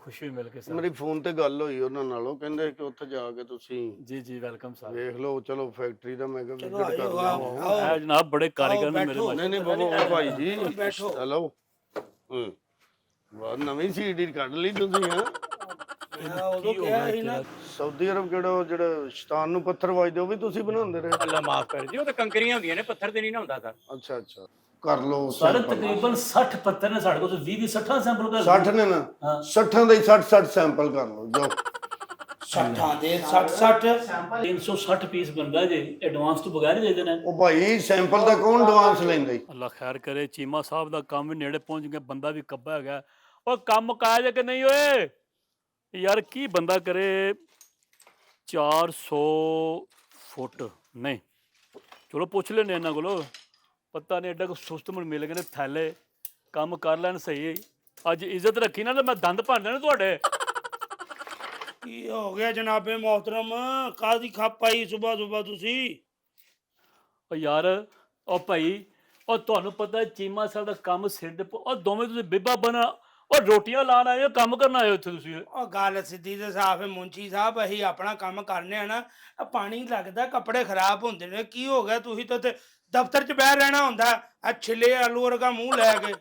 ਖੁਸ਼ੀ ਮਿਲ ਕੇ ਮੇਰੀ sir. Phone ਤੇ ਗੱਲ ਹੋਈ ਉਹਨਾਂ ਨਾਲੋਂ, ਕਹਿੰਦੇ ਕਿ ਉੱਥੇ ਜਾ ਕੇ ਤੁਸੀਂ ਜੀ ਜੀ ਵੈਲਕਮ ਸਰ। ਵੇਖ ਲਓ। ਚਲੋ ਫੈਕਟਰੀ ਦਾ ਮੈਂ ਕਿਹਾ ਚਲੋ ਵਿਜ਼ਿਟ ਕਰ ਆਇਓ ਲਿਆਵਾਂ। ਇਹ ਜਨਾਬ ਬੜੇ ਆਓ ਕਾਰੀਗਰ ਨੇ ਮੇਰੇ ਬੈਠੋ। ਨਹੀਂ ਨਹੀਂ ਪਤਾ ਬਾਬਾ ਨਹੀਂ ਭਾਈ ਜੀ ਬੈਠੋ। ਚਲੋ। ਹੂੰ ਬਾਅਦ ਨਵੀਂ ਸੀਡੀ ਕੱਢ ਲਈ ਤੁਸੀਂ। ਹਾਂ ਮੈਂ ਉਦੋਂ ਕੀ ਹੋ ਕਿਹਾ ਗਿਆ ਸੀ ਨਾ ਤੇਰਾ? ਸਾਊਦੀ ਅਰਬ ਕਿਹੜਾ ਉਹ ਜਿਹੜਾ ਸ਼ੈਤਾਨ ਨੂੰ ਪੱਥਰ ਵੱਜਦੇ ਉਹ ਵੀ ਤੁਸੀਂ ਬਣਾਉਂਦੇ ਰਹੇ? ਅੱਲਾ ਮਾਫ ਕਰ ਜੀ, ਉਹ ਤਾਂ ਕੰਕਰੀਆਂ ਹੁੰਦੀਆਂ ਨੇ, ਪੱਥਰ ਤੇ ਨਹੀਂ ਨਾ ਹੁੰਦਾ ਸਰ। ਅੱਛਾ ਅੱਛਾ ਕਰ ਲਓ ਸਰ ਸੈਂਪਲ। ਤਕਰੀਬਨ 60 ਪੱਤਰ ਨੇ ਸਾਡੇ ਕੋਲ, 20 60 ਸੈਂਪਲ ਕਰ 60 ਨੇ ਨਾ ਹਾਂ। 60 ਦੇ 60 ਸੈਂਪਲ ਕਰ ਲਓ ਜੋ। 60 ਦੇ 60 360 ਪੀਸ ਬਣਦਾ ਜੇ, ਐਡਵਾਂਸ ਤੋਂ ਬਗੈਰ ਹੀ ਦੇ ਦੇਣਾ। ਉਹ ਭਾਈ ਸੈਂਪਲ ਦਾ ਕੌਣ ਐਡਵਾਂਸ ਲੈਂਦਾ ਈ? ਅੱਲਾ ਖੈਰ ਕਰੇ, ਚੀਮਾ ਸਾਹਿਬ ਦਾ ਕੰਮ ਵੀ ਨੇੜੇ ਪਹੁੰਚ ਗਿਆ, ਬੰਦਾ ਵੀ ਕੱਬਾ ਹੈਗਾ। ਉਹ ਕੰਮ ਕਾਜ ਕਿ ਨਹੀਂ ਓਏ ਯਾਰ, ਕੀ ਬੰਦਾ ਕਰੇ। 400 ਫੁੱਟ ਨਹੀਂ, ਚਲੋ ਪੁੱਛ ਲੈਣੇ ਇਹਨਾਂ ਕੋਲੋਂ। ਪਤਾ ਨਹੀਂ ਐਡਾ ਕੁ ਸੁਸਤ ਮੈਨੂੰ ਮਿਲ ਗਏ ਨੇ ਥੈਲੇ, ਕੰਮ ਕਰ ਲੈਣ ਸਹੀ। ਅੱਜ ਇੱਜ਼ਤ ਰੱਖੀ ਨਾ ਤਾਂ ਮੈਂ ਦੰਦ ਭੰਨ ਦੇਣੇ ਤੁਹਾਡੇ। ਕੀ ਹੋ ਗਿਆ ਜਨਾਬੇ ਮੁਹਤਰਮ? ਕਾਦੀ ਖੱਪ ਆਈ ਸੁਬਾ ਤੁਸੀਂ? ਉਹ ਯਾਰ, ਉਹ ਭਾਈ, ਉਹ ਤੁਹਾਨੂੰ ਪਤਾ ਚੀਮਾ ਸਾਹਿਬ ਦਾ ਕੰਮ ਸਿਰ ਦੇ ਉਹ ਦੋਵੇਂ ਤੁਸੀਂ ਬੀਬਾ ਬਣਾ, ਉਹ ਰੋਟੀਆਂ ਲਾਣ ਆਏ ਹੋ, ਕੰਮ ਕਰਨ ਆਏ ਹੋ ਇੱਥੇ ਤੁਸੀਂ। ਉਹ ਗੱਲ ਸਿੱਧੀ ਤੇ ਸਾਫ ਹੈ ਮੁੰਚੀ ਸਾਹਿਬ, ਅਸੀਂ ਆਪਣਾ ਕੰਮ ਕਰਨੇ ਆ ਨਾ। ਆਹ ਪਾਣੀ ਲੱਗਦਾ, ਕੱਪੜੇ ਖਰਾਬ ਹੁੰਦੇ ਨੇ। ਕੀ ਹੋ ਗਿਆ? ਤੁਸੀਂ ਤਾਂ ਦਫ਼ਤਰ 'ਚ ਬਹਿ ਰਹਿਣਾ ਹੁੰਦਾ ਆ ਛਿਲੇ ਆਲੂ ਵਰਗਾ ਮੂੰਹ ਲੈ ਕੇ।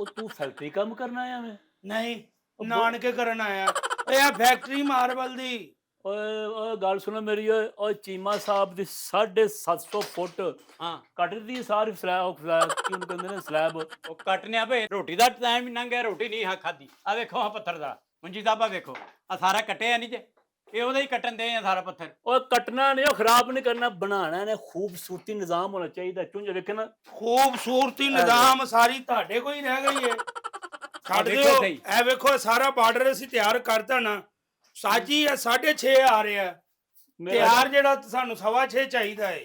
ਉਹ ਤੂੰ ਫੈਕਟਰੀ ਕੰਮ ਕਰਨ ਆਇਆ ਮੈਂ? ਨਹੀਂ, ਨਾਨਕੇ ਕਰਨ ਆਇਆ। ਇਹ ਆ ਫੈਕਟਰੀ ਮਾਰਬਲ ਦੀ। ਓਏ ਓਏ ਗੱਲ ਸੁਣੋ ਮੇਰੀ। ਓਏ ਓਏ ਚੀਮਾ ਸਾਹਿਬ ਦੀ 750 ਫੁੱਟ ਹਾਂ, ਕੱਟ ਦਿੱਤੀ ਸਾਰੀ ਸਲੈਬ। ਕੀ ਉਹਨੂੰ ਕਹਿੰਦੇ ਨੇ, ਸਲੈਬ। ਉਹ ਕੱਟਨੇ ਆ ਭਈ, ਰੋਟੀ ਦਾ ਟਾਈਮ ਹੀ ਲੰਘ ਗਿਆ, ਰੋਟੀ ਨਹੀਂ ਹਾਂ ਖਾਦੀ। ਆ ਵੇਖੋ ਆ ਪੱਥਰ ਦਾ ਮੁੰਜੀ ਸਾਹਿਬ, ਆ ਵੇਖੋ ਆ ਸਾਰਾ ਕੱਟਿਆ ਨਹੀਂ ਜੇ, ਇਹ ਉਹਦਾ ਹੀ ਕੱਟਣ ਦੇ ਆ ਸਾਰਾ ਪੱਥਰ। ਉਹ ਕੱਟਣਾ ਨਹੀਂ, ਉਹ ਖਰਾਬ ਨਹੀਂ ਕਰਨਾ, ਬਣਾਉਣਾ ਨੇ। ਖੂਬਸੂਰਤੀ ਨਿਜ਼ਾਮ ਹੋਣਾ ਚਾਹੀਦਾ। ਚੁੰਝ ਵੇਖੇ ਨਾ, ਖੂਬਸੂਰਤੀ ਨਿਜ਼ਾਮ ਸਾਰੀ ਤੁਹਾਡੇ ਕੋਈ ਰਹਿ ਗਈ ਹੈ। ਛੱਡ ਵੇਖੋ ਦਿਓ। ਸਹੀ। ਇਹ ਵੇਖੋ ਸਾਰਾ ਬਾਰਡਰ ਅਸੀਂ ਤਿਆਰ ਕਰਤਾ ਨਾ। ਸਾਜੀ ਹੈ 6.5 ਆ ਰਿਹਾ ਤਿਆਰ, ਜਿਹੜਾ ਸਾਨੂੰ 6.25 ਚਾਹੀਦਾ ਹੈ।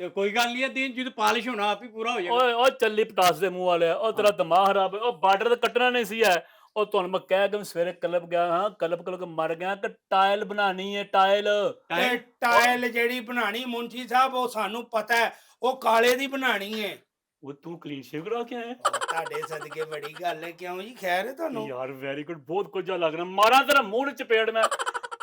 ਤੇ ਕੋਈ ਗੱਲ ਨਹੀਂ, ਦਿਨ ਜਦੋਂ ਪਾਲਿਸ਼ ਹੋਣਾ ਆਪ ਹੀ ਪੂਰਾ ਹੋ ਜਾਏਗਾ। ਓਏ ਓਏ ਚੱਲੀ ਪਟਾਸ ਦੇ ਮੂੰਹ ਵਾਲਿਆ, ਉਹ ਤੇਰਾ ਦਿਮਾਗ ਖਰਾਬ ਹੈ। ਉਹ ਬਾਰਡਰ ਤੇ ਕੱਟਣਾ ਨਹੀਂ ਸੀ ਹੈ। ਉਹ ਤੁਹਾਨੂੰ ਮੈਂ ਕਹਿ ਕੇ ਸਵੇਰੇ ਕਲਪ ਗਿਆ ਹਾਂ, ਕਲਪ ਕੇ ਮਰ ਗਿਆ ਕਿ ਟਾਇਲ ਬਣਾਣੀ ਹੈ, ਟਾਇਲ। ਇਹ ਟਾਇਲ ਜਿਹੜੀ ਬਣਾਣੀ ਮੁੰਸ਼ੀ ਸਾਹਿਬ, ਉਹ ਸਾਨੂੰ ਪਤਾ ਹੈ, ਉਹ ਕਾਲੇ ਦੀ ਬਣਾਣੀ ਹੈ। ਉਹ ਤੂੰ ਕਲੀਨ ਸ਼ੇਵ ਕਰਾ ਕੇ ਆਇਆ? ਤੁਹਾਡੇ ਸਦਕੇ ਬੜੀ ਗੱਲ ਹੈ। ਕਿਉਂ ਜੀ? ਖੈਰ ਹੈ ਤੁਹਾਨੂੰ? ਯਾਰ ਵੈਰੀ ਗੁੱਡ, ਬਹੁਤ ਕੁਝ ਲੱਗ ਰਿਹਾ। ਮਾਰਾਂ ਤੇਰਾ ਮੂੰਹ ਚ ਚਪੇੜ ਮੈਂ।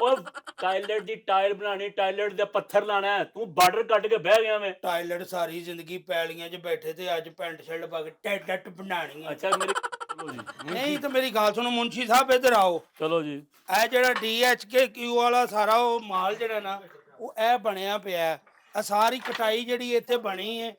ਉਹ ਟਾਇਲਟ ਦੀ ਟਾਇਲ ਬਣਾਣੀ, ਟਾਇਲਟ ਦੇ ਪੱਥਰ ਲਾਣਾ ਹੈ, ਤੂੰ ਬਾਰਡਰ ਕੱਟ ਕੇ ਬਹਿ ਗਿਆ ਮੈਂ। ਟਾਇਲਟ ਸਾਰੀ ਜ਼ਿੰਦਗੀ ਪੈਲੀਆਂ 'ਚ ਬੈਠੇ ਤੇ ਅੱਜ ਪੈਂਟ ਸ਼ਰਟ ਪਾ ਕੇ ਟੈਟ ਬਣਾਣੀ ਹੈ। ਅੱਛਾ ਮੇਰੀ ਚਲੋ ਜੀ, ਨਹੀਂ ਤਾਂ ਮੇਰੀ ਗੱਲ ਸੁਣੋ ਮੁੰਸ਼ੀ ਸਾਹਿਬ, ਇੱਧਰ ਆਓ। ਚਲੋ ਜੀ। ਇਹ ਜਿਹੜਾ DHKQ ਵਾਲਾ ਸਾਰਾ ਉਹ ਮਾਲ ਜਿਹੜਾ ਨਾ, ਉਹ ਇਹ ਬਣਿਆ ਪਿਆ। ਇਹ ਸਾਰੀ ਕਟਾਈ ਜਿਹੜੀ ਇੱਥੇ ਬਣੀ ਹੈ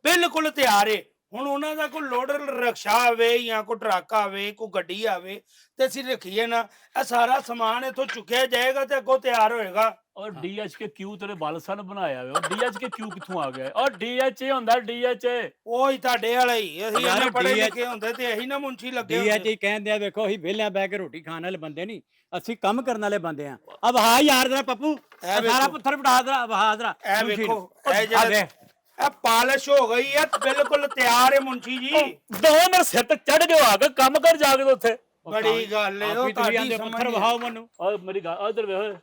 ਬਿਲਕੁਲ ਤਿਆਰ ਹੈ। ਹੁਣ ਉਹਨਾਂ ਦਾ ਕੋਈ ਲੋਡਰ ਰਕਸ਼ਾ ਆਵੇ ਜਾਂ ਕੋਈ ਟਰੱਕ ਆਵੇ, ਕੋਈ ਗੱਡੀ ਆਵੇ ਤੇ ਅਸੀਂ ਰੱਖੀਏ ਨਾ, ਇਹ ਸਾਰਾ ਸਮਾਨ ਇੱਥੋਂ ਚੁੱਕਿਆ ਜਾਏਗਾ ਤੇ ਅੱਗੋਂ ਤਿਆਰ ਹੋਏਗਾ। ਔਰ DHKQ ਤੇਰੇ ਬਾਲਸਾ ਨੇ ਬਣਾਇਆ ਵੇ। ਉਹ DHKQ ਕਿੱਥੋਂ ਆ ਗਿਆ? ਔਰ DHA ਹੁੰਦਾ, DHA। ਉਹ ਹੀ ਤੁਹਾਡੇ ਵਾਲਾ ਹੀ। ਅਸੀਂ ਯਾਰ ਇਹਨੇ ਪੜ੍ਹੇ DH ਲਿਖੇ ਹੁੰਦੇ ਤੇ ਇਹੀ ਨਾ ਮੁੰਸ਼ੀ ਲੱਗੇ ਡੀ ਹੁੰਦੇ। ਜੀ ਕਹਿੰਦੇ ਆ, ਵੇਖੋ ਅਸੀਂ ਵਿਹਲਿਆਂ ਬਹਿ ਕੇ ਰੋਟੀ ਖਾਣ ਵਾਲੇ ਬੰਦੇ ਨਹੀਂ, ਅਸੀਂ ਕੰਮ ਕਰਨ ਵਾਲੇ ਬੰਦੇ ਆ। ਅਬ ਹਾਂ ਯਾਰ ਜਰਾ ਪੱਪੂ, ਆਹ ਸਾਰਾ ਪੱਥਰ ਵਟਾ ਦਰਾ, ਵਹਾ ਦਰਾ। ਇਹ ਵੇਖੋ, ਇਹ ਜਿਹੜਾ ਇਹ ਪਾਲਿਸ਼ ਹੋ ਗਈ ਹੈ, ਬਿਲਕੁਲ ਤਿਆਰ ਹੈ ਮੁੰਸ਼ੀ ਜੀ। ਦੋ ਮੇਰੇ ਸਿਰ ਤੇ ਚੜ ਗਏ, ਆ ਕੇ ਕੰਮ ਕਰ ਜਾ ਕੇ ਉੱਥੇ। ਬੜੀ ਗੱਲ ਹੈ ਉਹ ਤੁਹਾਡੀ ਪੱਥਰ ਸਮਝ। ਵਹਾਓ ਮੈਨੂੰ। ਔਰ ਮੇਰੀ ਗੱਲ ਇਧਰ ਵੇਖ,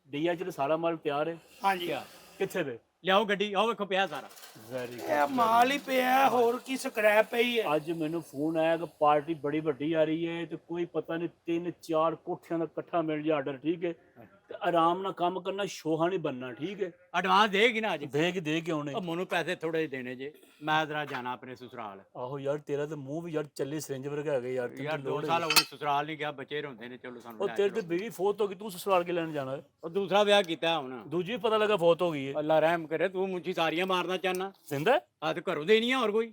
DH ਦਾ ਸਾਰਾ ਮਾਲ ਤਿਆਰ ਹੈ। ਹਾਂਜੀ, ਕਿੱਥੇ ਵੇ? ਲਿਆਓ ਗੱਡੀ, ਆਓ ਵੇਖੋ ਪਿਆ ਸਾਰਾ। ਵੈਰੀ ਇਹ ਮਾਲ ਹੀ ਪਿਆ, ਹੋਰ ਕੀ ਸਕ੍ਰੈਪ ਪਈ ਹੈ। ਅੱਜ ਮੈਨੂੰ ਫੋਨ ਆਇਆ ਕਿ ਪਾਰਟੀ ਬੜੀ ਵੱਡੀ ਆ ਰਹੀ ਹੈ ਤੇ ਕੋਈ ਪਤਾ ਨਹੀਂ 3-4 ਕੋਠਿਆਂ ਦਾ ਇਕੱਠਾ ਮਿਲ ਜਾ ਆਰਡਰ। ਠੀਕ ਹੈ, ਤੇ ਆਰਾਮ ਨਾਲ ਕੰਮ ਕਰਨਾ, ਸ਼ੋਹਾ ਨਹੀਂ ਬੰਨਣਾ। ਠੀਕ ਹੈ, ਐਡਵਾਂਸ ਦੇਗੀ ਨਾ ਅੱਜ? ਦੇ ਕੇ ਆਉਣੇ। ਉਹ ਮੈਨੂੰ ਪੈਸੇ ਥੋੜੇ ਜਿਹੇ ਦੇਣੇ ਜੇ, ਮੈਂ ਜ਼ਰਾ ਜਾਣਾ ਆਪਣੇ ਸਸੁਰਾਲ। ਆਹੋ ਯਾਰ, ਤੇਰਾ ਤੇ ਮੂੰਹ ਵੀ ਯਾਰ ਚੱਲੇ ਸਿਰੰਜ ਵਰਗਾ ਹੈਗਾ ਯਾਰ। ਯਾਰ 2 ਸਾਲ ਹੋ ਗਏ ਸਸੁਰਾਲ ਨਹੀਂ ਗਿਆ, ਬੱਚੇ ਰੋਂਦੇ ਨੇ। ਚਲੋ ਸਾਨੂੰ ਉਹ ਤੇਰੇ ਤੇ ਬੀਵੀ ਫੌਤ ਹੋ ਗਈ, ਤੂੰ ਸਸੁਰਾਲ ਕੇ ਲੈਣ ਜਾਣਾ ਹੈ? ਉਹ ਦੂਸਰਾ ਵਿਆਹ ਕੀਤਾ ਹੁਣ। ਦੂਜੀ ਪਤਾ ਲੱਗਾ ਫੌਤ ਹੋ ਗਈ ਹੈ। ਅੱਲਾ ਰਹਿਮ ਕਰੇ, ਤੂੰ ਮੁੰਚੀ ਸਾਰੀਆਂ ਮਾਰਨਾ ਚਾਹਨਾ? ਜ਼ਿੰਦਾ ਹੈ? ਆ ਤੇ ਘਰੋਂ ਦੇਣੀ ਆ, ਹੋਰ ਕੋਈ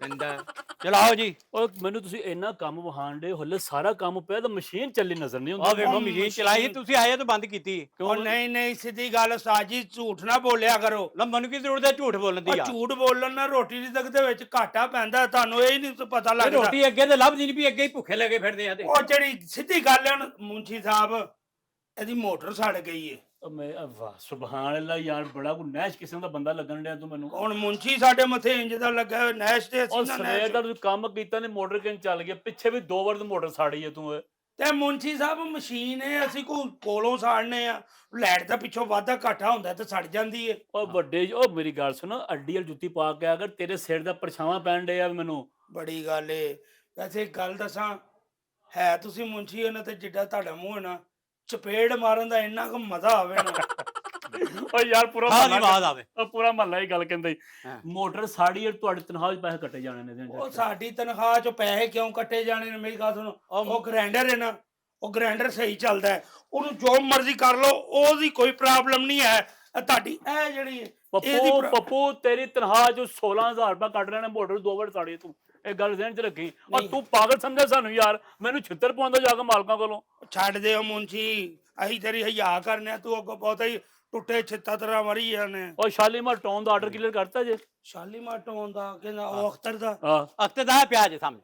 ਦਿੰਦਾ? ਚਲਾਓ ਜੀ। ਉਹ ਮੈਨੂੰ ਤੁਸੀਂ ਇੰਨਾ ਕੰਮ ਵਹਾਣ ਦੇ, ਹਲੇ ਸਾਰਾ ਕੰਮ ਪਿਆ ਤਾਂ ਮਸ਼ੀਨ ਚੱਲੀ ਨਜ਼ਰ ਨਹੀਂ ਆ ਆਉਂਦੀ। ਵੇਖੋ ਮਸ਼ੀਨ ਚਲਾਈ, ਤੁਸੀਂ ਆਏ ਤਾਂ ਬੰਦ ਕੀਤੀ। ਉਹ ਨਹੀਂ ਸਿੱਧੀ ਗੱਲ ਸਾਜੀ, ਝੂਠ ਨਾ ਬੋਲਿਆ ਕਰੋ। ਲੈ ਮੈਨੂੰ ਕੀ ਜ਼ਰੂਰਤ ਹੈ ਝੂਠ ਬੋਲਣ ਦੀ? ਉਹ ਯਾਰ ਝੂਠ ਬੋਲਣ ਨਾਲ ਰੋਟੀ ਦੀ ਤੱਕ ਦੇ ਵਿੱਚ ਘਾਟਾ ਪੈਂਦਾ, ਤੁਹਾਨੂੰ ਇਹ ਨਹੀਂ ਪਤਾ ਲੱਗਦਾ। ਰੋਟੀ ਅੱਗੇ ਤੇ ਲੱਭਦੀ ਨਹੀਂ ਵੀ, ਅੱਗੇ ਹੀ ਭੁੱਖੇ ਲੱਗੇ ਫਿਰਦੇ ਆ ਤੇ। ਉਹ ਜਿਹੜੀ ਸਿੱਧੀ ਗੱਲ ਹੈ, ਹੁਣ ਮੁੰਸ਼ੀ ਸਾਹਿਬ ਇਹਦੀ ਮੋਟਰ ਸੜ ਗਈ ਹੈ। ਮੈਂ ਵਾਹ ਸੁਭਾਨ ਅੱਲਾ ਯਾਰ, ਬੜਾ ਕੋ ਨੈਸ਼ ਕਿਸਮ ਦਾ ਬੰਦਾ ਲੱਗਣ ਡਿਆ ਤੂੰ ਮੈਨੂੰ। ਹੁਣ ਮੁੰਸ਼ੀ ਸਾਡੇ ਮੱਥੇ ਇੰਜ ਦਾ ਲੱਗਾ ਹੋਇਆ, ਨੈਸ਼ ਤੇ ਉਹ ਅਸੀਂ ਨਾ ਸਵੇਰ ਨੈਸ਼। ਦਾ ਤੁਸੀਂ ਕੰਮ ਕੀਤਾ ਨੇ, ਮੋਟਰ ਕਿੰਨ ਚੱਲ ਗਿਆ, ਪਿੱਛੇ ਵੀ 2 ਵਾਰ ਮੋਟਰ ਸਾੜੀ ਹੈ ਤੂੰ। ਤੇ ਮੁੰਸ਼ੀ ਸਾਹਿਬ ਮਸ਼ੀਨ ਹੈ, ਅਸੀਂ ਕੋਲੋਂ ਸਾੜਨੇ ਆ। ਲਾਈਟ ਦਾ ਪਿੱਛੋਂ ਵਾਧਾ ਘਾਟਾ ਹੁੰਦਾ ਤੇ ਸੜ ਜਾਂਦੀ ਹੈ। ਉਹ ਵੱਡੇ ਉਹ ਮੇਰੀ ਗੱਲ ਸੁਣ, ਅੱਡੀ ਵਾਲੀ ਜੁੱਤੀ ਪਾ ਕੇ ਅਗਰ ਤੇਰੇ ਸਿਰ ਦਾ ਪਰਛਾਵਾਂ ਪੈਣ ਡਿਆ ਮੈਨੂੰ। ਬੜੀ ਗੱਲ ਏ। ਵੈਸੇ ਇੱਕ ਗੱਲ ਦੱਸਾਂ, ਹੈ ਤੁਸੀਂ ਮੁੰਸ਼ੀ ਹੋ ਨਾ, ਤੇ ਜਿੱਡਾ ਤੁਹਾਡਾ ਮੂੰਹ ਹੈ ਨਾ, ਚਪੇੜ ਮਾਰਨ ਦਾ ਇੰਨਾ ਕੁ ਮਜ਼ਾ ਆਵੇ ਨਾ। ਓ ਯਾਰ ਪੂਰਾ ਹਾਂ ਦੀ ਮਹੱਲਾ ਆਵਾਜ਼ ਆਵੇ। ਉਹ ਪੂਰਾ ਮਹੱਲਾ ਹੀ ਗੱਲ ਕਹਿੰਦਾ ਹਾਂ। ਮੋਟਰ ਸਾੜੀ ਤੁਹਾਡੀ ਤਨਖਾਹ 'ਚ ਪੈਸੇ ਕੱਟੇ ਜਾਣੇ ਨੇ ਉਹ ਸਾਡੀ ਤਨਖਾਹ ਚੋਂ ਪੈਸੇ ਕਿਉਂ ਕੱਟੇ ਜਾਣੇ ਨੇ? ਮੇਰੀ ਗੱਲ ਸੁਣੋ, ਉਹ ਗ੍ਰਾਈਂਡਰ ਹੈ ਨਾ, ਉਹ ਗ੍ਰਾਈਂਡਰ ਸਹੀ ਚੱਲਦਾ ਹੈ, ਉਹਨੂੰ ਜੋ ਮਰਜ਼ੀ ਕਰ ਲਓ, ਉਹਦੀ ਕੋਈ ਪ੍ਰੋਬਲਮ ਨਹੀਂ ਹੈ। ਤੁਹਾਡੀ ਇਹ ਜਿਹੜੀ ਹੈ, ਇਹਦੀ ਪੱਪੂ ਪੱਪੂ ਤੇਰੀ ਤਨਖਾਹ 'ਚ 16000 ਰੁਪਏ ਕੱਟ ਰਹੇ ਨੇ, ਮੋਟਰ 2 ਵਾਰ ਸਾੜੀ ਤੂੰ ਇਹ ਗੱਲ ਜ਼ਿਹਨ 'ਚ ਰੱਖੀ। ਔਰ ਨਹੀਂ। ਤੂੰ ਪਾਗਲ ਸਮਝਿਆ ਸਾਨੂੰ ਯਾਰ, ਮੈਨੂੰ ਛਿੱਤਰ ਪਵਾਉਂਦਾ ਜਾ ਕੇ ਮਾਲਕਾਂ ਕੋਲੋਂ। ਛੱਡ ਦਿਓ ਮੁੰਸ਼ੀ, ਅਸੀਂ ਤੇਰੀ ਹਿਆ ਕਰਨੇ ਆ, ਤੂੰ ਅੱਗੋਂ ਬਹੁਤਾ ਹੀ ਟੁੱਟੇ ਛਿੱਤਾ ਤਰ੍ਹਾਂ ਮਰੀ ਜਾਂਦੇ। ਉਹ ਸ਼ਾਲੀਮਾਰ ਟਾਊਨ ਦਾ ਆਰਡਰ ਕਲੀਅਰ ਕਰਤਾ ਜੇ? ਸ਼ਾਲੀਮਾਰ ਟੋਨ ਦਾ ਕਹਿੰਦਾ, ਉਹ ਅਖਤਰ ਦਾ। ਹਾਂ। ਅਖਤਰ ਦਾ ਪਿਆ ਜੇ ਸਾਹਮਣੇ,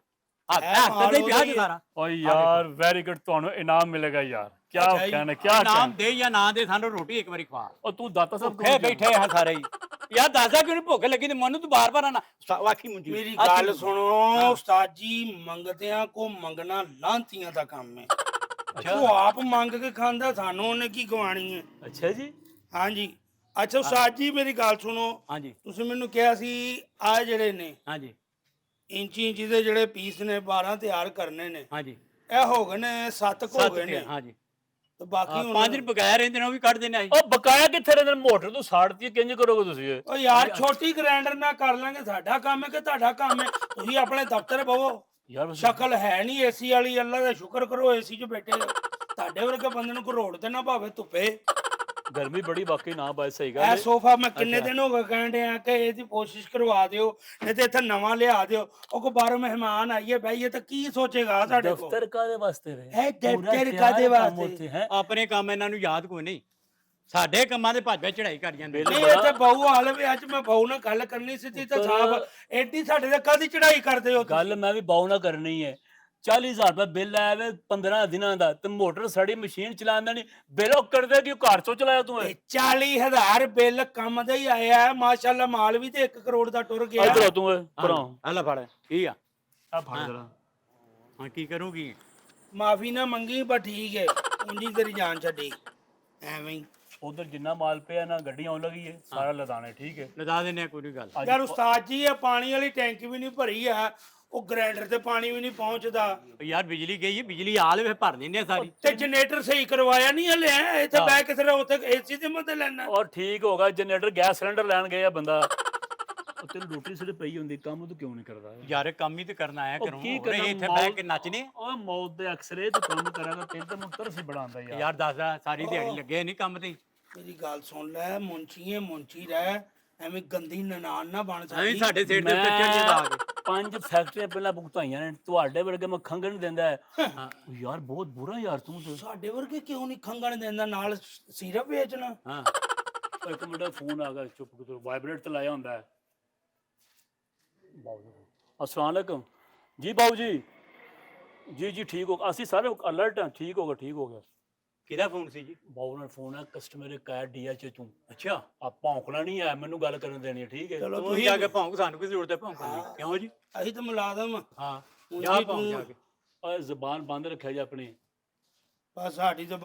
ਅਖਤਰ ਦਾ ਹੀ ਪਿਆ ਜੇ ਸਾਰਾ। ਓ ਯਾਰ ਵੈਰੀ ਗੁੱਡ, ਤੁਹਾਨੂੰ ਇਨਾਮ ਮਿਲੇਗਾ ਯਾਰ। ਕੀ ਅੱਛਾ ਜੀ। ਕਹਿਣਾ, ਕੀ ਨਾਮ ਕਹਿਣਾ। ਦੇ ਜਾਂ ਨਾ ਦੇ, ਸਾਨੂੰ ਰੋਟੀ ਇੱਕ ਵਾਰੀ ਖਵਾ। ਉਹ ਤੂੰ ਦਾਤਾ ਸਾਹਿਬ ਭੁੱਖੇ ਬੈਠੇ ਆ ਸਾਰੇ ਹੀ। ਯਾਰ ਦੱਸਦਾ ਕਿਉਂ ਨੀ ਭੁੱਖ ਲੱਗੀ ਤੇ ਮੈਨੂੰ ਤੂੰ ਬਾਰ-ਬਾਰ ਆਣਾ ਵਾਖੀ ਮੁੰਜੀ। ਮੇਰੀ ਗੱਲ ਸੁਣੋ, ਉਸਤਾਦ ਜੀ, ਮੰਗਦਿਆਂ ਕੋ ਮੰਗਣਾ ਲਾਂਤੀਆਂ ਦਾ ਕੰਮ ਹੈ। ਉਹ ਆਪ ਮੰਗ ਕੇ ਖਾਂਦਾ, ਸਾਨੂੰ ਉਹਨੇ ਕੀ ਗਵਾਣੀ ਹੈ? ਅੱਛਾ ਜੀ। ਹਾਂਜੀ। ਅੱਛਾ ਉਸਤਾਦ ਜੀ, ਮੇਰੀ ਗੱਲ ਸੁਣੋ, ਹਾਂਜੀ ਤੁਸੀਂ ਮੈਨੂੰ ਕਿਹਾ ਸੀ ਆ ਜਿਹੜੇ ਨੇ ਹਾਂਜੀ ਇੰਚੀ ਦੇ ਜਿਹੜੇ ਪੀਸ ਨੇ 12 ਤਿਆਰ ਕਰਨੇ ਨੇ, ਹਾਂਜੀ ਇਹ ਹੋ ਗਏ ਨੇ 7 ਹੋ ਗਏ ਨੇ, ਹਾਂਜੀ ਤੇ ਬਾਕੀ ਹੁਣ 5 ਬਕਾਇਆ ਰਹਿੰਦੇ ਨੇ, ਉਹ ਵੀ ਕੱਢ ਦੇਣੇ ਅਸੀਂ। ਉਹ ਬਕਾਇਆ ਕਿੱਥੇ ਰਹਿੰਦੇ ਨੇ? ਮੋਟਰ ਤੋਂ ਸਾੜਤੀ ਕਿੰਜ ਕਰੋਗੇ ਤੁਸੀਂ ਇਹ? ਉਹ ਯਾਰ ਛੋਟੀ ਗ੍ਰਾਈਂਡਰ ਨਾਲ ਕਰ ਲਾਂਗੇ, ਸਾਡਾ ਕੰਮ ਹੈ ਕਿ ਤੁਹਾਡਾ ਕੰਮ ਹੈ? ਤੁਸੀਂ ਆਪਣੇ ਦਫ਼ਤਰ ਬਵੋ, ਯਾਰ ਸ਼ਕਲ ਹੈ ਨਹੀਂ ਏਸੀ ਵਾਲੀ, ਅੱਲਾ ਦਾ ਸ਼ੁਕਰ ਕਰੋ ਏਸੀ 'ਚ ਬੈਠੇ ਹੋ। ਤੁਹਾਡੇ ਵਰਗੇ ਬੰਦੇ ਨੂੰ ਘਰੋੜ ਤੇ ਨਾ ਭਾਵੇਂ ਧੁੱਪੇ। ਗਰਮੀ ਬੜੀ ਵਾਕਈ ਨਾ ਬਾਈ, ਸਹੀ ਗੱਲ ਇਹ ਹੈ। ਸੋਫਾ ਮੈਂ ਕਿੰਨੇ ਦਿਨ ਹੋ ਗਏ ਕਹਿਣ ਡਿਆ ਕਿ ਇਹਦੀ ਕੋਸ਼ਿਸ਼ ਕਰਵਾ ਦਿਓ, ਨਹੀਂ ਤੇ ਇੱਥੇ ਨਵਾਂ ਲਿਆ ਦਿਓ। ਉਹ ਕੋ ਬਾਹਰੋਂ ਮਹਿਮਾਨ ਆਈਏ ਬਈਏ ਤਾਂ ਕੀ ਸੋਚੇਗਾ ਸਾਡੇ ਕੋਲ? ਦਫ਼ਤਰ ਕਾਦੇ ਵਾਸਤੇ ਰਹੇ? ਇਹ ਦਫ਼ਤਰ ਕਾਦੇ ਵਾਸਤੇ ਹੈ? ਆਪਣੇ ਕੰਮ ਇਹਨਾਂ ਨੂੰ ਯਾਦ ਕੋਈ ਨਹੀਂ, ਸਾਡੇ ਕੰਮਾਂ ਦੇ ਭੱਜ ਚੜਾਈ ਕਰ ਜਾਂਦੇ ਨੇ। ਨਹੀਂ ਇੱਥੇ ਬਹੂ ਹਾਲ ਵੀ, ਅੱਜ ਮੈਂ ਬਹੂ ਨਾਲ ਗੱਲ ਕਰਨੀ ਸੀ ਤੇ ਸਾਹਿਬ ਐਡੀ ਸਾਡੇ ਤੇ ਕਾਦੀ ਚੜਾਈ ਕਰਦੇ ਹੋ? ਗੱਲ ਮੈਂ ਵੀ ਬਾਉ ਨਾ ਕਰਨੀ ਹੈ। 40000 ਰੁਪਏ ਬਿੱਲ ਆਇਆ ਵੇ 15 ਦਿਨਾਂ ਦਾ, ਤੇ ਮੋਟਰ ਸੜੀ ਮਸ਼ੀਨ ਚਲਾਉਂਦਾ ਨਹੀਂ, ਬਿੱਲ ਉਹ ਕਰਦੇ ਕਿ ਘਰ ਚੋਂ ਚਲਾਇਆ ਤੂੰ? 40,000 ਬਿੱਲ ਕੰਮ ਦਾ ਹੀ ਆਇਆ ਹੈ, ਮਾਸ਼ਾਅੱਲਾ ਮਾਲ ਵੀ ਤੇ 1 ਕਰੋੜ ਦਾ ਟੁਰ ਗਿਆ। ਇਧਰ ਤੂੰ ਪਰਾਂ ਆ ਲੈ ਫੜ, ਕੀ ਆ ਆ ਫੜ ਜਰਾ। ਹਾਂ ਕੀ ਕਰੂਗੀ? ਮਾਫੀ ਨਾ ਮੰਗੀ, ਪਰ ਠੀਕ ਹੈ, ਉਂਜੀ ਤੇਰੀ ਜਾਨ ਛੱਡੀ ਐਵੇਂ ਹੀ। ਉਧਰ ਜਿੰਨਾ ਮਾਲ ਪਿਆ ਨਾ, ਗੱਡੀਆਂ ਆਉਣ ਲੱਗੀ ਹੈ, ਸਾਰਾ ਲਦਾਣੇ ਠੀਕ ਹੈ। ਲਦਾ ਦਿੰਦੇ ਆ, ਕੋਈ ਨੀ ਗੱਲ। ਯਾਰ ਉਸਤਾਦ ਜੀ, ਇਹ ਪਾਣੀ ਵਾਲੀ ਟੈਂਕੀ ਵੀ ਨਹੀਂ ਭਰੀ ਆ, ਉਹ ਗ੍ਰਾਈਂਡਰ ਤੇ ਪਾਣੀ ਵੀ ਨਹੀਂ ਪਹੁੰਚਦਾ, ਯਾਰ ਬਿਜਲੀ ਗਈ ਹੈ, ਬਿਜਲੀ ਆਲ ਵੇ ਭਰ ਦਿੰਦੇ ਆ ਸਾਰੀ। ਤੇ ਜਨਰੇਟਰ ਸਹੀ ਕਰਵਾਇਆ ਨਹੀਂ ਹਲੇ? ਇੱਥੇ ਬੈ ਕੇ ਸਿਰ ਉੱਥੇ ਏਸੀ ਦੇ ਮਤੇ ਲੈਣਾ। ਔਰ ਠੀਕ ਹੋਗਾ, ਜਨਰੇਟਰ ਗੈਸ ਸਿਲੰਡਰ ਲੈਣ ਗਏ ਆ ਬੰਦਾ। ਉਹ ਤੈਨੂੰ ਰੋਟੀ ਸਿਰ ਪਈ ਹੁੰਦੀ, ਕੰਮ ਤੂੰ ਕਿਉਂ ਨਹੀਂ ਕਰਦਾ? ਯਾਰ ਕੰਮ ਹੀ ਤੇ ਕਰਨਾ ਆਇਆ ਕਰੂੰ, ਕੀ ਹੋਰ ਕਰਨਾ? ਇੱਥੇ ਬਹਿ ਕੇ ਨੱਚਨੇ। ਉਹ ਮੌਤ ਦੇ ਅਕਸਰੇ ਤੂੰ ਕੰਮ ਕਰਾਂਗਾ, ਤੈਨੂੰ ਤਰਸ ਹੀ ਬਣਾਉਂਦਾ ਯਾਰ। ਯਾਰ ਦੱਸਦਾ, ਸਾਰੀ ਦਿਹਾੜੀ ਲੱਗੇ ਨਹੀਂ ਕੰਮ ਤੇ। ਮੇਰੀ ਗੱਲ ਸੁਣ ਲੈ, ਮੁੰਚੀ ਰਹਿ, ਐਵੇਂ ਗੰਦੀ ਨਨਾਣ ਨਾ ਬਣ ਐਵੇਂ ਸਕਦੀ। ਸਾਡੇ ਸਿਰ ਦੇ ਉੱਤੇ ਚੜ ਜਾਂਦਾ ਆ ਕੇ। 5 ਫੈਕਟਰੀਆਂ ਪਹਿਲਾਂ ਭੁਗਤਾਈਆਂ ਨੇ, ਤੁਹਾਡੇ ਵਰਗੇ ਮੈਂ ਖੰਗਣ ਦਿੰਦਾ ਹੈ। ਯਾਰ ਬਹੁਤ ਬੁਰਾ ਯਾਰ ਤੂੰ ਤੇ। ਸਾਡੇ ਵਰਗੇ ਕਿਉਂ ਨਹੀਂ ਖੰਗਣ ਦਿੰਦਾ, ਨਾਲ ਸਿਰਫ ਵੇਚਣਾ? ਹਾਂ ਇੱਕ ਮਿੰਟ ਫੋਨ ਆ ਗਿਆ, ਚੁੱਪ ਕਰ, ਵਾਈਬ੍ਰੇਟ ਤੇ ਲਾਇਆ ਹੁੰਦਾ ਹੈ। अस्सलाम वालेकुम जी बाबू जी। जी जी ठीक होगा, ਅਸੀਂ ਸਾਰੇ ਅਲਰਟ ਹਾਂ, ਠੀਕ ਹੋਗਾ ਠੀਕ ਹੋ ਗਿਆ। ਕਿਹਦਾ ਫੋਨ ਸੀ ਜੀ? ਬਾਬੂ ਨਾਲ ਫੋਨ ਹੈ, ਕਸਟਮਰ ਕਾ ਡੀਐਚ ਤੂੰ। ਅੱਛਾ, ਆ ਭੌਂਕਣਾ ਨਹੀਂ ਹੈ, ਮੈਨੂੰ ਗੱਲ ਕਰਨ ਦੇਣੀ ਹੈ, ਠੀਕ ਹੈ? ਚਲੋ ਤੂੰ ਜਾ ਕੇ ਭੌਂਕ, ਸਾਨੂੰ ਕੀ ਜ਼ਰੂਰਤ ਹੈ ਭੌਂਕਣ ਦੀ? ਕਿਉਂ ਜੀ? ਅਸੀਂ ਤਾਂ ਮੁਲਾਜ਼ਮ ਆ, ਹਾਂ ਉਂਝ ਜਾ ਹੀ ਭੌਂਕ ਤੂੰ- ਜਾ ਕੇ। ਓਏ ਜ਼ਬਾਨ ਬੰਦ ਰੱਖਿਆ ਜੀ ਆਪਣੀ। ਬਸ ਸਾਡੀ ਤਾਂ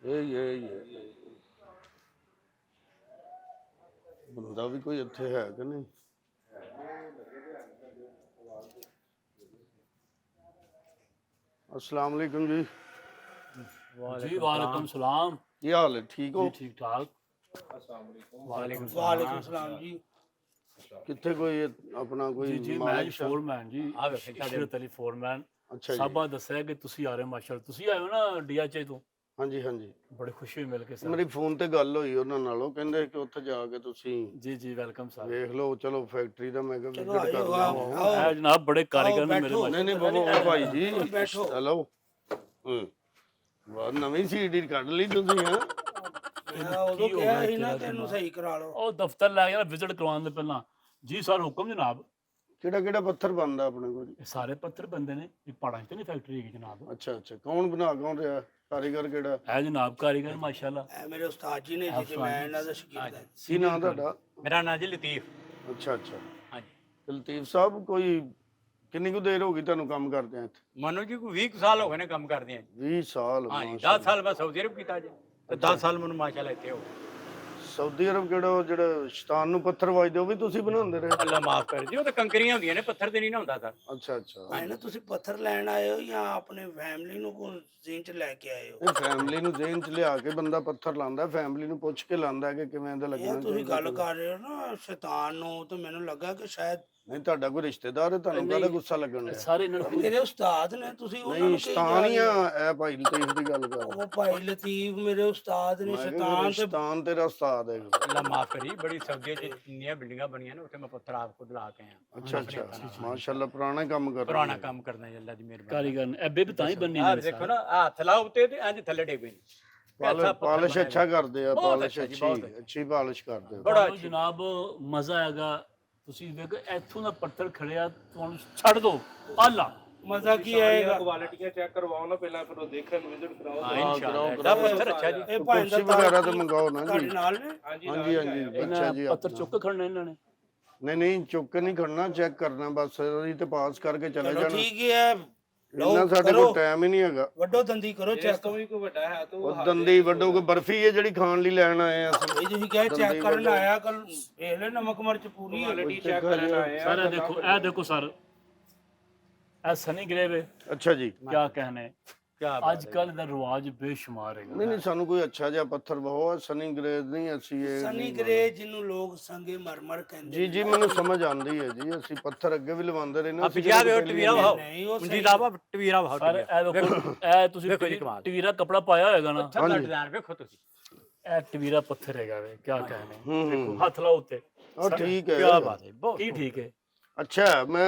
ਇਹ ਬੰਦਾ ਵੀ ਕੋਈ ਇੱਥੇ ਹੈ ਕਿ ਨਹੀਂ? अस्सलाम वालेकुम जी। जी वालेकुम सलाम। ਕੀ ਹਾਲ ਹੈ? ਠੀਕ ਹੋ? जी ठीक ठाक। ਵਾਲੇਕੁਮ ਵਾਲੇਕੁਮ ਸਲਾਮ ਜੀ। ਕਿੱਥੇ ਕੋਈ ਆਪਣਾ जी ਕੋਈ जी मैं ਮਾਲਿਕ ਸ਼ਾਹ? ਫੋਰਮੈਨ ਜੀ, ਆ ਵੇਖੇ ਤੁਹਾਡੇ ਇਸ਼ਰਤ ਅਲੀ ਫੋਰਮੈਨ। ਅੱਛਾ ਜੀ, ਸਾਬਾ ਦੱਸਿਆ ਕਿ ਤੁਸੀਂ ਆ ਰਹੇ ਮਾਸ਼ਾਅੱਲਾ, ਤੁਸੀਂ ਆਏ ਹੋ ਨਾ ਡੀਐਚ ਤੋਂ? ਹਾਂਜੀ ਹਾਂਜੀ। ਬੜੀ ਖੁਸ਼ੀ ਹੋਈ ਮਿਲ ਕੇ ਸਰ। ਮੇਰੀ ਫੋਨ ਤੇ ਗੱਲ ਹੋਈ ਉਹਨਾਂ ਨਾਲ, ਉਹ ਕਹਿੰਦੇ ਕਿ ਉੱਥੇ ਜਾ ਕੇ ਤੁਸੀਂ ਜੀ ਜੀ ਵੈਲਕਮ ਸਰ। ਵੇਖ ਲਓ। ਚਲੋ ਫੈਕਟਰੀ ਦਾ ਮੈਂ ਕਿਹਾ ਚਲੋ ਵਿਜ਼ਿਟ ਕਰ ਆਇਓ, ਲਵਾਂ। ਆਓ। ਹੈ ਜਨਾਬ, ਬੜੇ ਕਾਰੀਗਰ ਨੇ ਮੇਰੇ ਬੈਠੋ। ਮਾਸ਼ਾਅੱਲਾ। ਨਹੀਂ ਨਹੀਂ ਬਾਬਾ ਭਾਈ ਜੀ, ਬੈਠੋ। ਹੈਲੋ। ਬਹੁਤ ਨਵੀਂ ਸੀਡੀ ਕੱਢ ਲਈ ਤੁਸੀਂ। ਹਾਂ ਮੈਂ ਉਦੋਂ ਕਿਹਾ ਸੀ ਨਾ ਤੈਨੂੰ ਸਹੀ ਕਰਾ ਲਓ। ਉਹ ਦਫ਼ਤਰ ਲੈ ਗਿਆ ਵਿਜ਼ਿਟ ਕਰਵਾਉਣ ਦੇ ਪਹਿਲਾਂ। ਜੀ ਸਰ ਹੁਕਮ ਜਨਾਬ। ਕਿਹੜਾ ਕਿਹੜਾ ਪੱਥਰ ਬਣਦਾ ਆਪਣੇ ਕੋਲ? ਇਹ ਸਾਰੇ ਪੱਥਰ ਬੰਦੇ ਨੇ, ਇਹ ਪਹਾੜਾਂ 'ਚ ਨਹੀਂ ਫੈਕਟਰੀ ਹੈਗੀ ਜਨਾਬ। ਅੱਛਾ ਅੱਛਾ। ਕੌਣ ਕੌਣ ਰਿਹਾ ਕਾਰੀਗਰ ਕਿਹੜਾ? ਹੈ ਜਨਾਬ ਕਾਰੀਗਰ ਮਾਸ਼ਾਅੱਲਾ। ਇਹ ਮੇਰੇ ਉਸਤਾਦ ਜੀ ਨੇ ਜੀ, ਤੇ ਮੈਂ ਇਹਨਾਂ ਦਾ ਸ਼ਾਗਿਰਦ ਹਾਂ। ਕੀ ਨਾਂ ਤੁਹਾਡਾ? ਮੇਰਾ ਨਾਂ ਜੀ ਲਤੀਫ। ਅੱਛਾ ਅੱਛਾ। ਹਾਂਜੀ, ਤੇ ਲਤੀਫ ਸਾਹਿਬ, ਕੋਈ ਕਿੰਨੀ ਕੁ ਦੇਰ ਹੋ ਗਈ ਤੁਹਾਨੂੰ ਕੰਮ ਕਰਦਿਆਂ ਇੱਥੇ? ਮਨੋ ਜੀ ਕੋਈ 20 ਸਾਲ ਹੋ ਗਏ ਨੇ ਕੰਮ ਕਰਦੇ ਆ। 20 ਸਾਲ? ਹਾਂਜੀ, ਮਾਸ਼ਾਅੱਲਾ। 10 ਸਾਲ ਮੈਂ ਸਾਊਦੀ ਅਰਬ ਕੀਤਾ ਜੀ, ਤੇ 10 ਸਾਲ ਮੈਨੂੰ ਮਾਸ਼ਾਅੱਲਾ ਇੱਥੇ ਹੋ ਗਏ। ਸਾਊਦੀ ਅਰਬ ਕਿਹੜਾ ਉਹ ਜਿਹੜਾ ਸ਼ੈਤਾਨ ਨੂੰ ਪੱਥਰ ਵੱਜਦੇ ਉਹ ਵੀ ਤੁਸੀਂ ਬਣਾਉਂਦੇ ਰਹੇ? ਅੱਲਾ ਮਾਫ ਕਰ ਜੀ, ਉਹ ਤਾਂ ਕੰਕਰੀਆਂ ਹੁੰਦੀਆਂ ਨੇ, ਪੱਥਰ ਤੇ ਨਹੀਂ ਨਾ ਹੁੰਦਾ ਸਰ। ਅੱਛਾ ਅੱਛਾ। ਭਾਈ ਨਾ ਤੁਸੀਂ ਪੱਥਰ ਲੈਣ ਆਏ ਹੋ ਜਾਂ ਆਪਣੇ ਫੈਮਿਲੀ ਨੂੰ ਕੋਈ ਜ਼ੀਨ ਚ ਲੈ ਕੇ ਆਏ ਹੋ? ਇਹ ਫੈਮਿਲੀ ਨੂੰ ਜੇਨ ਚ ਲਿਆ ਕੇ ਬੰਦਾ ਪੱਥਰ ਲਾਉਂਦਾ, ਫੈਮਿਲੀ ਨੂੰ ਪੁੱਛ ਕੇ ਲਾਉਂਦਾ ਕਿ ਕਿਵੇਂ ਦਾ ਇਹ ਲੱਗਣਾ ਤੁਸੀਂ ਚਾਹੀਦਾ। ਗੱਲ ਕਰ ਰਹੇ ਹੋ ਨਾ ਸ਼ੈਤਾਨ ਨੂੰ, ਤਾਂ ਮੈਨੂੰ ਲੱਗਾ ਕਿ ਸ਼ਾਇਦ ਨਹੀਂ ਤੁਹਾਡਾ ਕੋਈ ਰਿਸ਼ਤੇਦਾਰ ਹੈ, ਤੁਹਾਨੂੰ ਕਾਹਦਾ ਗੁੱਸਾ ਲੱਗਣ ਡਿਆ? ਸਾਰੇ ਇਹਨਾਂ ਨੂੰ ਮੇਰੇ ਉਸਤਾਦ ਨੇ, ਤੁਸੀਂ ਉਹਨਾਂ ਨਹੀਂ ਨੂੰ ਕਹੀ ਜਾ ਸ਼ੈਤਾਨ ਹੀ ਰਹੇ ਹੋ। ਆ, ਇਹ ਭਾਈ ਲਤੀਫ ਦੀ ਗੱਲ ਕਰ। ਉਹ ਭਾਈ ਲਤੀਫ ਮੇਰੇ ਉਸਤਾਦ ਨੇ, ਮੈਂ ਕਿਹਾ ਸ਼ੈਤਾਨ ਤੇ ਸ਼ੈਤਾਨ ਤੇਰਾ ਉਸਤਾਦ ਹੈ। ਅੱਲਾ ਮਾਫ ਕਰੀ, ਬੜੀ ਸਬਜ਼ੀ ਚ ਇੰਨੀਆਂ ਬਿਲਡਿੰਗਾਂ ਬਣੀਆਂ ਨੇ, ਉੱਥੇ ਮੈਂ ਪੱਥਰ ਆਪ ਖੁਦ ਲਾ ਕੇ ਆਇਆ। ਅੱਛਾ ਅੱਛਾ, ਮਾਸ਼ਾਅੱਲਾ ਪੁਰਾਣਾ ਕੰਮ ਕਰ ਰਹੇ ਪੁਰਾਣਾ ਕੰਮ ਕਰਨਾ ਜੀ, ਅੱਲਾ ਦੀ ਮਿਹਰਬਾਨੀ। ਕਾਰੀਗਰ ਨੇ ਐਬੇ ਵੀ ਤਾਂ ਹੀ ਬੰਨੀ ਆਹ ਨੇ ਦੇਖੋ ਨਾ, ਆਹ ਹੱਥ ਲਾਓ ਉੱਤੇ ਤੇ ਇੰਜ ਥੱਲੇ ਡੇਗੇ ਨੇ। ਪਾਲਿਸ਼ ਅੱਛਾ ਕਰਦੇ ਆ, ਬਹੁਤ ਪਾਲਿਸ਼ ਅੱਛਾ ਜੀ, ਬਹੁਤ ਅੱਛੀ ਪਾਲਿਸ਼ ਕਰਦੇ ਆ। ਬੜਾ ਤੁਹਾਨੂੰ ਜਨਾਬ ਮਜ਼ਾ ਆਏਗਾ। ਤੁਸੀਂ ਵੇਖੋ ਇੱਥੋਂ ਦਾ ਪੱਥਰ ਖੜਿਆ, ਤੁਹਾਨੂੰ ਛੱਡ ਦੋ ਆਲਾ ਮਜ਼ਾ ਕੀ ਆਏਗਾ? ਕੁਆਲਿਟੀਆਂ ਚੈੱਕ ਕਰਵਾਓ ਨਾ ਪਹਿਲਾਂ, ਫਿਰ ਉਹ ਦੇਖਣ ਵਿਜ਼ਿਟ ਕਰਾਓ। ਹਾਂ ਇਨਸ਼ਾਅੱਲਾ ਐਡਾ ਪੱਥਰ ਅੱਛਾ ਜੀ। ਇਹ ਭਾਈ ਕੁਰਸੀ ਵਗੈਰਾ ਤੇ ਮੰਗਾਓ ਨਾ ਤੁਹਾਡੇ ਜੀ। ਨਾਲ ਨੇ? ਹਾਂਜੀ ਹਾਂਜੀ ਹਾਂਜੀ ਅੱਛਾ ਇਹਨਾਂ ਜੀ। ਪੱਥਰ ਚੁੱਕ ਕੇ ਖੜਨਾ ਇਹਨਾਂ ਨੇ। ਨਹੀਂ ਨਹੀਂ ਚੁੱਕ ਕੇ ਨਹੀਂ ਖੜਨਾ, ਚੈੱਕ ਕਰਨਾ ਬਸ, ਉਹਦੀ ਤੇ ਪਾਸ ਕਰਕੇ ਚਲੇ ਚਲੋ ਜਾਣਾ। ਠੀਕ ਹੈ, ਇੰਨਾ ਸਾਡੇ ਕੋਲ ਟਾਈਮ ਹੀ ਨਹੀਂ ਹੈਗਾ। ਵੱਡੋ ਦੰਦੀ ਕਰੋ ਇਸ ਚੈੱਕ। ਤੋਂ ਵੀ ਕੋਈ ਵੱਡਾ ਹੈ ਤਾਂ ਉਹ ਦੰਦੀ ਵੱਡੋ ਕੋਈ ਬਰਫੀ ਹੈ ਜਿਹੜੀ ਖਾਣ ਲਈ ਲੈਣ ਆਏ ਆ ਅਸੀਂ। ਇਹ ਤੁਸੀਂ ਕਹੇ ਚੈੱਕ ਕਰਨ ਆਇਆ, ਕੱਲ ਵੇਖ ਲੈ ਨਮਕ ਮਿਰਚ ਪੂਰੀ ਹੈ। ਕੁਆਲਿਟੀ ਚੈੱਕ ਕਰਨ ਆਏ ਆ। ਸਾਰਾ ਦੇਖੋ, ਇਹ ਦੇਖੋ ਸਰ, ਇਹ ਸਨੀ ਗ੍ਰੇਵ ਹੈ। ਅੱਛਾ ਜੀ। क्या कहने, ਕਿਆ ਅੱਜ ਕੱਲ ਦਾ ਰਿਵਾਜ ਬੇਸ਼ੁਮਾਰ ਹੈਗਾ। ਨਹੀਂ ਨਹੀਂ ਸਾਨੂੰ ਕੋਈ ਅੱਛਾ ਜਿਹਾ ਪੱਥਰ ਬਹੁਤ ਸਨੀ ਗ੍ਰੇਡ ਨਹੀਂ ਅਸੀਂ ਇਹ ਸਨੀ ਗਰੇ ਜਿਹਨੂੰ ਲੋਕ ਸੰਗੇ ਮਰਮਰ ਕਹਿੰਦੇ ਜੀ ਜੀ ਮੈਨੂੰ ਸਮਝ ਆਉਂਦੀ ਹੈ ਜੀ, ਅਸੀਂ ਪੱਥਰ ਅੱਗੇ ਵੀ ਲਵਾਉਂਦੇ ਰਹੇ ਨਾ। ਆ ਪਿਛਾ ਵੇ ਟਵੀਰਾ ਵਾਓ ਨਹੀਂ, ਉਹ ਮੁੰਜੀ ਦਾ ਵਾ ਟਵੀਰਾ ਵਾਓ ਸਰ ਇਹ ਦੇਖੋ, ਇਹ ਤੁਸੀਂ ਵੇਖੋ ਜੀ ਕਮਾਲ। ਟਵੀਰਾ ਕਪੜਾ ਪਾਇਆ ਹੋਏਗਾ ਨਾ, ਪੱਥਰ ਦਾ ਡਿਜ਼ਾਈਨ ਵੇਖੋ ਤੁਸੀਂ। ਇਹ ਟਵੀਰਾ ਪੱਥਰ ਹੈਗਾ ਵੇ। ਕੀ कहने, ਦੇਖੋ ਹੱਥ ਲਾਓ ਉੱਤੇ। ਉਹ ਠੀਕ ਹੈ। ਕਿਆ ਬਾਤ ਹੈ, ਬਹੁਤ ਕੀ ਠੀਕ ਹੈ। ਅੱਛਾ ਮੈਂ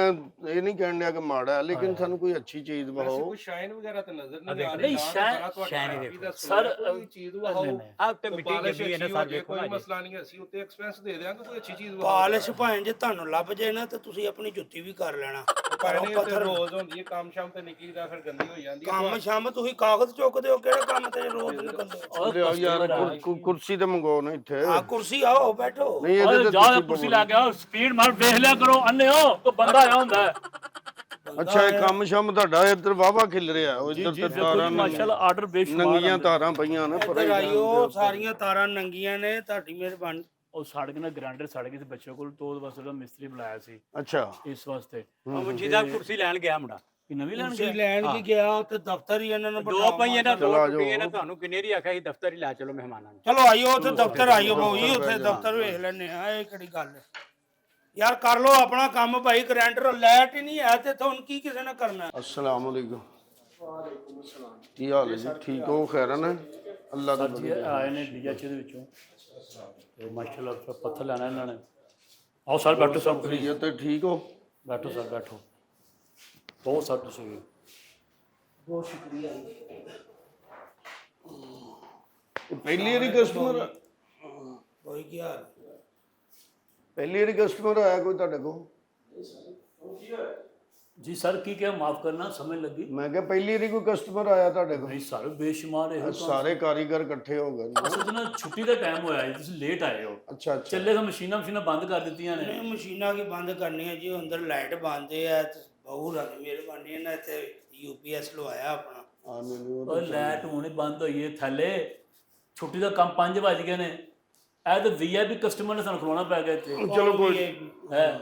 ਇਹ ਨਹੀਂ ਕਹਿਣ ਡਿਆ ਕਿ ਮਾੜਾ ਹੈ, ਲੇਕਿਨ ਸਾਨੂੰ ਕੋਈ ਅੱਛੀ ਚੀਜ਼ ਵੈਸੇ ਦਿਖਾਓ। ਕੋਈ ਸ਼ਾਈਨ ਵਗੈਰਾ ਤਾਂ ਨਜ਼ਰ ਨਹੀਂ ਆ ਰਹੀ। ਨਹੀਂ, ਸ਼ਾਈਨ ਹੀ ਦੇਖੋ। ਸਰ ਕੋਈ ਚੀਜ਼ ਦਿਖਾਓ। ਆ ਉੱਤੇ ਮਿੱਟੀ ਜੱਗੀ ਇਹਨੇ ਸਾਰੇ ਦੇਖੋ ਕੋਈ ਨਾ ਜੀ। ਮਸਲਾ ਨਹੀਂ, ਅਸੀਂ ਉੱਤੇ ਐਕਸਪੈਂਸ ਦੇ ਦਿਆਂਗੇ, ਕੋਈ ਅੱਛੀ ਚੀਜ਼ ਪਾਲਿਸ਼ ਭਾਵੇਂ ਜੇ ਤੁਹਾਨੂੰ ਲੱਭ ਜੇ ਨਾ, ਤੇ ਤੁਸੀਂ ਆਪਣੀ ਜੁੱਤੀ ਵੀ ਕਰ ਲੈਣਾ। ਪਰ ਉਹ ਪੱਥਰ ਰੋਜ਼ ਹੁੰਦੀ ਹੈ, ਕੰਮ ਸ਼ਾਮ ਤੇ ਨਿਕਲੀ ਦਾ ਫਿਰ ਗੰਦੀ ਹੋ ਜਾਂਦੀ ਹੈ। ਕੰਮ ਸ਼ਾਮ ਤੁਸੀਂ ਕਾਗਜ਼ ਚੁੱਕਦੇ ਹੋ, ਕਿਹੜੇ ਕੰਮ ਤੇ ਰੋਜ਼ ਨਿਕਲਦੇ ਹੋ? ਲਿਆਓ ਯਾਰ ਕੁਰਸੀ ਤੇ ਮੰਗਾਓ ਨਾ ਇੱਥੇ। ਆ ਕੁਰਸੀ ਆਓ ਬੈਠੋ। ਨਹੀਂ ਇਹਦੇ ਤੇ ਜਾ ਤੁਸੀਂ ਕੁਰਸੀ ਲਾ ਕੇ ਆਓ, ਸਪੀਡ ਮਾਰ, ਵੇਖ ਲਿਆ ਕਰੋ ਅੰਨੇ ਹੋ ਕੋਈ ਬੰਦਾ ਆਇਆ ਹੁੰਦਾ ਹੈ। ਅੱਛਾ ਇਹ ਕੰਮ ਸ਼ਮ ਤੁਹਾਡਾ ਇੱਧਰ ਵਾਵਾ ਖਿਲ ਰਿਹਾ, ਉਹ ਇੱਧਰ ਤੇ ਤਾਰਾਂ ਮਾਸ਼ਾਅੱਲਾ ਆਰਡਰ ਬੇਸ਼ੁਮਾਰ ਨੰਗੀਆਂ ਤਾਰਾਂ ਪਈਆਂ ਨੇ ਪਰ ਇੱਧਰ ਆਇਓ, ਸਾਰੀਆਂ ਤਾਰਾਂ ਨੰਗੀਆਂ ਨੇ, ਤੁਹਾਡੀ ਮਿਹਰਬਾਨੀ। ਉਹ ਸੜ ਗਏ ਨਾ, ਗ੍ਰਾਈਂਡਰ ਸੜ ਗਏ ਸੀ ਬੱਚੇ ਕੋਲ, ਤੋਂ ਉਹਦੇ ਵਾਸਤੇ ਉਹਦਾ ਮਿਸਤਰੀ ਬੁਲਾਇਆ ਸੀ ਅੱਛਾ ਇਸ ਵਾਸਤੇ। ਮੁੰਜੀ ਦਾ ਕੁਰਸੀ ਲੈਣ ਗਿਆ ਮੁੰਡਾ, ਕਿ ਨਵੀਂ ਲੈਣ ਕੁਰਸੀ ਗਿਆ। ਲੈਣ ਕੀ ਗਿਆ, ਤੇ ਦਫ਼ਤਰ ਹੀ ਇਹਨਾਂ ਨੇ ਦੋ ਪਈਏ ਨਾ, ਦੋ ਚਲੋ ਆ ਟੁੱਟੀਆਂ ਨਾ, ਜਾਓ। ਤੁਹਾਨੂੰ ਕਿੰਨੇ ਦੀ ਆਖਿਆ ਸੀ ਦਫ਼ਤਰ ਹੀ ਲੈ ਚਲੋ ਮਹਿਮਾਨਾਂ ਨੂੰ। ਚਲੋ ਆਇਓ, ਉੱਥੇ ਦਫ਼ਤਰ ਆਇਓ ਬਾਊ ਜੀ, ਉੱਥੇ ਦਫ਼ਤਰ ਵੇਖ ਲੈਣੇ ਆ। ਇਹ ਕਿਹੜੀ ਗੱਲ ਹੈ ਯਾਰ, ਕਰ ਲੋ ਆਪਣਾ ਕੰਮ ਭਾਈ। ਗ੍ਰਾਈਂਡਰ ਲਾਈਟ ਹੀ ਨਹੀਂ ਹੈ ਤੇ ਤੁਹਾਨੂੰ ਕੀ ਕਿਸੇ ਨੇ ਕਰਨਾ? अस्सलाम वालेकुम। ਕੀ ਹਾਲ ਹੈ ਜੀ? ਠੀਕ ਹੋ? ਖੈਰਨ ਹੈ? ਅੱਲਾ ਦਾ ਜੀ ਇਹ ਆਏ ਨੇ ਡੀਐਚ ਦੇ ਵਿੱਚੋਂ, ਤੇ ਮਾਸ਼ਾਅੱਲਾ ਪੱਥਰ ਲੈਣਾ ਇਹਨਾਂ ਨੇ। ਆਓ ਸਰ ਬੈਠੋ ਸਰ, ਪਲੀਜ਼ ਵਧੀਆ ਤੇ ਠੀਕ ਹੋ? ਬੈਠੋ ਸਰ, ਬੈਠੋ। ਬਹੁਤ ਸਰ ਤੁਸੀਂ ਬਹੁਤ ਸ਼ੁਕਰੀਆ। ਇਹ ਪਹਿਲੀ ਵਾਰੀ ਕਸਟਮਰ ਕੋਈ ਕੀ ਹਾਲ? ਪਹਿਲੀ ਵਾਰੀ ਕਸਟਮਰ ਆਇਆ ਕੋਈ ਤੁਹਾਡੇ ਕੋਲ? ਜੀ ਸਰ ਕੀ ਕਿਹਾ, ਮਾਫ ਕਰਨਾ, ਸਮਝ ਲੱਗੀ ਮੈਂ ਕਿਹਾ ਪਹਿਲੀ ਵਾਰੀ ਕੋਈ ਕਸਟਮਰ ਆਇਆ ਤੁਹਾਡੇ ਕੋਲ? ਨਹੀਂ ਸਰ ਬੇਸ਼ੁਮਾਰ ਹੈ। ਸਾਰੇ ਕਾਰੀਗਰ ਇਕੱਠੇ ਹੋ ਗਏ ਨੇ। ਅਸਲ 'ਚ ਨਾ ਛੁੱਟੀ ਦਾ ਟਾਈਮ ਹੋਇਆ ਜੀ, ਤੁਸੀਂ ਲੇਟ ਆਏ ਹੋ। ਅੱਛਾ ਅੱਛਾ। ਚੱਲੇ ਤਾਂ ਮਸ਼ੀਨਾਂ ਬੰਦ ਕਰ ਦਿੱਤੀਆਂ ਨੇ। ਨਹੀਂ ਮਸ਼ੀਨਾਂ ਕੀ ਬੰਦ ਕਰਨੀਆਂ ਜੀ, ਅੰਦਰ ਲਾਈਟ ਬੰਦੇ ਆ ਤੇ ਬਹੁਤ ਰਾਣੀ ਮਿਹਰਬਾਨੀ ਇਹਨਾਂ ਤੇ ਯੂਪੀਐਸ ਲਵਾਇਆ ਆਪਣਾ। ਆ ਮੈਨੂੰ ਉਹ ਲਾਈਟ ਹੁਣੇ ਬੰਦ ਹੋਈ ਹੈ ਥੱਲੇ, ਛੁੱਟੀ ਦਾ ਕੰਮ 5 ਵਜ ਗਏ ਨੇ। ਇਹ ਤਾਂ ਵੀਆਈਪੀ ਕਸਟਮਰ ਨੇ ਸਾਨੂੰ ਖਲੋਣਾ ਪੈ ਗਿਆ ਇੱਥੇ ਚਲੋ ਕੋਈ ਹੈ।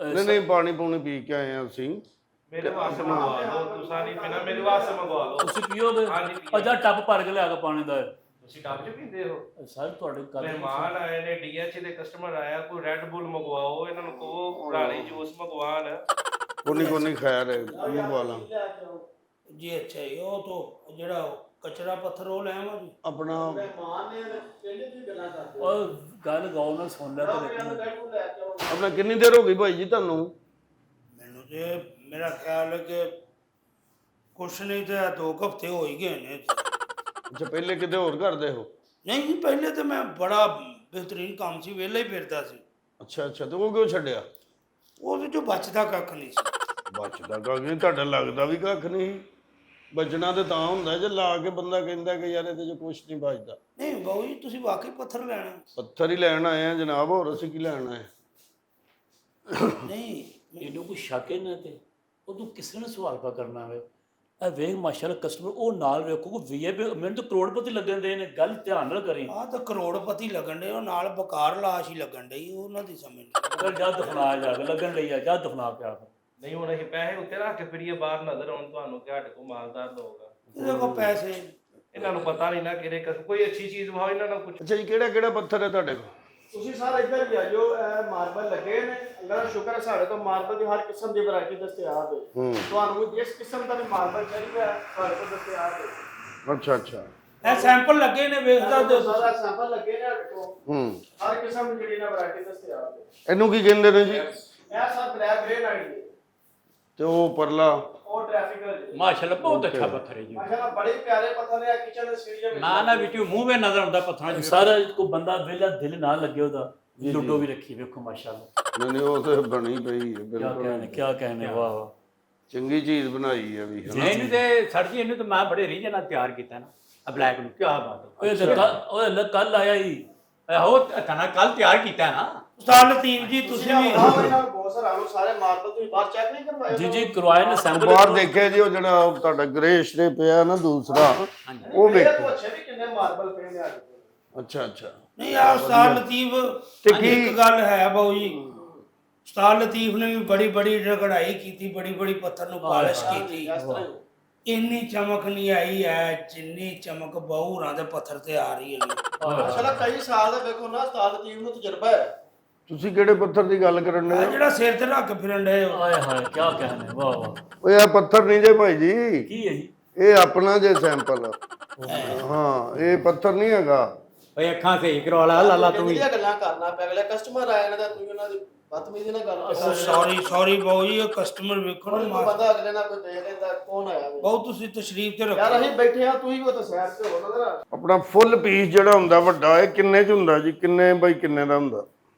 ਨਹੀਂ ਨਹੀਂ ਪਾਣੀ ਪੂਣੀ ਪੀ ਕੇ ਆਏ ਆ ਅਸੀਂ। ਮੇਰੇ ਵਾਸਤੇ ਮੰਗਵਾ ਲਓ, ਤੁਸੀਂ ਨਹੀਂ ਪੀਣਾ, ਮੇਰੇ ਵਾਸਤੇ ਮੰਗਵਾ ਲਓ। ਤੁਸੀਂ ਪੀਓਗੇ? ਅਜਾ ਟੱਬ ਭਰ ਕੇ ਲਿਆ ਕੇ ਪਾਣੀ ਦਾ। ਤੁਸੀਂ ਟੱਬ 'ਚ ਪੀਂਦੇ ਹੋ? ਸਰ ਤੁਹਾਡੇ ਗੱਲ ਮਹਿਮਾਨ ਆਏ ਨੇ, ਡੀਐਚ ਦੇ ਕਸਟਮਰ ਆਇਆ, ਕੋਈ ਰੈੱਡ ਬੁੱਲ ਮੰਗਵਾਓ, ਇਹਨਾਂ ਨੂੰ ਕਹੋ ਪੁਰਾਣੀ ਜੂਸ ਮੰਗਵਾਣ। ਕੋਨੀ ਖੈਰ ਹੈ ਮੰਗਵਾ ਲਾਂ। ਜੀ ਅੱਛਾ ਜੀ, ਉਹ ਤੋਂ ਜਿਹੜਾ ਕਚਰਾ ਪੱਥਰ ਉਹ ਲੈ ਆਵਾਂ ਜੀ। ਆਪਣਾ ਉਹ ਗੱਲ ਗੌਰ ਨਾਲ ਸੁਣ ਲਿਆ ਤਾਂ ਦੇਖੋ। ਆਪਣਾ ਕਿੰਨੀ ਦੇਰ ਹੋ ਗਈ ਭਾਈ ਜੀ ਤੁਹਾਨੂੰ? ਮੈਨੂੰ ਤੇ ਮੇਰਾ ਖਿਆਲ ਹੈ ਕਿ ਕੁਛ ਨਹੀਂ ਤੇ 2 ਹਫ਼ਤੇ ਹੋ ਹੀ ਗਏ ਨੇ। ਅੱਛਾ ਪਹਿਲੇ ਕਿਤੇ ਹੋਰ ਕਰਦੇ ਹੋ? ਨਹੀਂ ਜੀ, ਪਹਿਲੇ ਤੇ ਮੈਂ ਬੜਾ ਬਿਹਤਰੀਨ ਕੰਮ ਸੀ, ਵਿਹਲਾ ਹੀ ਫਿਰਦਾ ਸੀ। ਅੱਛਾ ਅੱਛਾ ਤੇ ਉਹ ਕਿਉਂ ਛੱਡਿਆ? ਉਹਦੇ ਚੋਂ ਬਚਦਾ ਕੱਖ ਨਹੀਂ ਸੀ। ਬਚਦਾ ਕੱਖ ਨਹੀਂ, ਤੁਹਾਡਾ ਲੱਗਦਾ ਵੀ ਕੱਖ ਨਹੀਂ। ਬਚਣਾ ਤੇ ਤਾਂ ਹੁੰਦਾ ਜੇ ਲਾ ਕੇ ਬੰਦਾ ਕਹਿੰਦਾ ਕਿ ਯਾਰ ਇਹਦੇ 'ਚ ਕੁਛ ਨਹੀਂ ਬਚਦਾ। ਨਹੀਂ ਬਾਊ ਜੀ, ਤੁਸੀਂ ਵਾਕਈ ਪੱਥਰ ਲੈਣਾ? ਪੱਥਰ ਹੀ ਲੈਣ ਆਏ ਆ ਜਨਾਬ, ਹੋਰ ਅਸੀਂ ਕੀ ਲੈਣ ਆਏ? ਨਹੀਂ ਇਹਨੂੰ ਕੋਈ ਸ਼ੱਕ ਹੀ ਨਾ ਤੇ ਉਦੋਂ ਕਿਸੇ ਨੇ ਸਵਾਲ ਪਾ ਕਰਨਾ ਹੋਵੇ। ਇਹ ਵੇਖ ਮਾਸ਼ਾਅੱਲਾ ਕਸਟਮਰ ਉਹ ਨਾਲ ਵੇਖੋ ਵੀਆਈਪੀ ਮੈਨੂੰ ਤਾਂ ਕਰੋੜਪਤੀ ਲੱਗਣ ਦੇ ਨੇ, ਗੱਲ ਧਿਆਨ ਨਾਲ ਕਰੀ। ਆਹ ਤਾਂ ਕਰੋੜਪਤੀ ਲੱਗਣ ਡੇ, ਉਹ ਨਾਲ ਬਕਾਰ ਲਾਸ਼ ਹੀ ਲੱਗਣ ਡਈ, ਉਹਨਾਂ ਦੀ ਸਮਝ ਨਹੀਂ। ਅਗਰ ਜਦ ਦਫਨਾ ਜਾ ਕੇ ਲੱਗਣ ਲਈ ਆ, ਜਦ ਦਫਨਾ ਪਿਆ ਫਿਰ। ਨਹੀਂ ਹੁਣ ਅਸੀਂ ਪੈਸੇ ਉੱਤੇ ਰੱਖ ਕੇ ਫਿਰੀਏ ਬਾਹਰ ਨਜ਼ਰ ਆਉਣ ਤੁਹਾਨੂੰ ਕਿ ਸਾਡੇ ਕੋਲ ਮਾਲਦਾਰ ਲੋਕ ਆ। ਇਹਦੇ ਕੋਲ ਪੈਸੇ ਇਹਨਾਂ ਨੂੰ ਪਤਾ ਨਹੀਂ ਨਾ ਕਿਹੜੇ ਕੋਈ ਅੱਛੀ ਚੀਜ਼ ਵਿਖਾਓ ਇਹਨਾਂ ਨੂੰ ਕੁਝ। ਅੱਛਾ ਜੀ, ਕਿਹੜਾ ਕਿਹੜਾ ਪੱਥਰ ਹੈ ਤੁਹਾਡੇ ਕੋਲ? ਤੁਸੀਂ ਸਰ ਇੱਧਰ ਵੀ ਆਜੋ, ਇਹ ਮਾਰਬਲ ਲੱਗੇ ਨੇ। ਅੱਲਾ ਦਾ ਸ਼ੁਕਰ ਹੈ ਸਾਡੇ ਤੋਂ ਮਾਰਬਲ ਦੀ ਹਰ ਕਿਸਮ ਦੀ ਵੈਰਾਈਟੀ ਦਸਤਿਆਬ ਹੈ। ਤੁਹਾਨੂੰ ਜਿਸ ਕਿਸਮ ਦਾ ਵੀ ਮਾਰਬਲ ਚਾਹੀਦਾ ਹੈ ਸਾਡੇ ਕੋਲ ਦਸਤਿਆਬ ਹੈ। ਅੱਛਾ ਅੱਛਾ। ਇਹ ਸੈਂਪਲ ਲੱਗੇ ਨੇ, ਵੇਖਦਾ ਤੇ ਸਾਰਾ ਸੈਂਪਲ ਲੱਗੇ ਨੇ ਸਾਡੇ ਕੋਲ। ਹਰ ਕਿਸਮ ਦੀ ਜਿਹੜੀ ਨਾ ਵੈਰਾਈਟੀ ਦਸਤਿਆਬ ਹੈ। ਇਹਨੂੰ ਕੀ ਕਹਿੰਦੇ ਨੇ ਜੀ? ਇਹ ਸਰ ਬਲੈਕ ਗ੍ਰੇ ਨਾਈਟ ਹੈ ਤੇ ਉਹ ਪਰਲਾ ਉਹ ਟ੍ਰੈਫਿਕਲ ਹੈ। ਮਾਸ਼ਾਅੱਲਾ ਬਹੁਤ ਅੱਛਾ ਪੱਥਰ ਹੈ ਜੀ। ਮਾਸ਼ਾਅੱਲਾ ਬੜੇ ਪਿਆਰੇ ਪੱਥਰ ਨੇ। ਕਿਚਨ ਦੇ ਸੀੜੀ ਦੇ ਵਿੱਚ ਨਾ ਵਿੱਚੋਂ ਮੂੰਹ ਵੇ ਨਜ਼ਰ ਆਉਂਦਾ ਪੱਥਰਾਂ 'ਚ। ਸਾਰਾ ਕੋਈ ਬੰਦਾ ਵਿਹਲਾ ਦਿਲ ਨਾ ਲੱਗੇ ਉਹਦਾ, ਲੁੱਡੋ ਵੀ ਰੱਖੀ ਵੇਖੋ ਮਾਸ਼ਾਅੱਲਾ। ਨਹੀਂ ਉਹ ਤੇ ਬਣੀ ਪਈ ਹੈ ਬਿਲਕੁਲ। ਕਿਆ ਕਹਿਣੇ, ਵਾਹ ਵਾਹ, ਚੰਗੀ ਚੀਜ਼ ਬਣਾਈ ਹੈ ਵੀ। ਇਹਨੂੰ ਤੇ ਸਰ ਜੀ ਇਹਨੂੰ ਤਾਂ ਮੈਂ ਬੜੇ ਰੀਝ ਨਾਲ ਤਿਆਰ ਕੀਤਾ ਨਾ ਆ ਬਲੈਕ ਨੂੰ। ਕੀ ਬਾਤ ਹੈ। ਉਹ ਕੱਲ ਆਇਆ ਹੀ ਉਹ ਤਨਾ ਕੱਲ ਤਿਆਰ ਕੀਤਾ ਨਾ। ਉਸਤਾਦ ਲਤੀਫ ਜੀ ਤੁਸੀਂ ਵੀ ਆਹ ਇਹਨਾਂ ਨੂੰ ਬਹੁਤ ਸਾਰਾ ਸਾਰੇ ਮਾਰਬਲ ਤੁਸੀਂ ਬਾਹਰ ਚੈੱਕ ਨਹੀਂ ਕਰਵਾਏ? ਜੀ ਜੀ ਕਰਵਾਏ ਨੇ ਸੈਂਪਲ। ਬਾਹਰ ਦੇਖਿਆ ਜੀ, ਉਹ ਜਿਹੜਾ ਉਹ ਤੁਹਾਡਾ ਗ੍ਰੇ ਸ਼ਰੇ ਪਿਆ ਨਾ ਦੂਸਰਾ, ਉਹ ਵੇਖੋ। ਅੱਛੇ ਵੀ ਕਿੰਨੇ ਮਾਰਬਲ ਪਏ ਨੇ ਅੱਜ। ਅੱਛਾ ਅੱਛਾ। ਨਹੀਂ ਆ ਉਸਤਾਦ ਲਤੀਫ ਤੇ ਹਾਂਜੀ, ਇੱਕ ਗੱਲ ਹੈ ਬਾਊ ਜੀ, ਉਸਤਾਦ ਲਤੀਫ ਨੇ ਵੀ ਬੜੀ ਬੜੀ ਕਢਾਈ ਕੀਤੀ, ਬੜੀ ਬੜੀ ਪੱਥਰ ਨੂੰ ਪਾਲਿਸ਼ ਕੀਤੀ। ਇੰਨੀ ਚਮਕ ਨਹੀਂ ਆਈ ਹੈ ਜਿੰਨੀ ਚਮਕ ਬਾਊ ਹੋਰਾਂ ਦੇ ਪੱਥਰ ਤੇ ਆ ਰਹੀ ਹੈ। ਮਾਸ਼ਾਅੱਲਾ ਕਈ ਸਾਲ ਦਾ ਵੇਖੋ ਨਾ ਉਸਤਾਦ ਲਤੀਫ ਨੂੰ ਤਜਰਬਾ ਹੈ। ਤੁਸੀਂ ਕਿਹੜੇ ਪੱਥਰ ਦੀ ਗੱਲ ਕਰਨ ਦੇ? ਜਿਹੜਾ ਸਿਰ ਤੇ ਰੱਖ ਫਿਰਨ ਡੇ ਆਏ ਹਾਏ ਕਿਆ ਕਹਿਣੇ, ਵਾਹ ਵਾਹ। ਓਏ ਇਹ ਪੱਥਰ ਨਹੀਂ ਜੇ ਭਾਈ ਜੀ, ਕੀ ਹੈ ਜੀ? ਇਹ ਆਪਣਾ ਜੇ ਸੈਂਪਲ। ਹਾਂ ਇਹ ਪੱਥਰ ਨਹੀਂ ਹੈਗਾ। ਓਏ ਅੱਖਾਂ ਸਹੀ ਕਰਵਾ ਲਾ ਲਾਲਾ ਤੂੰ ਵੀ। ਕਿਹੜੀਆਂ ਗੱਲਾਂ ਕਰਨਾ ਪਿਆ? ਅਗਲੇ ਕਸਟਮਰ ਆਏ ਨੇ ਤਾਂ ਤੁਸੀਂ ਉਹਨਾਂ ਦੀ ਬਦਤਮੀਜ਼ੀ ਨਾਲ ਗੱਲ ਕਰ। ਸੌਰੀ ਬਾਊ ਜੀ, ਕਸਟਮਰ ਵੇਖੋ ਕੋਈ ਨਾ। ਬੰਦਾ ਅਗਲੇ ਨਾਲ ਕੋਈ ਦੇਖ ਲੈਂਦਾ ਕੌਣ ਆਇਆ ਵੇ। ਬਾਊ ਤੁਸੀਂ ਤਸ਼ਰੀਫ ਤੇ ਯਾਰ ਰੱਖੋ। ਅਸੀਂ ਬੈਠੇ ਆ, ਤੁਸੀਂ ਵੀ ਤਾਂ ਸੈਰ ਤੇ ਹੋ ਨਾ ਜਰਾ। ਆਪਣਾ ਫੁੱਲ ਪੀਸ ਜਿਹੜਾ ਹੁੰਦਾ ਵੱਡਾ, ਇਹ ਕਿੰਨੇ ਚ ਹੁੰਦਾ ਜੀ? ਕਿੰਨੇ ਬਾਈ ਕਿੰਨੇ ਦਾ ਹੁੰਦਾ?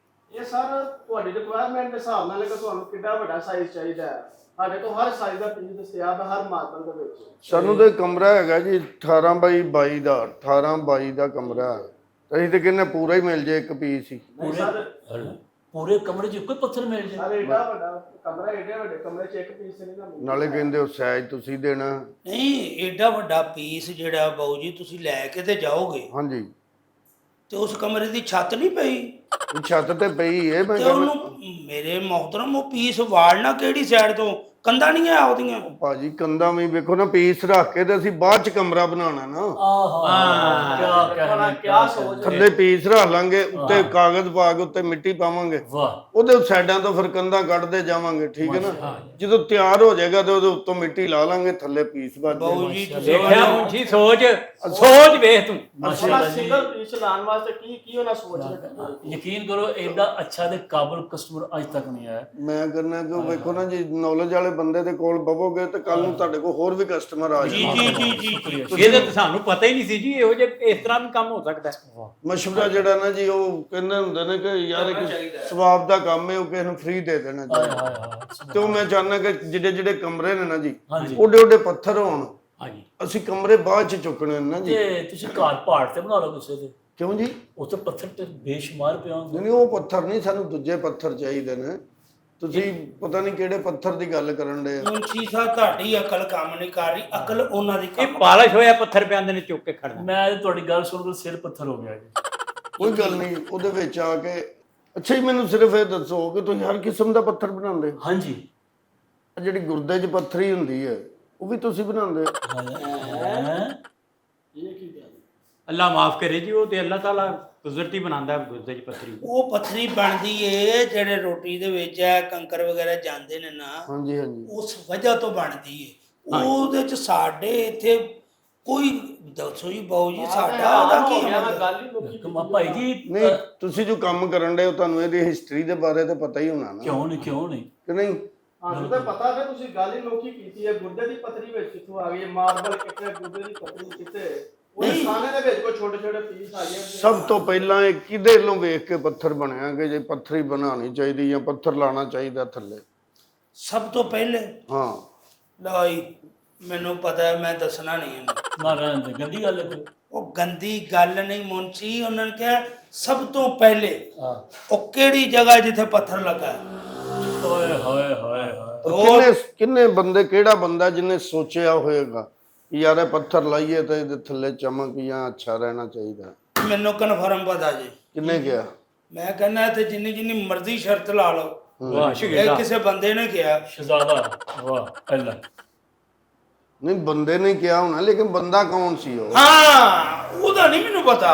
ਇਹ ਸਰ ਤੁਹਾਡੀ ਰਿਕੁਆਇਰਮੈਂਟ ਦੇ ਹਿਸਾਬ ਨਾਲ ਕਿ ਤੁਹਾਨੂੰ ਕਿੰਨਾ ਵੱਡਾ ਸਾਈਜ਼ ਚਾਹੀਦਾ ਹੈ। ਸਾਡੇ ਕੋਲ ਹਰ ਸਾਈਜ਼ ਦਾ ਪੀਸ ਦਸਤਿਆਬ ਹੈ ਹਰ ਮਾਰਬਲ ਦੇ ਵਿੱਚ। ਸਾਨੂੰ ਤੇ ਕਮਰਾ ਹੈਗਾ ਜੀ 18 ਬਾਈ 22 ਦਾ, 18 22 ਦਾ ਕਮਰਾ ਹੈ। ਅਸੀਂ ਤੇ ਕਹਿੰਦੇ ਪੂਰਾ ਹੀ ਮਿਲ ਜੇ ਇੱਕ ਪੀਸ ਹੀ। ਪੂਰੇ ਕਮਰੇ 'ਚ ਇੱਕੋ ਹੀ ਪੱਥਰ ਮਿਲ ਜੇ? ਸਰ ਏਡਾ ਵੱਡਾ ਕਮਰਾ, ਏਡੇ ਵੱਡੇ ਕਮਰੇ 'ਚ ਇੱਕ ਪੀਸ ਨਹੀਂ ਨਾ ਮਿਲਦਾ। ਨਾਲੇ ਕਹਿੰਦੇ ਉਹ ਸਾਈਜ਼ ਤੁਸੀਂ ਦੇਣਾ। ਨਹੀਂ ਏਡਾ ਵੱਡਾ ਪੀਸ ਜਿਹੜਾ ਬਾਊ ਜੀ ਤੁਸੀਂ ਲੈ ਕੇ ਤੇ ਜਾਓਗੇ ਹਾਂਜੀ, ਤੇ ਉਸ ਕਮਰੇ ਦੀ ਛੱਤ ਨਹੀਂ ਪਈ ਇਹ ਛੱਤ ਤੇ ਪਈ ਹੈ। ਮੈਂ ਤੇ ਉਹਨੂੰ ਮੇਰੇ ਮੁਹਤਰਮ ਉਹ ਪੀਸ ਵਾੜਨਾ ਕਿਹੜੀ ਸਾਈਡ ਤੋਂ? ਕੰਧਾਂ ਨਹੀਂ ਆ ਉਹਦੀਆਂ। ਭਾਜੀ ਕੰਧਾਂ ਵੀ ਵੇਖੋ ਨਾ, ਪੀਸ ਰੱਖ ਕੇ ਤੇ ਅਸੀਂ ਬਾਅਦ ਚ ਕਮਰਾ ਬਣਾਉਣਾ ਨਾ। ਆਹਾ ਕਿਆ ਕਹਿਣੇ, ਕਿਆ ਸੋਚ ਥੱਲੇ ਪੀਸ ਰੱਖ ਲਾਂਗੇ, ਉੱਤੇ ਕਾਗਜ਼ ਪਾ ਕੇ ਉੱਤੇ ਮਿੱਟੀ ਪਾਵਾਂਗੇ, ਵਾਹ ਉਹਦੇ ਸਾਈਡਾਂ ਤੋਂ ਫਿਰ ਕੰਧਾਂ ਕੱਢਦੇ ਜਾਵਾਂਗੇ। ਠੀਕ ਹੈ ਨਾ? ਜਦੋਂ ਤਿਆਰ ਹੋ ਜਾਏਗਾ ਤੇ ਉਹਦੇ ਉੱਤੋਂ ਮਿੱਟੀ ਲਾ ਲਾਂਗੇ, ਥੱਲੇ ਪੀਸ ਬਣ ਬਾਊ ਜਾਏਗਾ। ਜੀ ਤੁਸੀਂ ਦੇਖਿਆ ਮੁੰਸ਼ੀ ਸੋਚ ਵੇਖ ਤੂੰ। ਮਾਸ਼ਾਅੱਲਾ ਸਿੰਗਲ ਪੀਸ ਲਾਉਣ ਵਾਸਤੇ ਕੀ ਉਹਨਾਂ ਸੋਚ ਰੱਖੀ। ਯਕੀਨ ਕਰੋ ਐਡਾ ਅੱਛਾ ਤੇ ਕਾਬਲ ਕਸਟਮਰ ਅੱਜ ਤੱਕ ਨਹੀਂ ਆਇਆ। ਮੈਂ ਕਰਨਾ ਕਿ ਵੇਖੋ ਨਾ ਜੀ, ਨੌਲੇਜ ਵਾਲੇ ਬੰਦੇ ਦੇ ਕੋਲ ਬਵੋਗੇ ਤੇ ਕੱਲ ਨੂੰ ਤੁਹਾਡੇ ਕੋਲ ਹੋਰ ਵੀ ਕਸਟਮਰ ਆ ਜੀ ਜਾਣਗੇ। ਜੀ ਇਹਦੇ ਤਾਂ ਸਾਨੂੰ ਪਤਾ ਹੀ ਨਹੀਂ ਸੀ ਜੀ ਇਹੋ ਜਿਹੇ ਇਸ ਤਰ੍ਹਾਂ ਵੀ ਕੰਮ ਹੋ ਸਕਦਾ ਹੈ। ਮਸ਼ਵਰਾ ਜਿਹੜਾ ਨਾ ਜੀ, ਉਹ ਕਹਿੰਦੇ ਹੁੰਦੇ ਨੇ ਕਿ ਯਾਰ ਇੱਕ ਸਵਾਬ ਦਾ ਕੰਮ ਹੈ, ਉਹ ਕਿਸੇ ਨੂੰ ਫ੍ਰੀ ਦੇ ਦੇਣਾ ਹਾਏ ਚਾਹੀਦਾ। ਹਾਏ ਹਾਏ, ਤੇ ਉਹ ਮੈਂ ਚਾਹੁੰਦਾ ਕਿ ਜਿਹੜੇ ਜਿਹੜੇ ਕਮਰੇ ਨੇ ਨਾ ਜੀ, ਹਾਂਜੀ। ਓਡੇ ਓਡੇ ਪੱਥਰ ਹੋਣ। ਹਾਂਜੀ ਅਸੀਂ ਕਮਰੇ ਬਾਅਦ ਚ ਚੁੱਕਣੇ ਨੇ ਨਾ ਜੀ। ਤੇ ਤੁਸੀਂ ਘਰ ਪਹਾੜ ਤੇ ਬਣਾ ਲਓ ਕਿਸੇ ਦੇ, ਕਿਉਂ ਜੀ? ਉੱਥੇ ਪੱਥਰ ਤੇ ਬੇਸ਼ੁਮਾਰ ਪਿਆ ਹੁੰਦਾ। ਨਹੀਂ ਉਹ ਪੱਥਰ ਨਹੀਂ, ਸਾਨੂੰ ਦੂਜੇ ਪੱਥਰ ਚਾਹੀਦੇ ਨੇ। ਤੁਸੀਂ ਪਤਾ ਨਹੀਂ ਕਿਹੜੇ ਪੱਥਰ ਦੀ ਗੱਲ ਕਰਨ ਦੇ। ਮੁੰਸ਼ੀ ਸਾਹਿਬ ਤੁਹਾਡੀ ਅਕਲ ਕੰਮ ਨਹੀਂ ਕਰ ਰਹੀ, ਅਕਲ ਉਹਨਾਂ ਦੀ ਇਹ ਕੰਮ। ਪਾਲਿਸ਼ ਹੋਇਆ ਪੱਥਰ ਪਿਆਂਦੇ ਨੇ ਚੁੱਕ ਕੇ ਖੜਨਾ। ਮੈਂ ਤੁਹਾਡੀ ਗੱਲ ਸੁਣ ਕੇ ਸਿਰ ਪੱਥਰ ਹੋ ਗਿਆ ਜੀ। ਕੋਈ ਗੱਲ ਨਹੀਂ, ਉਹਦੇ ਵਿੱਚ ਆ ਕੇ। ਅੱਛਾ ਜੀ, ਮੈਨੂੰ ਸਿਰਫ ਇਹ ਦੱਸੋ ਕਿ ਤੁਸੀਂ ਹਰ ਕਿਸਮ ਦਾ ਪੱਥਰ ਬਣਾਉਂਦੇ ਹੋ? ਹਾਂਜੀ। ਜਿਹੜੀ ਗੁਰਦੇ 'ਚ ਪੱਥਰੀ ਹੁੰਦੀ ਹੈ ਉਹ ਵੀ ਤੁਸੀਂ ਬਣਾਉਂਦੇ ਹੋ? ਹੈਂ? ਅੱਲਾ ਮਾਫ ਕਰੇ ਜੀ, ਉਹ ਤੇ ਅੱਲਾਹ ਤਾਲਾ ਕੁਦਰਤੀ ਬਣਾਉਂਦਾ ਗੁਰਦੇ 'ਚ ਪੱਥਰੀ। ਉਹ ਪੱਥਰੀ ਬਣਦੀ ਏ ਜਿਹੜੇ ਰੋਟੀ ਦੇ ਵਿੱਚ ਹੈ ਕੰਕਰ ਵਗੈਰਾ ਜਾਂਦੇ ਨੇ ਨਾ, ਹਾਂਜੀ ਹਾਂਜੀ। ਉਸ ਵਜ੍ਹਾ ਤੋਂ ਬਣਦੀ ਏ। ਉਹਦੇ ਚ ਸਾਡੇ ਇੱਥੇ ਕੋਈ ਦੱਸੋ ਜੀ ਬਾਊ ਜੀ, ਸਾਡਾ ਉਹਦਾ ਕੀ ਮਤਲਬ? ਗੱਲ ਹੀ ਮੁੱਕੀ। ਕਮਾ ਭਾਈ ਜੀ ਨਹੀਂ, ਤੁਸੀਂ ਜੋ ਕੰਮ ਕਰਨ ਦੇ ਹੋ ਤੁਹਾਨੂੰ ਇਹਦੀ ਹਿਸਟਰੀ ਦੇ ਬਾਰੇ ਤਾਂ ਪਤਾ ਹੀ ਹੋਣਾ ਨਾ, ਕਿਉਂ ਨਹੀਂ ਕਿ ਨਹੀਂ? ਸਾਨੂੰ ਤਾਂ ਪਤਾ ਕਿ ਤੁਸੀਂ ਗੱਲ ਹੀ ਲੋਕੀ ਕੀਤੀ ਹੈ। ਗੁਰਦੇ ਦੀ ਪੱਥਰੀ ਵਿੱਚ ਕਿੱਥੋਂ ਆ ਗਈ? ਮਾਰਬਲ ਕਿੱਥੇ, ਗੁਰਦੇ ਦੀ ਪੱਥਰੀ ਕਿੱਥੇ? ਉਹ ਖਾਣੇ ਦੇ ਵਿੱਚ ਕੋਈ ਛੋਟੇ ਛੋਟੇ ਪੀਸ ਆ ਗਏ। ਸਭ ਤੋਂ ਪਹਿਲਾਂ ਇਹ ਕਿਹਦੇ ਵੱਲੋਂ ਵੇਖ ਕੇ ਪੱਥਰ ਬਣਿਆ ਕਿ ਜੇ ਪੱਥਰੀ ਬਣਾਉਣੀ ਚਾਹੀਦੀ ਜਾਂ ਪੱਥਰ ਲਾਣਾ ਚਾਹੀਦਾ ਥੱਲੇ? ਸਭ ਤੋਂ ਪਹਿਲੇ ਹਾਂ। ਲਾਈ ਮੈਨੂੰ ਪਤਾ ਹੈ, ਮੈਂ ਦੱਸਣਾ ਨਹੀਂ ਇਹਨੂੰ। ਨਾ ਰਹਿਣ ਦੇ, ਗੰਦੀ ਗੱਲ ਹੈ ਕੋਈ। ਉਹ ਗੰਦੀ ਗੱਲ ਨਹੀਂ ਮੁੰਸ਼ੀ, ਉਹਨਾਂ ਨੇ ਕਿਹਾ ਸਭ ਤੋਂ ਪਹਿਲੇ ਹਾਂ। ਉਹ ਕਿਹੜੀ ਜਗ੍ਹਾ ਜਿੱਥੇ ਪੱਥਰ ਲੱਗਾ? ਓਏ ਹੋਏ ਹੋਏ ਹੋਏ, ਕਿੰਨੇ ਕਿੰਨੇ ਬੰਦੇ, ਕਿਹੜਾ ਬੰਦਾ ਜਿਹਨੇ ਸੋਚਿਆ ਹੋਏਗਾ ਕਿ ਯਾਰ ਇਹ ਪੱਥਰ ਲਾਈਏ ਤਾਂ ਇਹਦੇ ਥੱਲੇ ਚਮਕ ਜਾਂ ਅੱਛਾ ਰਹਿਣਾ ਚਾਹੀਦਾ? ਮੈਨੂੰ ਕਨਫਰਮ ਪਤਾ ਜੀ। ਕਿੰਨੇ ਕਿਹਾ? ਮੈਂ ਕਹਿੰਦਾ ਇੱਥੇ ਜਿੰਨੀ ਮਰਜ਼ੀ ਸ਼ਰਤ ਲਾ ਲਓ, ਵਾਹ ਇਹ ਸ਼ਹੀਦਾ ਕਿਸੇ ਬੰਦੇ ਨੇ ਕਿਹਾ। ਸ਼ਹਜ਼ਾਦਾ ਵਾਹ ਪਹਿਲਾ ਨਹੀਂ, ਬੰਦੇ ਨੇ ਕਿਹਾ ਹੋਣਾ, ਲੇਕਿਨ ਬੰਦਾ ਕੌਣ ਸੀ ਉਹ? ਹਾਂ, ਉਹਦਾ ਨਹੀਂ ਮੈਨੂੰ ਪਤਾ।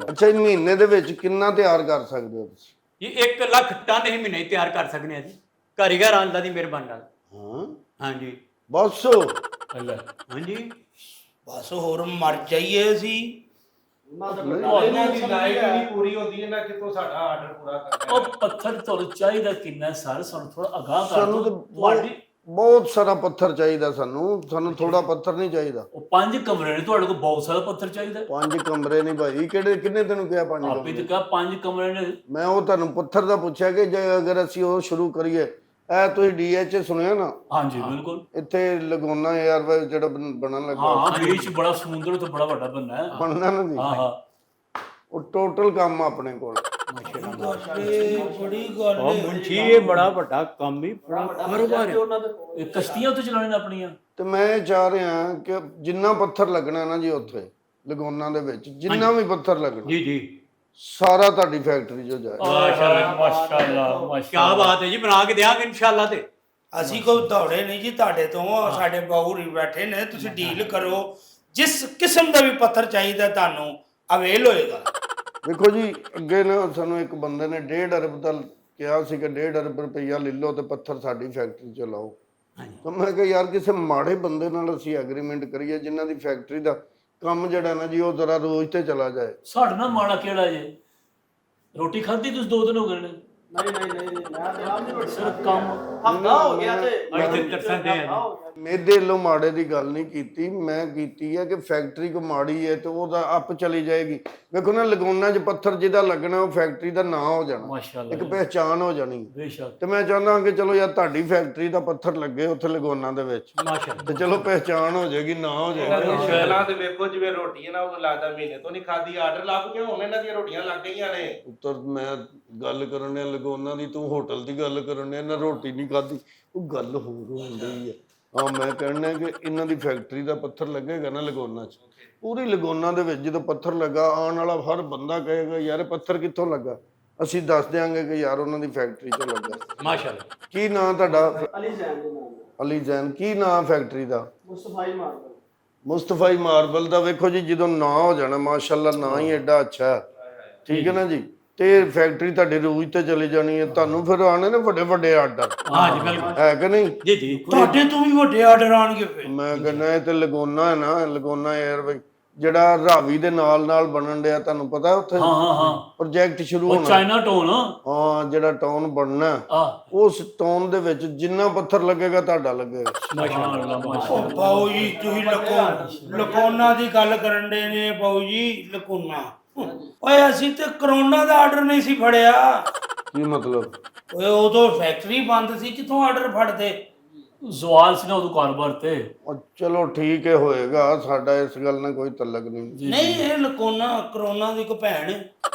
ਅੱਛਾ, ਇਹ ਮਹੀਨੇ ਦੇ ਵਿੱਚ ਕਿੰਨਾ ਤਿਆਰ ਕਰ ਸਕਦੇ ਹੋ ਤੁਸੀਂ? ਜੀ 1 ਲੱਖ ਟਨ ਇਹ ਮਹੀਨੇ ਹੀ ਤਿਆਰ ਕਰ ਸਕਨੇ ਆ ਜੀ, ਕਾਰੀਗਰ ਆਂਦਾ ਦੀ ਮਿਹਰਬਾਨੀ ਨਾਲ। ਹਾਂ ਹਾਂਜੀ ਬਸ। ਪਹਿਲਾ ਹਾਂਜੀ ਬਸ ਹੋਰ ਮਰ ਜਾਈਏ ਅਸੀਂ। ਇਹਨਾਂ ਦੀ ਲਾਈਫ ਨਹੀਂ ਪੂਰੀ ਹੁੰਦੀ, ਇਹਨਾਂ ਕਿਤੋਂ ਸਾਡਾ ਆਰਡਰ ਪੂਰਾ ਕਰਨਾ। ਉਹ ਪੱਥਰ ਤੁਹਾਨੂੰ ਚਾਹੀਦਾ ਕਿੰਨਾ ਸਰ? ਸਾਨੂੰ ਥੋੜਾ ਅਗਾਹ ਕਰ ਸਾਨੂੰ ਦਿਓ। ਤਾਂ ਤੁਹਾਡੀ ਬਹੁਤ ਸਾਰਾ ਪੱਥਰ ਚਾਹੀਦਾ, ਸਾਨੂੰ ਥੋੜਾ ਪੱਥਰ ਨਹੀਂ ਚਾਹੀਦਾ। ਉਹ 5 ਕਮਰੇ ਨੇ, ਤੁਹਾਡੇ ਕੋਲ ਬਹੁਤ ਸਾਰਾ ਪੱਥਰ ਚਾਹੀਦਾ? 5 ਕਮਰੇ ਨਹੀਂ ਭਾਈ, ਕਿੰਨੇ ਤੈਨੂੰ ਕਿਹਾ 5 ਆਪੇ ਕਮਰੇ? ਤਾਂ ਕਿਹਾ 5 ਕਮਰੇ ਨੇ। ਮੈਂ ਉਹ ਤੁਹਾਨੂੰ ਪੱਥਰ ਦਾ ਪੁੱਛਿਆ ਕਿ ਜੇ ਅਗਰ ਅਸੀਂ ਉਹ ਸ਼ੁਰੂ ਕਰੀਏ, ਇਹ ਤੁਸੀਂ DH ਸੁਣਿਆ ਨਾ, ਹਾਂਜੀ ਬਿਲਕੁਲ। ਇੱਥੇ ਲਗੋਨਾ 에ਅਰਵੇਜ਼ ਜਿਹੜਾ ਬਣਨ ਲੱਗਾ, ਹਾਂ ਬੀਚ ਬੜਾ ਸਮੁੰਦਰ ਤੇ ਬੜਾ ਵੱਡਾ ਬੰਨਾ ਹੈ। ਬਣਨਾ ਨਾ ਜੀ, ਹਾਂ ਹਾਂ ਉਹ ਟੋਟਲ ਕੰਮ ਆ ਆਪਣੇ ਕੋਲ। ਬੜੀ ਗੱਲ ਉਹ ਮੁੰਸ਼ੀ ਇਹ ਬੜਾ ਵੱਡਾ ਕੰਮ ਹੀ ਬੜਾ ਕਾਰੋਬਾਰ ਹੈ। ਇਹ ਕਸ਼ਤੀਆਂ ਉੱਤੇ ਚਲਾਉਣੀਆਂ ਆਪਣੀਆਂ? ਤੇ ਮੈਂ ਇਹ ਚਾਹ ਰਿਹਾ ਕਿ ਜਿੰਨਾ ਪੱਥਰ ਲੱਗਣਾ ਨਾ ਜੀ ਉੱਥੇ ਲਗੋਨਾ ਦੇ ਵਿੱਚ, ਜਿੰਨਾ ਵੀ ਪੱਥਰ ਲੱਗਣਾ ਜੀ ਜੀ ਸਾਰਾ ਤੁਹਾਡੀ ਫੈਕਟਰੀ 'ਚੋਂ ਜਾਏ। ਮਾਸ਼ਾਅੱਲਾ ਮਾਸ਼ਾਅੱਲਾ ਕੀ ਮਾਸ਼ਾਅੱਲਾ। ਬਾਤ ਹੈ ਜੀ, ਬਣਾ ਕੇ ਦਿਆਂਗੇ ਇਨਸ਼ਾਅੱਲਾ। ਤੇ ਅਸੀਂ ਕੋਈ ਦੌੜੇ ਨਹੀਂ ਜੀ ਤੁਹਾਡੇ ਤੋਂ, ਸਾਡੇ ਬਾਹੂ ਹੀ ਬੈਠੇ ਨੇ, ਤੁਸੀਂ ਡੀਲ ਕਰੋ। ਜਿਸ ਕਿਸਮ ਦਾ ਵੀ ਪੱਥਰ ਚਾਹੀਦਾ ਤੁਹਾਨੂੰ ਅਵੇਲ ਹੋਏਗਾ। ਵੇਖੋ ਜੀ, ਅੱਗੇ ਨਾ ਸਾਨੂੰ ਇੱਕ ਬੰਦੇ ਨੇ 1.5 ਅਰਬ ਦਾ ਕਿਹਾ ਸੀ ਕਿ 1.5 ਅਰਬ ਰੁਪਈਆ ਲੈ ਲਓ ਤੇ ਪੱਥਰ ਸਾਡੀ ਫੈਕਟਰੀ 'ਚ ਲਾਓ। ਤਾਂ ਮੈਂ ਕਿਹਾ ਯਾਰ ਕਿਸੇ ਮਾੜੇ ਬੰਦੇ ਨਾਲ ਅਸੀਂ ਐਗਰੀਮੈਂਟ ਕਰੀਏ ਜਿਨ੍ਹਾਂ ਦੀ ਫੈਕਟਰੀ ਦਾ ਕੰਮ ਜਿਹੜਾ ਨਾ ਜੀ ਉਹ ਜ਼ਰਾ ਰੋਜ਼ ਤੇ ਚਲਾ ਜਾਏ। ਸਾਡੇ ਨਾਲ ਮਾੜਾ ਕਿਹੜਾ ਜੇ? ਰੋਟੀ ਖਾਧੀ ਤੁਸੀਂ 2 ਦਿਨ ਹੋ ਗਏ ਨੇ। ਨਹੀਂ ਸਿਰਫ ਕੰਮ। ਹਫਤਾ ਹੋ ਗਿਆ ਤੇ ਅੱਜ ਤੇ ਤਰਸਣ ਦੇ ਆ ਮੇਰੇ ਵੱਲੋਂ ਮਾੜੇ ਦੀ ਗੱਲ ਨਹੀਂ ਕੀਤੀ, ਮੈਂ ਕੀਤੀ ਹੈ ਕਿ ਫੈਕਟਰੀ ਕੋ ਮਾੜੀ ਹੈ ਤੇ ਉਹਦਾ ਅੱਪ ਚਲੀ ਜਾਏਗੀ। ਵੇਖੋ ਨਾ, ਲਗੋਨਾ 'ਚ ਪੱਥਰ ਜਿਹਦਾ ਲੱਗਣਾ ਉਹ ਫੈਕਟਰੀ ਦਾ ਨਾਂ ਹੋ ਜਾਣਾ, ਮਾਸ਼ਾਅੱਲਾ ਇੱਕ ਪਹਿਚਾਣ ਹੋ ਜਾਣੀ। ਬੇਸ਼ੱਕ। ਤੇ ਮੈਂ ਚਾਹੁੰਦਾ ਕਿ ਚਲੋ ਯਾਰ ਤੁਹਾਡੀ ਫੈਕਟਰੀ ਦਾ ਪੱਥਰ ਲੱਗੇ ਉੱਥੇ ਲਗੋਨਾ ਦੇ ਵਿੱਚ, ਮਾਸ਼ਾਅੱਲਾ। ਤੇ ਚਲੋ ਪਹਿਚਾਣ ਹੋ ਜਾਏਗੀ, ਨਾਂ ਹੋ ਇਹਨਾਂ ਜਾਏਗਾ। ਦੀ ਸ਼ਕਲਾਂ ਤੇ ਵੇਖੋ, ਜਿਵੇਂ ਰੋਟੀ ਹੈ ਨਾ, ਉਹ ਲੱਗਦਾ ਮਹੀਨੇ ਤੋਂ ਨਹੀਂ ਖਾਦੀ। ਆਰਡਰ ਲੱਗ ਗਏ ਹੁਣ, ਇਹਨਾਂ ਦੀਆਂ ਰੋਟੀਆਂ ਲੱਗ ਗਈਆਂ ਨੇ। ਉੱਤਰ ਮੈਂ ਗੱਲ ਕਰਨ ਡਿਆ ਲਗੋਨਾ ਦੀ, ਤੂੰ ਹੋਟਲ ਦੀ ਗੱਲ ਕਰਨ ਡਿਆ, ਇਹਨਾਂ ਰੋਟੀ ਨਹੀਂ ਖਾਦੀ। ਉਹ ਗੱਲ ਹੋਰ ਹੁੰਦੀ ਹੈ। ਹਾਂ, ਮੈਂ ਕਹਿਣਾ ਕਿ ਇਹਨਾਂ ਦੀ ਫੈਕਟਰੀ ਦਾ ਪੱਥਰ ਲੱਗੇਗਾ ਨਾ ਲਗੋਨਾ 'ਚ, ਪੂਰੀ ਲਗੋਨਾ ਦੇ ਵਿੱਚ ਜਦੋਂ ਪੱਥਰ ਲੱਗਾ, ਆਉਣ ਵਾਲਾ ਹਰ ਬੰਦਾ ਕਹੇਗਾ ਯਾਰ ਇਹ ਪੱਥਰ ਕਿੱਥੋਂ ਲੱਗਾ। ਅਸੀਂ ਦੱਸ ਦਿਆਂਗੇ ਕਿ ਯਾਰ ਉਹਨਾਂ ਦੀ ਫੈਕਟਰੀ 'ਚ ਲੱਗਾ। ਮਾਸ਼ਾਅੱਲਾ। ਕੀ ਨਾਂ ਤੁਹਾਡਾ? ਅਲੀ ਜ਼ੈਨ ਦੇ ਨਾਮ ਅਲੀ ਜ਼ੈਨ। ਕੀ ਨਾਂ ਫੈਕਟਰੀ ਦਾ? ਮੁਸਤਫਾਈ ਮਾਰਬਲ। ਮੁਸਤਫਾਈ ਮਾਰਬਲ ਦਾ। ਵੇਖੋ ਜੀ, ਜਦੋਂ ਨਾਂ ਹੋ ਜਾਣਾ, ਮਾਸ਼ਾਅੱਲਾ ਨਾਂ ਹੀ ਐਡਾ ਅੱਛਾ ਹੈ, ਠੀਕ ਹੈ ਨਾ ਜੀ, ਤੇ ਫੈਕਟਰੀ ਤੁਹਾਡੀ ਰੋਜ਼ ਤੇ ਚਲੀ ਜਾਣੀ ਹੈ। ਤੁਹਾਨੂੰ ਫਿਰ ਆਣੇ ਨੇ ਵੱਡੇ ਵੱਡੇ ਆਰਡਰ, ਹਾਂ ਜੀ ਬਿਲਕੁਲ ਹੈ ਕਿ ਨਹੀਂ? ਜੀ ਜੀ। ਤੁਹਾਡੇ ਤੋਂ ਵੀ ਵੱਡੇ ਆਰਡਰ ਆਣਗੇ ਫਿਰ। ਮੈਂ ਕਹਿੰਦਾ ਇਹ ਤੇ ਲਗੋਨਾ ਹੈ ਨਾ, ਲਗੋਨਾ 에ਅਰਵੇਜ਼ ਜਿਹੜਾ ਰਾਵੀ ਦੇ ਨਾਲ ਬਣਨ ਡਿਆ, ਤੁਹਾਨੂੰ ਪਤਾ ਉੱਥੇ ਹਾਂ ਹਾਂ ਹਾਂ ਪ੍ਰੋਜੈਕਟ ਸ਼ੁਰੂ ਉਹ ਹੋਣਾ। China town. ਹਾਂ, ਜਿਹੜਾ ਟਾਊਨ ਬਣਨਾ, ਆ ਉਸ ਟਾਊਨ ਦੇ ਵਿੱਚ ਜਿੰਨਾ ਪੱਥਰ ਲੱਗੇਗਾ ਤੁਹਾਡਾ ਲੱਗੇਗਾ। ਮਾਸ਼ਾਅੱਲਾ ਮਾਸ਼ਾਅੱਲਾ। ਬਾਊ ਜੀ ਤੁਸੀਂ ਲਕੋਨਾ ਦੀ ਗੱਲ ਕਰਨ ਦੇ ਨੇ। ਬਾਊ ਜੀ ਲਕੋਨਾ, ਓਏ ਅਸੀਂ ਤੇ ਕਰੋਨਾ ਦਾ ਆਰਡਰ ਨਹੀਂ ਸੀ ਫੜਿਆ। ਕੀ ਮਤਲਬ? ਓਏ ਉਦੋਂ ਫੈਕਟਰੀ ਬੰਦ ਸੀ, ਕਿੱਥੋਂ ਆਰਡਰ ਫੜਦੇ? ਜ਼ਵਾਲ ਸੀ ਨਾ ਉਦੋਂ ਕਾਰੋਬਾਰ ਤੇ। ਉਹ ਚਲੋ ਠੀਕ ਹੈ, ਹੋਏਗਾ, ਸਾਡਾ ਇਸ ਗੱਲ ਨਾਲ ਕੋਈ ਤਲਕ ਨਹੀਂ। ਨਹੀਂ, ਇਹ ਲਕੋਨਾ ਕਰੋਨਾ ਦੀ ਕੋ ਭੈਣ ਹੈ।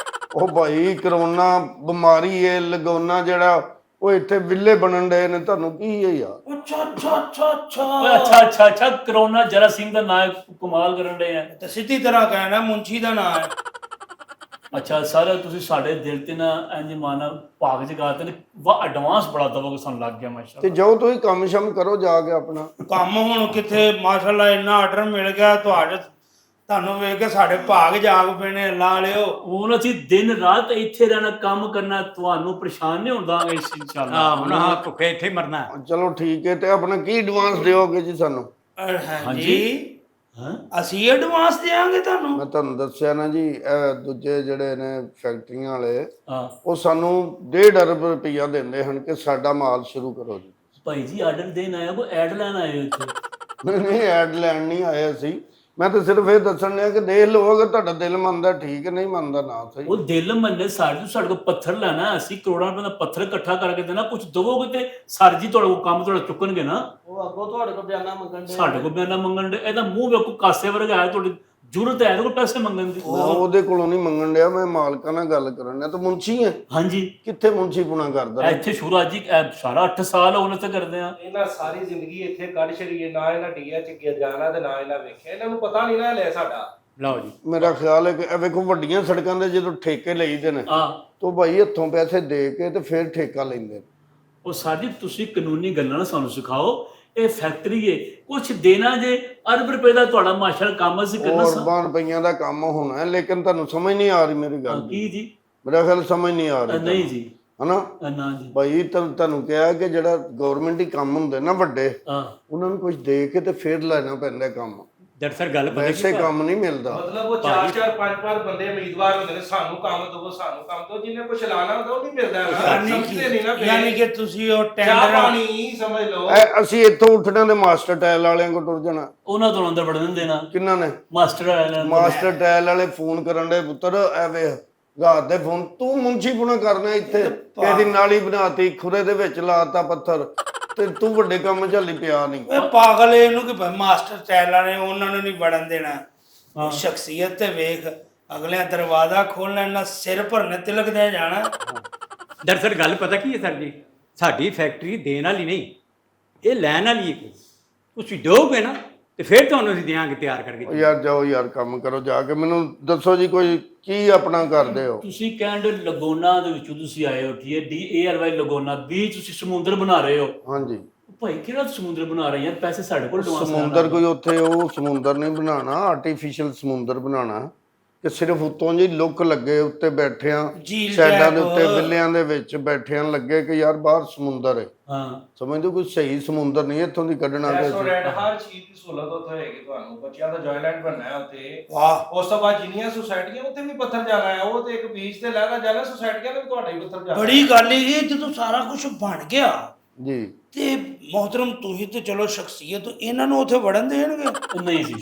ਉਹ ਭਾਈ ਕਰੋਨਾ ਬਿਮਾਰੀ ਹੈ, ਲਗੋਨਾ ਜਿਹੜਾ ਉਹ ਇੱਥੇ ਵਿਲੇ ਬਣਨ ਡਏ ਨੇ, ਤੁਹਾਨੂੰ ਕੀ ਹੈ ਯਾਰ? ਅੱਛਾ ਅੱਛਾ ਅੱਛਾ ਓਏ ਅੱਛਾ। ਅੱਛਾ ਅੱਛਾ ਅੱਛਾ, ਕਰੋਨਾ ਜਰਾ ਸਿੰਘ ਦਾ ਨਾਂ ਕਮਾਲ ਕਰਨ ਦੇ ਆ। ਤੇ ਸਿੱਧੀ ਤਰ੍ਹਾਂ ਕਹਿਣਾ ਮੁੰਸ਼ੀ ਦਾ ਨਾਂ ਹੈ। ਅੱਛਾ ਸਰ, ਤੁਸੀਂ ਸਾਡੇ ਦਿਲ ਤੇ ਨਾ ਇੰਜ ਮਾਨਾ ਭਾਗ ਜਗਾਤੇ ਨੇ, ਵਾ ਐਡਵਾਂਸ ਬੜਾ ਦਵੋਗੇ, ਸਾਨੂੰ ਲੱਗ ਗਿਆ ਤੇ ਮਾਸ਼ਾਅੱਲਾ। ਜਾਓ ਤੁਸੀਂ ਕੰਮ ਸ਼ਮ ਕਰੋ ਜਾ ਕੇ ਆਪਣਾ। ਕੰਮ ਹੁਣ ਕਿੱਥੇ, ਮਾਸ਼ਾਅੱਲਾ ਇੰਨਾ ਆਰਡਰ ਮਿਲ ਗਿਆ ਤੁਹਾਨੂੰ ਵੇਖ ਕੇ ਸਾਡੇ ਭਾਗ ਜਾਗ ਪਏ ਨੇ। ਲਾ ਲਿਓ ਹੁਣ ਅਸੀਂ ਦਿਨ ਰਾਤ ਇੱਥੇ ਰਹਿਣਾ, ਕੰਮ ਕਰਨਾ, ਤੁਹਾਨੂੰ ਪਰੇਸ਼ਾਨ ਨਹੀਂ ਹੁੰਦਾ ਇਸ ਇਨਸ਼ਾਅੱਲਾ। ਹਾਂ ਹੁਣ ਹਾਂ ਭੁੱਖੇ ਇੱਥੇ ਹੀ ਮਰਨਾ ਹੈ। ਚਲੋ ਠੀਕ ਹੈ, ਤੇ ਆਪਣਾ ਕੀ ਐਡਵਾਂਸ ਦਿਓਗੇ ਜੀ ਸਾਨੂੰ? ਹਾਂਜੀ, ਹਾਂ ਅਸੀਂ ਐਡਵਾਂਸ ਦੇਵਾਂਗੇ ਤੁਹਾਨੂੰ। ਮੈਂ ਤੁਹਾਨੂੰ ਦੱਸਿਆ ਨਾ ਜੀ, ਇਹ ਦੂਜੇ ਜਿਹੜੇ ਨੇ ਫੈਕਟਰੀਆਂ ਵਾਲੇ, ਹਾਂ ਉਹ ਸਾਨੂੰ 1.5 ਅਰਬ ਰੁਪਈਆ ਦਿੰਦੇ ਹਨ ਕਿ ਸਾਡਾ ਮਾਲ ਸ਼ੁਰੂ ਕਰੋ ਜੀ। ਭਾਈ ਜੀ, ਆਰਡਰ ਦੇਣ ਆਇਆ ਕੋ ਐਡ ਲੈਣ ਆਏ ਹੋ ਇੱਥੇ? ਨਹੀਂ ਐਡ ਲੈਣ ਨਹੀਂ ਆਏ ਅਸੀਂ, ਮੈਂ ਤਾਂ ਸਿਰਫ ਇਹ ਦੱਸਣ ਲਿਆ ਕਿ ਦੇਖ ਲਓ, ਅਗਰ ਤੁਹਾਡਾ ਦਿਲ ਮੰਨਦਾ ਠੀਕ, ਨਹੀਂ ਮੰਨਦਾ ਨਾ ਸਹੀ। ਉਹ ਦਿਲ ਮੰਨੇ, ਸਾਡੇ ਕੋਲ ਪੱਥਰ ਲੈਣਾ, ਅਸੀਂ ਕਰੋੜਾਂ ਰੁਪਏ ਦਾ ਪੱਥਰ ਇਕੱਠਾ ਕਰਕੇ ਦੇਣਾ, ਕੁਝ ਦਵੋਗੇ ਤੇ ਸਰ ਜੀ ਤੁਹਾਡੇ ਕੋਲ ਕੰਮ ਤੁਹਾਡਾ ਚੁੱਕਣਗੇ ਨਾ। ਉਹ ਅੱਗੋਂ ਤੁਹਾਡੇ ਕੋਲ ਬਿਆਨਾ ਮੰਗਣ ਦੇ। ਸਾਡੇ ਕੋਲ ਬਿਆਨਾ ਮੰਗਣ ਦੇ, ਇਹਦਾ ਮੂੰਹ ਵੇਖੋ ਕਾਸੇ ਵਰਗਾ ਹੈ, ਤੁਹਾਡੇ ਜ਼ਰੂਰਤ ਹੈ ਇਹਦੇ ਕੋਲ ਪੈਸੇ ਮੰਗਣ ਦੀ। ਮੈਂ ਉਹਦੇ ਕੋਲੋਂ ਨਹੀਂ ਮੰਗਣ ਡਿਆ, ਮੈਂ ਮਾਲਕਾਂ ਨਾਲ ਗੱਲ ਕਰਨ ਡਿਆ। ਤੂੰ ਮੁੰਸ਼ੀ ਹੈ? ਹਾਂਜੀ ਕਿੱਥੇ ਮੁੰਸ਼ੀ ਪੁਣਾ ਕਰਦਾ? ਇੱਥੇ ਸ਼ੁਰੂ ਜੀ ਸਾਰਾ 8 ਸਾਲ ਉਹਨੇ ਤੇ ਕਰਦੇ ਆ। ਇਹਨਾਂ ਸਾਰੀ ਜ਼ਿੰਦਗੀ ਇੱਥੇ ਕੱਢ ਛੜੀਏ, ਨਾ ਇਹਨਾਂ ਡੀਆ ਚ ਗਿਆ ਜਾਣਾ ਤੇ ਨਾ ਇਹਨਾਂ ਵੇਖਿਆ, ਇਹਨਾਂ ਨੂੰ ਪਤਾ ਨਹੀਂ ਨਾ ਲਿਆ ਸਾਡਾ। ਲਓ ਜੀ ਮੇਰਾ ਖਿਆਲ ਹੈ ਕਿ ਇਹ ਵੇਖੋ ਵੱਡੀਆਂ ਸੜਕਾਂ ਦੇ ਜਦੋਂ ਠੇਕੇ ਲਈਦੇ ਨੇ ਹਾਂ ਤਾਂ ਭਾਈ ਹੱਥੋਂ ਪੈਸੇ ਦੇ ਕੇ ਤੇ ਫਿਰ ਠੇਕਾ ਲੈਂਦੇ ਨੇ। ਉਹ ਸਾਡੀ ਤੁਸੀਂ ਕਾਨੂੰਨੀ ਗੱਲਾਂ ਨਾ ਸਾਨੂੰ ਸਿਖਾਓ। ਇਹ ਫੈਕਟਰੀ ਏ, ਕੁਛ ਦੇਣਾ ਜੇ ਅਰਬ ਰੁਪਏ ਦਾ ਤੁਹਾਡਾ ਮਾਸ਼ਾਅੱਲਾ ਕੰਮ ਅਸੀਂ ਕਰਨਾ ਹੋਰ ਬਾਣ ਰੁਪਈਆਂ ਦਾ ਕੰਮ ਹੋਣਾ ਹੈ, ਲੇਕਿਨ ਤੁਹਾਨੂੰ ਸਮਝ ਨਹੀਂ ਆ ਰਹੀ ਮੇਰੀ ਗੱਲ। ਕੀ ਜੀ? ਮੇਰਾ ਖਿਆਲ ਸਮਝ ਨਹੀਂ ਆ ਰਹੀ ਨਹੀਂ ਜੀ ਹਨਾ ਨਾ ਜੀ। ਭਾਈ ਤੁਹਾਨੂੰ ਕਿਹਾ ਕਿ ਜਿਹੜਾ ਗਵਰਨਮੈਂਟ ਹੀ ਕੰਮ ਹੁੰਦੇ ਨਾ ਵੱਡੇ, ਹਾਂ ਉਹਨਾਂ ਨੂੰ ਕੁਝ ਦੇ ਕੇ ਤੇ ਫਿਰ ਲੈਣਾ ਪੈਂਦਾ ਕੰਮ। ਦਰਅਸਲ ਗੱਲ ਪਤਾ ਵੈਸੇ ਕੰਮ ਨਹੀਂ ਮਿਲਦਾ। ਮਤਲਬ ਉਹ 4-4 5-5 ਬੰਦੇ ਉਮੀਦਵਾਰ ਹੁੰਦੇ ਨੇ, ਸਾਨੂੰ ਕੰਮ ਦਿਓ ਸਾਨੂੰ ਕੰਮ ਦਿਓ, ਜਿਹਨੇ ਕੁਛ ਲਾਣਾ ਹੁੰਦਾ ਉਹ ਨਹੀਂ ਮਿਲਦਾ ਹੈਗਾ। ਸਮਝਦੇ ਨਹੀਂ ਨਾ ਫਿਰ। ਯਾਨੀ ਕਿ ਤੁਸੀਂ ਉਹ ਚਾਹ ਟੈਂਡਰ ਪਾਣੀ ਸਮਝ ਲਓ। ਅਸੀਂ ਇੱਥੋਂ ਉੱਠਣਾ ਤੇ ਮਾਸਟਰ ਟਾਇਲ ਵਾਲਿਆਂ ਕੋਲ ਟੁਰ ਜਾਣਾ। ਉਹਨਾਂ ਤੋਂ ਅੰਦਰ ਵੜਨ ਦੇਣਾ। ਕਿੰਨਾ ਨੇ? ਮਾਸਟਰ ਆਇਆ ਮਾਸਟਰ ਟਾਇਲ ਵਾਲੇ ਫੋਨ ਕਰਨ ਦੇ ਪੁੱਤਰ ਐਵੇਂ ਰਾਤ ਦੇ ਫੋਨ, ਤੂੰ ਮੁੰਸ਼ੀ ਪੁਣਾ ਕਰਨਾ ਇੱਥੇ, ਇਹਦੀ ਨਾਲੀ ਬਣਾਤੀ, ਖੁਰੇ ਦੇ ਵਿੱਚ ਲਾਤਾ ਪੱਥਰ, ਤੇ ਤੂੰ ਵੱਡੇ ਕੰਮ ਝੱਲੀ ਪਿਆ ਨਹੀਂ। ਇਹ ਪਾਗਲ ਇਹਨੂੰ ਕਿ ਮਾਸਟਰ ਚੈਲਾ ਨੇ ਉਹਨਾਂ ਨੂੰ ਨਹੀਂ ਵੜਨ ਦੇਣਾ। ਸ਼ਖਸੀਅਤ ਤੇ ਵੇਖ, ਅਗਲੇ ਦਰਵਾਜ਼ਾ ਖੋਲਣਾ, ਨਾ ਸਿਰ ਭਰਨੇ ਤਿਲਕ ਦੇ ਜਾਣਾ। ਦਰਅਸਲ ਗੱਲ ਪਤਾ ਕੀ ਹੈ ਸਰ ਜੀ, ਸਾਡੀ ਫੈਕਟਰੀ ਦੇਣ ਵਾਲੀ ਨਹੀਂ, ਇਹ ਲੈਣ ਵਾਲੀ ਹੈ। ਤੁਸੀਂ ਦਿਓਗੇ ਨਾ ਤੇ ਫਿਰ ਤੁਹਾਨੂੰ ਅਸੀਂ ਦਿਆਂਗੇ ਤਿਆਰ ਕਰਕੇ। ਉਹ ਯਾਰ ਜਾਓ ਯਾਰ, ਕੰਮ ਕਰੋ ਜਾ ਕੇ। ਮੈਨੂੰ ਦੱਸੋ ਜੀ ਕੋਈ ਕੀ ਆਪਣਾ ਕਰਦੇ ਹੋ? ਤੁਸੀਂ ਕਹਿੰਦੇ ਲਗੋਨਾ ਦੇ ਵਿੱਚੋਂ ਤੁਸੀਂ ਆਏ ਹੋ, ਠੀਕ ਹੈ, DARY ਲਗੋਨਾ ਵੀ ਤੁਸੀਂ ਸਮੁੰਦਰ ਬਣਾ ਰਹੇ ਹੋ। ਹਾਂਜੀ ਭਾਈ ਕਿਹੜਾ ਸਮੁੰਦਰ ਬਣਾ ਰਹੇ ਯਾਰ? ਪੈਸੇ ਸਾਡੇ ਕੋਲ ਐਡਵਾਂਸ ਸਮੁੰਦਰ ਕੋਈ ਉੱਥੇ ਉਹ ਸਮੁੰਦਰ ਨਹੀਂ ਬਣਾਉਣਾ, ਆਰਟੀਫੀਸ਼ੀਅਲ ਸਮੁੰਦਰ ਬਣਾਉਣਾ ਕਿ ਸਿਰਫ ਉੱਤੋਂ ਜੀ ਲੁੱਕ ਲੱਗੇ, ਉੱਤੇ ਬੈਠਿਆਂ ਝੀਲ ਸਾਈਡਾਂ ਦੇ type। ਉੱਤੇ ਵਿਲਿਆਂ ਦੇ ਵਿੱਚ ਬੈਠਿਆਂ ਲੱਗੇ ਕਿ ਯਾਰ ਬਾਹਰ ਸਮੁੰਦਰ ਹੈ। ਹਾਂ ਸਮਝਦੇ ਕੋਈ ਸਹੀ ਸਮੁੰਦਰ ਨਹੀਂ ਇੱਥੋਂ ਦੀ ਕੱਢਣਾ ਕਿ ਰੈਸਟੋਰੈਂਟ ਹਰ ਚੀਜ਼ ਦੀ ਸਹੂਲਤ ਉੱਥੇ ਹੋਏਗੀ ਤੁਹਾਨੂੰ। ਬੱਚਿਆਂ ਦਾ ਜॉयਲੈਂਡ ਬਣਨਾ ਹੈ ਉੱਥੇ। ਵਾਹ, ਉਸ ਤੋਂ ਬਾਅਦ ਜਿੰਨੀਆਂ ਸੁਸਾਇਟੀਆਂ ਉੱਥੇ ਵੀ ਪੱਥਰ ਜਾਣਾ ਹੈ, ਉਹ ਤੇ ਇੱਕ ਬੀਚ ਤੇ ਲਹਿਰਾ ਜਾਣਾ, ਸੁਸਾਇਟੀਆਂ ਨੇ ਵੀ ਤੁਹਾਡੇ ਹੀ ਪੱਥਰ ਜਾਣਾ। ਬੜੀ ਗੱਲ ਇਹ ਜਦੋਂ ਸਾਰਾ ਕੁਝ ਬਣ ਗਿਆ ਜੀ। ਤੇ ਮੋਹਤਰਮ ਤੁਸੀਂ ਤੇ ਚਲੋ ਸ਼ਖਸੀਅਤ, ਇਹਨਾਂ ਨੂੰ ਉੱਥੇ ਵੜਨ ਦੇਣਗੇ? ਨਹੀਂ ਜੀ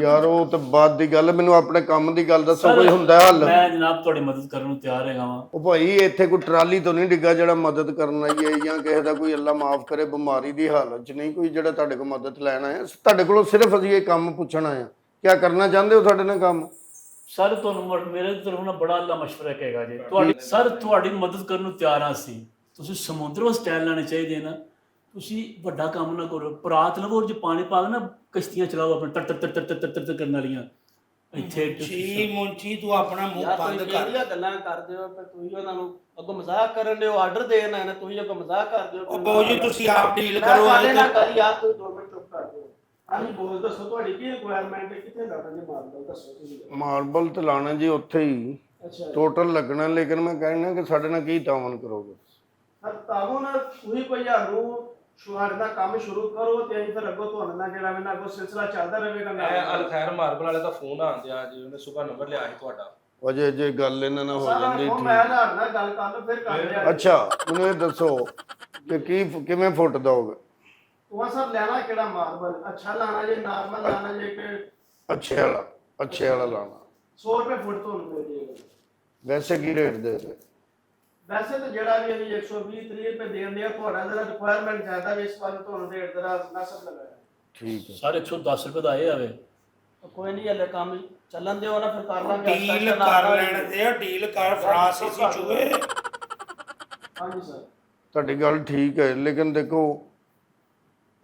ਯਾਰ ਉਹ ਤਾਂ ਬਾਅਦ ਦੀ ਗੱਲ, ਮੈਨੂੰ ਆਪਣੇ ਕੰਮ ਦੀ ਗੱਲ ਦੱਸੋ, ਕੋਈ ਹੁੰਦਾ ਹੱਲ? ਮੈਂ ਜਨਾਬ ਤੁਹਾਡੀ ਮਦਦ ਕਰਨ ਨੂੰ ਤਿਆਰ ਹੈਗਾ ਵਾਂ। ਉਹ ਭਾਈ ਇੱਥੇ ਕੋਈ ਟਰਾਲੀ ਤੋਂ ਨਹੀਂ ਡਿੱਗਾ ਜਿਹੜਾ ਮਦਦ ਕਰਨ ਆਈ ਹੈ, ਜਾਂ ਕਿਸੇ ਦਾ ਕੋਈ ਅੱਲਾ ਮਾਫ ਕਰੇ ਬਿਮਾਰੀ ਦੀ ਹਾਲਤ 'ਚ ਨਹੀਂ ਕੋਈ ਜਿਹੜਾ ਤੁਹਾਡੇ ਕੋਲ ਮਦਦ ਲੈਣ ਆਇਆ। ਤੁਹਾਡੇ ਕੋਲੋਂ ਸਿਰਫ ਅਸੀਂ ਇਹ ਕੰਮ ਪੁੱਛਣ ਆਏ ਹਾਂ, ਕਿਆ ਕਰਨਾ ਚਾਹੁੰਦੇ ਹੋ ਸਾਡੇ ਨਾਲ ਕੰਮ? ਸਰ ਤੁਹਾਨੂੰ ਮੇਰੇ ਤਰਫੋਂ ਨਾ ਬੜਾ ਅੱਲਾ ਮਸ਼ਵਰਾ ਕਹੇਗਾ ਜੀ ਤੁਹਾਡੀ। ਸਰ ਤੁਹਾਡੀ ਮਦਦ ਕਰਨ ਨੂੰ ਤਿਆਰ ਹਾਂ ਅਸੀਂ। ਤੁਸੀਂ ਸਮੁੰਦਰੋਂ ਸਟਾਈਲ ਲੈਣੇ ਚਾਹੀਦੇ ਨਾ। ਤੁਸੀਂ ਵੱਡਾ ਕੰਮ ਨਾ ਕਰੋ, ਪਰਾਤ ਲਵੋ ਜੇ ਪਾਣੀ ਪਾ ਕੇ ਨਾ ਕਸ਼ਤੀਆਂ ਚਲਾਓ ਆਪਣੇ ਤਰ ਤਰ ਤਰ ਤਰ ਤਰ ਤਰ ਕਰਨ ਵਾਲੀਆਂ। ਇੱਥੇ ਜੀ ਮੁੰਚੀ ਤੂੰ ਆਪਣਾ ਮੂੰਹ ਬੰਦ ਕਰ। ਕਿਹੜੀਆਂ ਗੱਲਾਂ ਕਰਦੇ ਹੋ? ਫਿਰ ਤੁਸੀਂ ਉਹਨਾਂ ਨੂੰ ਅੱਗੋਂ ਮਜ਼ਾਕ ਕਰਨ ਦੇ, ਆਰਡਰ ਦੇਣ ਆਏ ਨੇ, ਤੁਸੀਂ ਅੱਗੋਂ ਮਜ਼ਾਕ ਕਰਦੇ ਹੋ। ਉਹ ਬਾਊ ਜੀ ਤੁਸੀਂ ਆਪ ਡੀਲ ਮੈਂ ਕਰੋ। ਸਾਡੇ ਨਾਲ ਗੱਲ ਯਾਰ, ਤੁਸੀਂ 2 ਮਿੰਟ ਚੁੱਪ ਕਰ ਦਿਓ। ਹਾਂਜੀ ਬੋਲ ਦੱਸੋ, ਤੁਹਾਡੀ ਕੀ ਰਿਕੁਆਇਰਮੈਂਟ ਹੈ? ਕਿੱਥੇ ਲੱਗਣਗੇ ਮਾਰਬਲ? ਦੱਸੋ ਤੁਸੀਂ। ਮਾਰਬਲ ਤੇ ਲਾਣਾ ਜੀ ਉੱਥੇ ਹੀ ਅੱਛਾ ਟੋਟਲ ਲੱਗਣਾ, ਲੇਕਿਨ ਮੈਂ ਕਹਿਣਾ ਕਿ ਸਾਡੇ ਨਾਲ ਕੀ ਤਾਵਨ ਕਰੋਗੇ? ਸਰ ਤਾਵੋ ਨਾ, ਤੁਸੀਂ ਕੋਈ ਸਾਨੂੰ ਸ਼ੁਰੂ ਦਾ ਕੰਮ ਸ਼ੁਰੂ ਕਰੋ ਤੇ ਅਸੀਂ ਫਿਰ ਅੱਗੋਂ ਤੁਹਾਨੂੰ ਨਾਲ ਜਿਹੜਾ ਮੈਨਾਂ ਅੱਗੋਂ ਸਿਲਸਿਲਾ ਚੱਲਦਾ ਰਹੇਗਾ। ਇਹ ਅਲਖੈਰ ਮਾਰਬਲ ਵਾਲੇ ਦਾ ਫੋਨ ਆਂਦਿਆ ਜੀ, ਉਹਨੇ ਸਵੇਰ ਨੰਬਰ ਲਿਆ ਸੀ ਤੁਹਾਡਾ। ਅਜੇ ਜੇ ਗੱਲ ਇਹਨਾਂ ਨਾਲ ਹੋ ਜਾਂਦੀ ਉਹ ਠੀਕ। ਮੈਂ ਨਾਲ ਨਾਲ ਗੱਲ ਕਰ ਲਓ ਫਿਰ ਕਰ ਲਿਆ। ਅੱਛਾ ਮੈਨੂੰ ਇਹ ਦੱਸੋ ਕਿ ਕਿਵੇਂ ਫੁੱਟ ਦੋਗੇ? ਉਹ ਸਰ ਲੈਣਾ ਕਿਹੜਾ ਮਾਰਬਲ? ਅੱਛਾ ਲਾਣਾ ਜੇ ਨਾਰਮਲ ਲਾਣਾ ਜੇ ਕਿ ਅੱਛੇ ਵਾਲਾ ਲਾਣਾ? 100 ਰੁਪਏ ਫੁੱਟ ਤੁਹਾਨੂੰ ਮਿਲ ਜਾਏਗਾ। ਵੈਸੇ ਕੀ ਰੇਟ ਦੇ ਰਹੇ? ਵੈਸੇ ਤਾਂ ਜਿਹੜਾ ਵੀ ਅਸੀਂ 120-30 ਰੁਪਏ ਦੇਣ ਦਿਆ, ਤੁਹਾਡਾ ਜਿਹੜਾ ਰਿਕੁਆਇਰਮੈਂਟ ਜ਼ਿਆਦਾ ਵੀ ਇਸ ਵਾਰ ਤੁਹਾਨੂੰ ਰੇਟ ਦਾ ਨਸਬ ਲਗਾਇਆ। ਠੀਕ ਹੈ। ਸਾਰੇ 110 ਰੁਪਏ ਦਾ ਆਏ ਆਵੇ। ਕੋਈ ਨਹੀਂ, ਹਲੇ ਕੰਮ ਚੱਲਣ ਦਿਓ ਨਾ, ਫਿਰ ਕਰ ਲਾਂਗੇ। ਡੀਲ ਕਰ ਲੈਣ ਦੇ, ਡੀਲ ਕਰ ਫਰਾਂਸੀਸੀ ਚੂਹੇ। ਹਾਂਜੀ ਸਰ। ਤੁਹਾਡੀ ਗੱਲ ਠੀਕ ਹੈ, ਲੇਕਿਨ ਦੇਖੋ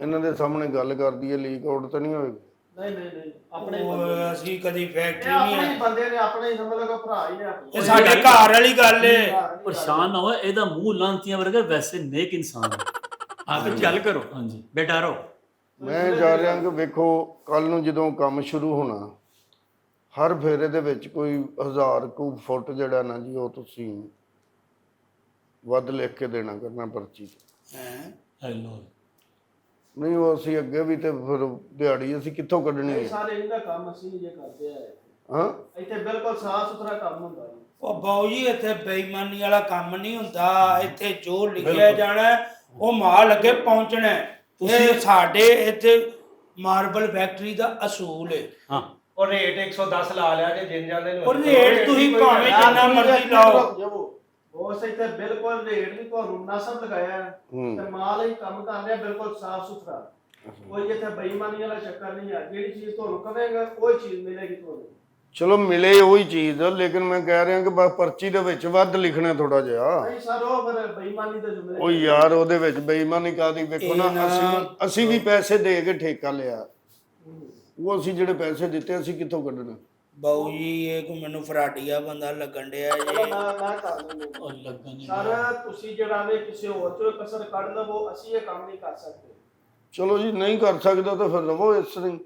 ਇਹਨਾਂ ਦੇ ਸਾਹਮਣੇ ਗੱਲ ਕਰਦੀ ਹੈ, ਲੀਕ ਆਊਟ ਤਾਂ ਨਹੀਂ ਹੋਏਗੀ? ਨਹੀਂ ਆਪਣੇ ਉਹ ਅਸੀਂ ਕਦੀ ਫੈਕਟਰੀ ਆਪਣੇ ਨਹੀਂ ਹੀ ਬੰਦੇ ਨੇ, ਆਪਣੇ ਹੀ ਸਮਝ ਲਓ ਭਰਾ ਹੀ ਨੇ ਆਪਣੇ। ਇਹ ਸਾਡੇ ਘਰ ਵਾਲੀ ਗੱਲ ਏ। ਪਰੇਸ਼ਾਨ ਨਾ ਹੋਏ, ਇਹਦਾ ਮੂੰਹ ਲਾਂਤੀਆਂ ਵਰਗਾ, ਵੈਸੇ ਨੇਕ ਇਨਸਾਨ ਹੈ। ਆਪ ਚੱਲ ਕਰੋ, ਹਾਂਜੀ ਬੇਟਾ ਰੋ। ਮੈਂ ਜਾ ਰਿਹਾ ਕਿ ਵੇਖੋ ਕੱਲ ਨੂੰ ਜਦੋਂ ਕੰਮ ਸ਼ੁਰੂ ਹੋਣਾ, ਹਰ ਫੇਰੇ ਦੇ ਵਿੱਚ ਕੋਈ 1000 ਕੁ ਫੁੱਟ ਜਿਹੜਾ ਨਾ ਜੀ, ਉਹ ਤੁਸੀਂ ਵੱਧ ਲਿਖ ਕੇ ਦੇਣਾ ਕਰਨਾ ਪਰਚੀ ਤੇ। ਹੈਲੋ ਨਹੀਂ ਉਹ ਅਸੀਂ ਅੱਗੇ ਵੀ ਤੇ ਫਿਰ ਦਿਹਾੜੀ ਅਸੀਂ ਕਿੱਥੋਂ ਕੱਢਣੀ ਇਹ ਹੈ? ਸਾਰੇ ਇਹਦਾ ਕੰਮ ਅਸੀਂ ਜੇ ਕਰਦੇ ਆ। ਹਾਂ ਇੱਥੇ ਬਿਲਕੁਲ ਸਾਫ ਸੁਥਰਾ ਕੰਮ ਹੁੰਦਾ ਜੀ। ਉਹ ਬਾਊ ਜੀ ਇੱਥੇ ਬੇਈਮਾਨੀ ਵਾਲਾ ਕੰਮ ਨਹੀਂ ਹੁੰਦਾ। ਇੱਥੇ ਜੋ ਲਿਖਿਆ ਜਾਣਾ ਉਹ ਮਾਲ ਅੱਗੇ ਪਹੁੰਚਣਾ ਹੈ। ਇਹ ਸਾਡੇ ਇੱਥੇ ਮਾਰਬਲ ਫੈਕਟਰੀ ਦਾ ਅਸੂਲ ਹੈ। ਹਾਂ ਉਹ ਰੇਟ 110 ਲਾ ਲਿਆ ਜੇ ਜਿੰਨ ਜਾਂਦੇ ਨੇ। ਉਹ ਰੇਟ ਤੁਸੀਂ ਭਾਵੇਂ ਜਿੰਨਾ ਮਰਜ਼ੀ ਲਾਓ। ਉਸ ਇੱਥੇ ਬਿਲਕੁਲ ਰੇਟ ਨਹੀਂ ਤੁਹਾਨੂੰ ਨਸਬ ਲਗਾਇਆ ਹੂੰ। ਤੇ ਮਾਲ ਹੀ ਕੰਮ ਕਰ ਰਿਹਾ ਬਿਲਕੁਲ ਸਾਫ ਸੁਥਰਾ। ਕੋਈ ਇੱਥੇ ਬੇਈਮਾਨੀ ਵਾਲਾ ਚੱਕਰ ਨਹੀਂ ਹੈ, ਜਿਹੜੀ ਚੀਜ਼ ਤੁਹਾਨੂੰ ਕਹੇਗਾ ਕੋਈ ਚੀਜ਼ ਮਿਲੇਗੀ ਤੁਹਾਨੂੰ। ਚਲੋ ਮਿਲੇ ਉਹੀ ਚੀਜ਼, ਲੇਕਿਨ ਮੈਂ ਕਹਿ ਰਿਹਾ ਕਿ ਬਸ ਪਰਚੀ ਦੇ ਵਿੱਚ ਵੱਧ ਲਿਖਣਾ ਥੋੜਾ ਜਿਹਾ। ਨਹੀਂ ਸਰ, ਉਹ ਫਿਰ ਬੇਈਮਾਨੀ ਦੇ ਜੁਮਲੇ ਉਹ ਯਾਰ ਉਹਦੇ ਵਿੱਚ ਬੇਈਮਾਨੀ ਕਾਦੀ, ਵੇਖੋ ਨਾ ਅਸੀਂ ਵੀ ਪੈਸੇ ਦੇ ਕੇ ਠੇਕਾ ਲਿਆ, ਉਹ ਅਸੀਂ ਜਿਹੜੇ ਪੈਸੇ ਦਿੱਤੇ ਅਸੀਂ ਕਿੱਥੋਂ ਕੱਢਣੇ? ਬਾਊ ਜੀ ਇਹ ਕੋ ਮੈਨੂੰ ਫਰਾਡੀਆ ਬੰਦਾ ਲੱਗਣ ਡਿਆ ਚਲੋ ਜੇ। ਮੈਂ ਕਰ ਦਿੰਦਾ ਸਰ, ਤੁਸੀਂ ਜਿਹੜਾ ਵੇ ਕਿਸੇ ਹੋਰ ਚੋਂ ਕਸਰ ਕੱਢ ਲਵੋ, ਅਸੀਂ ਇਹ ਕੰਮ ਨਹੀਂ ਕਰ ਸਕਦੇ। ਚਲੋ ਜੀ, ਨਹੀਂ ਕਰ ਸਕਦਾ ਤਾਂ ਫਿਰ ਰਵੋ ਇਸ ਤਰ੍ਹਾਂ ਹੀ,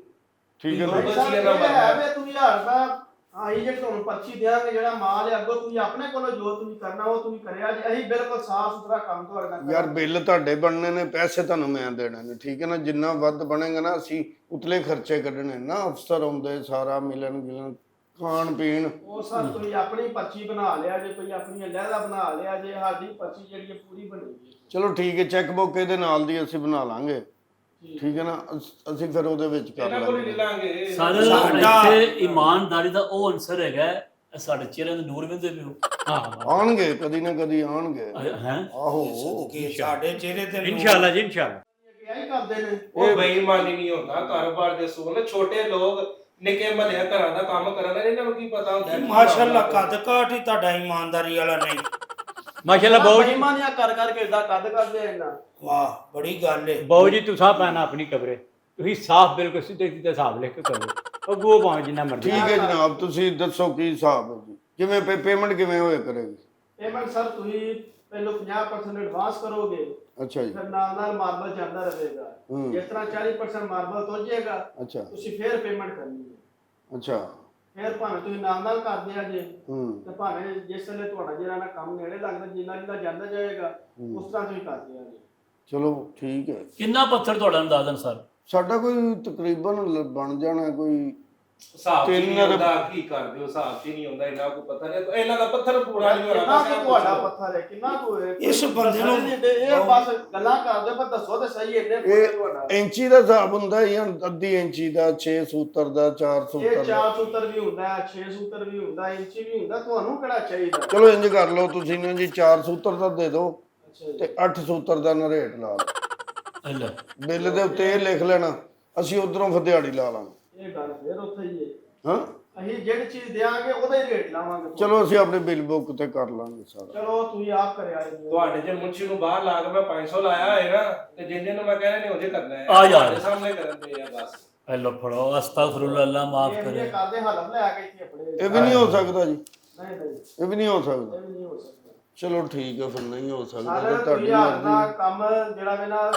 ਠੀਕ ਹੈ ਨਾ? ਨਹੀਂ ਸਰ, ਇਹ ਹੈ ਵੇ ਤੁਸੀਂ ਹਜ਼ਾਰ ਦਾ ਆਹੀ ਜੇ ਤੁਹਾਨੂੰ ਪਰਚੀ ਦਿਆਂਗੇ, ਜਿਹੜਾ ਮਾਲ ਹੈ ਅੱਗੋਂ ਤੁਸੀਂ ਆਪਣੇ ਕੋਲੋਂ ਜੋ ਤੁਸੀਂ ਕਰਨਾ ਉਹ ਤੁਸੀਂ ਕਰਿਆ ਜੀ। ਅਸੀਂ ਬਿਲਕੁਲ ਸਾਫ਼ ਸੁਥਰਾ ਕੰਮ ਤੁਹਾਡੇ ਨਾਲ ਯਾਰ ਬਿੱਲ ਤੁਹਾਡੇ ਬਣਨੇ ਨੇ, ਪੈਸੇ ਤੁਹਾਨੂੰ ਮੈਂ ਦੇਣੇ ਨੇ, ਠੀਕ ਹੈ ਨਾ? ਜਿੰਨਾ ਵੱਧ ਬਣੇਗਾ ਨਾ ਅਸੀਂ ਉਤਲੇ ਖਰਚੇ ਕੱਢਣੇ ਨਾ। ਅਫਸਰ ਆਉਂਦੇ ਸਾਰਾ ਮਿਲਣ ਗਿਲਣ, ਖਾਣ ਪੀਣ। ਉਹ ਸਰ ਤੁਸੀਂ ਆਪਣੀ ਪਰਚੀ ਬਣਾ ਲਿਆ ਜੇ, ਕੋਈ ਆਪਣੀ ਲਹਿਦਾ ਬਣਾ ਲਿਆ ਜੇ, ਸਾਡੀ ਪਰਚੀ ਜਿਹੜੀ ਹੈ ਪੂਰੀ ਬਣੇਗੀ। ਚਲੋ ਠੀਕ ਹੈ, ਚੈੱਕ ਬੁੱਕ ਇਹਦੇ ਨਾਲ ਦੀ ਅਸੀਂ ਬਣਾ ਲਾਂਗੇ, ਠੀਕ ਹੈ ਨਾ? ਅਸੀਂ ਫਿਰ ਉਹਦੇ ਵਿੱਚ ਕਰ ਇਹਨਾਂ ਕੋਲ ਹੀ ਲਾਂਗੇ। ਲੈ ਲਾਂਗੇ। ਸਰ ਇੱਥੇ ਇਮਾਨਦਾਰੀ ਦਾ ਉਹ ਅਨਸਰ ਹੈਗਾ, ਇਹ ਸਾਡੇ ਚਿਹਰਿਆਂ ਦੇ ਨੂਰ ਵਿੰਦੇ ਵੀ ਹੋ। ਆਉਣਗੇ ਕਦੀ ਨਾ ਕਦੀ ਆਉਣਗੇ। ਹੈ ਆਹੋ ਕਿ ਸਾਡੇ ਚਿਹਰੇ ਤੇ ਇਨਸ਼ਾਅੱਲਾ ਜੀ, ਇਨਸ਼ਾਅੱਲਾ। ਇਹੀ ਕਰਦੇ ਨੇ। ਉਹ ਬੇਈਮਾਨੀ ਨਹੀਂ ਹੁੰਦਾ, ਕਾਰੋਬਾਰ ਦੇ ਅਸੂਲ। ਛੋਟੇ ਲੋਕ ਨਿੱਕੇ ਮਹੱਲੇ ਘਰਾਂ ਦਾ ਕੰਮ ਕਰਨ, ਇਹਨਾਂ ਨੂੰ ਕੀ ਪਤਾ ਹੁੰਦਾ? ਮਾਸ਼ਾਅੱਲਾ ਕੱਦ ਕਾਠ ਹੀ ਤੁਹਾਡਾ ਇਮਾਨਦਾਰੀ ਵਾਲਾ ਨਹੀਂ। ਮਾਸ਼ਾਅੱਲਾ ਬਾਊ ਜੀ, ਬੇਈਮਾਨੀਆਂ ਕਰ ਕਰਕੇ ਇਦਾਂ ਕੱਦ ਕਰਦੇ ਆ ਇਹਨਾਂ। ਵਾਹ ਬੜੀ ਗੱਲ ਏ। ਬਾਊ ਜੀ ਤੂੰ ਸਾਹ ਪੈਣਾ ਆਪਣੀ ਕਬਰੇ, ਤੁਸੀਂ ਸਾਫ਼ ਬਿਲਕੁਲ ਸਿੱਧੇ ਸਿੱਧੇ ਹਿਸਾਬ ਲਿਖ ਕੇ ਕਰੋ, ਅੱਗੋਂ ਭਾਵੇਂ ਜਿੰਨਾ ਮਰਜ਼ੀ। ਠੀਕ ਹੈ ਜਨਾਬ, ਤੁਸੀਂ ਦੱਸੋ ਕੀ ਹਿਸਾਬ ਹੈ ਜੀ? ਕਿਵੇਂ ਪੇਮੈਂਟ ਕਿਵੇਂ ਹੋਇਆ ਕਰੇਗੀ? ਪੇਮੈਂਟ ਸਰ ਤੁਸੀਂ ਪਹਿਲਾਂ 50% ਐਡਵਾਂਸ ਕਰੋਗੇ, ਅੱਛਾ ਜੀ, ਫਿਰ ਨਾਲ ਮਾਰਬਲ ਜਾਂਦਾ ਰਹੇਗਾ। ਜਿਸ ਤਰ੍ਹਾਂ 40% ਮਾਰਬਲ ਹੋ ਜਾਏਗਾ, ਅੱਛਾ ਤੁਸੀਂ ਫਿਰ ਪੇਮੈਂਟ ਕਰਨੀ ਹੈ। ਅੱਛਾ, ਫਿਰ ਭਾਵੇਂ ਤੁਸੀਂ ਨਾਲ ਕਰਦੇ ਆ ਜੇ, ਹੂੰ ਤੇ ਭਾਵੇਂ ਜਿਸ ਵੇਲੇ ਤੁਹਾਡਾ ਜਿਹੜਾ ਨਾ ਕੰਮ ਨੇੜੇ ਲੱਗਦਾ, ਜਿੰਨਾ ਜਿੰਨਾ ਜਾਂਦਾ ਜਾਏਗਾ ਉਸ ਤਰ੍ਹਾਂ ਤੁਸੀਂ ਕਰਦੇ ਆ ਜੀ। ਚਲੋ ਠੀਕ ਹੈ। ਕਿੰਨਾ ਪੱਥਰ ਤੁਹਾਡਾ ਅੰਦਾਜ਼ਨ ਸਰ? ਸਾਡਾ ਕੋਈ ਤਕਰੀਬਨ ਬਣ ਜਾਣਾ ਕੋਈ ਹਿਸਾਬ ਚ ਨਹੀਂ ਹੁੰਦਾ, ਕੀ ਕਰਦੇ ਹੋ? ਹਿਸਾਬ ਚ ਨਹੀਂ ਹੁੰਦਾ, ਇਹਨਾਂ ਕੋ ਪਤਾ ਨਹੀਂ। ਇਹਨਾਂ ਦਾ ਪੱਥਰ ਪੂਰਾ ਨਹੀਂ ਹੋਣਾ। ਕਿੰਨਾ ਕੁ ਤੁਹਾਡਾ ਪੱਥਰ ਹੈ, ਕਿੰਨਾ ਕੁ ਹੈ? ਇਸ ਬੰਦੇ ਨੂੰ ਇਹ ਬਸ ਗੱਲਾਂ ਕਰਦੇ, ਪਰ ਦੱਸੋ ਤੇ ਸਹੀ ਇੰਨੇ ਫੁੱਟ ਤੁਹਾਡਾ। ਇੰਚੀ ਦਾ ਹਿਸਾਬ ਹੁੰਦਾ ਹੈ ਜਾਂ ਅੱਧੀ ਇੰਚੀ ਦਾ, 6 ਸੂਤਰ ਦਾ, 4 ਇਹ ਸੂਤਰ ਦਾ? 4 ਸੂਤਰ ਵੀ ਹੁੰਦਾ ਹੈ, 6 ਸੂਤਰ ਵੀ ਹੁੰਦਾ, ਇੰਚੀ ਵੀ ਹੁੰਦਾ। ਤੁਹਾਨੂੰ ਕਿਹੜਾ ਚਾਹੀਦਾ? ਚਲੋ ਇੰਜ ਕਰ ਲਓ ਤੁਸੀਂ ਨਾ ਜੀ, 4 ਸੂਤਰ ਦਾ ਦੇ ਦਿਓ ਅੱਛਾ ਜੀ। ਤੇ 8 ਸੂਤਰ ਦਾ ਨਾ ਰੇਟ ਲਾ ਲਓ। ਅੱਲਾ ਬਿੱਲ ਦੇ ਉੱਤੇ ਇਹ ਲਿਖ ਲੈਣਾ, ਅਸੀਂ ਉਧਰੋਂ ਫਿਰ ਦਿਹਾੜੀ ਲਾ ਲਾਂਗੇ। ਇਹ ਗੱਲ ਫਿਰ ਉੱਥੇ ਹੀ ਹੈ। ਹਾਂ ਅਸੀਂ ਜਿਹੜੀ ਚੀਜ਼ ਦੇਾਂਗੇ ਉਹਦਾ ਹੀ ਰੇਟ ਲਾਵਾਂਗੇ। ਚਲੋ ਅਸੀਂ ਆਪਣੇ ਬਿੱਲ ਬੁੱਕ ਤੇ ਕਰ ਲਾਂਗੇ ਸਾਰਾ। ਚਲੋ ਤੁਸੀਂ ਆਪ ਕਰਿਆ ਜੀ। ਤੁਹਾਡੇ ਜੇ ਮੁੰਸ਼ੀ ਨੂੰ ਬਾਹਰ ਲਾ ਕੇ ਮੈਂ 500 ਲਾਇਆ ਹੋਏ ਨਾ, ਤੇ ਜਿੰਨੇ ਨੂੰ ਮੈਂ ਕਹਿਣਾ ਨਹੀਂ ਉਹਦੇ ਕਰਨਾ ਹੈ। ਆ ਯਾਰ। ਤੁਹਾਡੇ ਸਾਹਮਣੇ ਕਰਨ ਦੇ ਆ ਬਸ। ਅੱਲਾ ਫੜੋ, ਅਸਤਗਫਿਰੁੱਲਾਹ, ਅੱਲਾ ਮਾਫ ਇਹ ਕਰੇ। ਕਰਦੇ ਹਲਫ ਲੈ ਕੇ ਇੱਥੇ ਆਪਣੇ। ਇਹ ਵੀ ਨਹੀਂ ਹੋ ਸਕਦਾ ਜੀ, ਨਹੀਂ ਨਹੀਂ, ਇਹ ਵੀ ਨਹੀਂ ਹੋ ਸਕਦਾ। ਇਹ ਵੀ ਨਹੀਂ ਹੋ ਸਕਦਾ। ਚਲੋ ਠੀਕ ਹੈ, ਫਿਰ ਨਹੀਂ ਹੋ ਸਕਦਾ ਸਾਰੇ ਤਾਂ ਤੁਹਾਡੀ ਤੁਸੀਂ ਹੱਥ ਮਰਜ਼ੀ। ਨਾਲ ਕੰਮ ਜਿਹੜਾ ਵੇ ਨਾ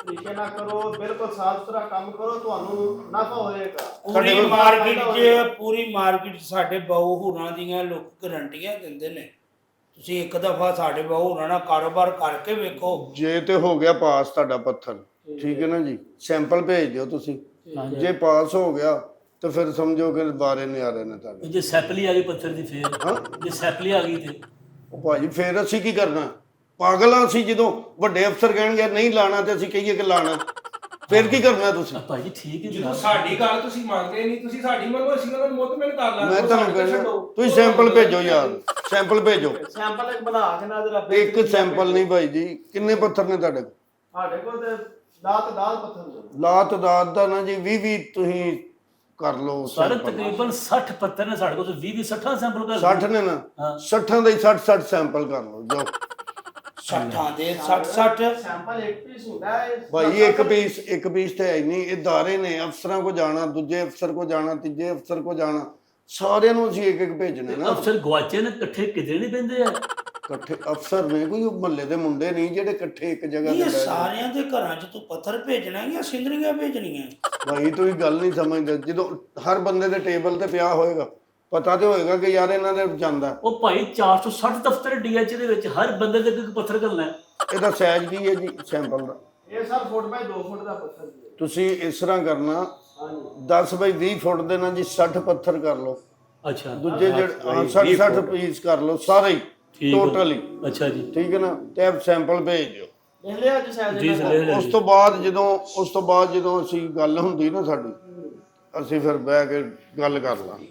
ਤਰੀਕੇ ਨਾਲ ਕਰੋ, ਬਿਲਕੁਲ ਸਾਫ਼ ਸੁਥਰਾ ਕੰਮ ਕਰੋ, ਤੁਹਾਨੂੰ ਨਫਾ ਹੋਏਗਾ। ਪੂਰੀ ਮਾਰਕੀਟ ਸਾਡੇ ਬਾਊ ਹੋਰਾਂ ਦੀਆਂ ਲੋਕ ਗਰੰਟੀਆਂ ਦਿੰਦੇ ਨੇ। ਤੁਸੀਂ ਇੱਕ ਦਫਾ ਸਾਡੇ ਬਾਊ ਹੋਰਾਂ ਨਾਲ ਕਾਰੋਬਾਰ ਕਰਕੇ ਵੇਖੋ। ਜੇ ਤੇ ਹੋ ਗਿਆ ਪਾਸ ਤੁਹਾਡਾ ਪੱਥਰ, ਠੀਕ ਹੈ ਨਾ ਜੀ, ਸੈਂਪਲ ਭੇਜ ਦਿਓ ਤੁਸੀਂ। ਜੇ ਪਾਸ ਹੋ ਗਿਆ ਤਾਂ ਫਿਰ ਸਮਝੋ ਕਿ ਬਾਰੇ ਨਿਆਰੇ ਨੇ ਤੁਹਾਡੇ। ਜੇ ਸੈਪਲੀ ਆ ਗਈ ਪੱਥਰ ਦੀ ਫੇਰ? ਹਾਂ ਜੇ ਸੈਪਲੀ ਆ ਗਈ ਤੇ ਉਹ ਭਾਜੀ ਫਿਰ ਅਸੀਂ ਕੀ ਕਰਨਾ? ਪਾਗਲ ਆ ਅਸੀਂ? ਜਦੋਂ ਵੱਡੇ ਅਫਸਰ ਕਹਿਣਗੇ ਨਹੀਂ ਲਾਣਾ ਤੇ ਅਸੀਂ ਕਹੀਏ ਕਿ ਲਾਣਾ, ਫਿਰ ਕੀ ਕਰਨਾ ਤੁਸੀਂ? ਭਾਜੀ ਠੀਕ ਹੈ ਜਦੋਂ ਜਨਾਬ। ਸਾਡੀ ਗੱਲ ਤੁਸੀਂ ਮੰਨਦੇ ਨਹੀਂ, ਤੁਸੀਂ ਸਾਡੀ ਮੰਨੋ, ਅਸੀਂ ਉਹਨਾਂ ਨੂੰ ਮੁਤਮਿਨ ਕਰ ਲਾਂਗੇ। ਮੈਂ ਤੁਹਾਨੂੰ ਕਹਿੰਦਾ ਤੁਸੀਂ ਸੈਂਪਲ ਭੇਜੋ ਯਾਰ, ਸੈਂਪਲ ਭੇਜੋ। ਸੈਂਪਲ ਇੱਕ ਬਣਾ ਕੇ ਨਾ ਜਰਾ ਇੱਕ ਸੈਂਪਲ ਨਹੀਂ ਭਾਈ ਜੀ, ਕਿੰਨੇ ਪੱਥਰ ਨੇ ਤੁਹਾਡੇ ਕੋਲ? ਸਾਡੇ ਕੋਲ ਤੇ ਦਾਤ ਪੱਥਰ ਨੇ। ਲਾਤ ਦਾਤ ਦਾ ਨਾ ਜੀ 20 ਤੁਸੀਂ ਕਰ ਲਓ ਸਾਰੇ sample। ਤਕਰੀਬਨ 60 ਪੱਥਰ ਨੇ ਸਾਡੇ ਕੋਲ, ਤੇ 20 60 ਸੈਂਪਲ ਕਰ 60 ਨੇ ਨਾ, 60 ਦੇ 60 ਸੈਂਪਲ ਕਰ ਲਓ ਜੋ। 60 ਦੇ 60 ਸੈਂਪਲ ਇੱਕ ਪੀਸ ਹੁੰਦਾ ਹੈ। ਭਾਈ ਇੱਕ ਪੀਸ ਤੇ ਹੈ ਹੀ ਨਹੀਂ। ਇਹ ਦਾਰੇ ਨੇ, ਅਫਸਰਾਂ ਕੋ ਜਾਣਾ, ਦੂਜੇ ਅਫਸਰ ਕੋ ਜਾਣਾ, ਤੀਜੇ ਅਫਸਰ ਕੋ ਜਾਣਾ, ਸਾਰਿਆਂ ਨੂੰ ਅਸੀਂ ਇੱਕ ਭੇਜਣਾ ਨਾ। ਅਫਸਰ ਗਵਾਚੇ ਨੇ, ਇਕੱਠੇ ਕਿਧਰੇ ਨਹੀਂ ਪੈਂਦੇ ਆ। ਇਕੱਠੇ ਅਫਸਰ ਨੇ, ਕੋਈ ਮੁਹੱਲੇ ਦੇ ਮੁੰਡੇ ਨਹੀਂ ਜਿਹੜੇ ਇਕੱਠੇ ਇੱਕ ਜਗ੍ਹਾ ਤੇ ਇਹ ਬਹਿ ਜਾਣ। ਸਾਰਿਆਂ ਦੇ ਘਰਾਂ 'ਚ ਤੂੰ ਪੱਥਰ ਭੇਜਣਾ ਜਾਂ ਸਿੰਦਰੀਆਂ ਭੇਜਣੀਆਂ? ਭਾਈ ਤੁਸੀਂ ਗੱਲ ਨਹੀਂ ਸਮਝਦੇ। ਜਦੋਂ ਹਰ ਬੰਦੇ ਦੇ ਟੇਬਲ ਤੇ ਪਿਆ ਹੋਏਗਾ, ਪਤਾ ਤੇ ਹੋਏਗਾ ਕਿ ਯਾਰ ਇਹਨਾਂ ਦੇ ਜਾਂਦਾ। ਉਹ ਭਾਈ 460 ਦਫ਼ਤਰ ਡੀਐਚ ਦੇ ਵਿੱਚ ਹਰ ਬੰਦੇ ਦੇ ਇੱਕ ਪੱਥਰ ਕਰਨਾ ਹੈ। ਇਹਦਾ ਸਾਈਜ਼ ਕੀ ਹੈ ਜੀ ਸੈਂਪਲ ਦਾ? ਇਹ ਸਰ ਫੁੱਟ ਬਾਈ 2 ਫੁੱਟ ਦਾ ਪੱਥਰ ਜੀ। ਤੁਸੀਂ ਇਸ ਤਰ੍ਹਾਂ ਕਰਨਾ, ਹਾਂਜੀ 10 ਬਾਈ 20 ਫੁੱਟ ਦੇ ਨਾਲ ਜੀ 60 ਪੱਥਰ ਕਰ ਲਓ। ਅੱਛਾ ਦੂਜੇ ਜਿਹੜੇ 60 ਪੀਸ ਕਰ ਲਓ ਸਾਰੇ ਹੀ, ਟੋਟਲ ਹੀ। ਅੱਛਾ ਜੀ, ਠੀਕ ਹੈ ਨਾ? ਤੇ ਆਪ ਸੈਂਪਲ ਭੇਜ ਦਿਓ। ਲਿਖ ਲਿਆ ਜੀ ਸਾਈਜ਼ ਜੀ ਲੈ ਲੈ ਉਸ ਤੋਂ ਬਾਅਦ ਜਦੋਂ ਅਸੀਂ ਗੱਲ ਹੁੰਦੀ ਨਾ ਸਾਡੀ, ਅਸੀਂ ਫਿਰ ਬਹਿ ਕੇ ਗੱਲ ਕਰ ਲਾਂਗੇ।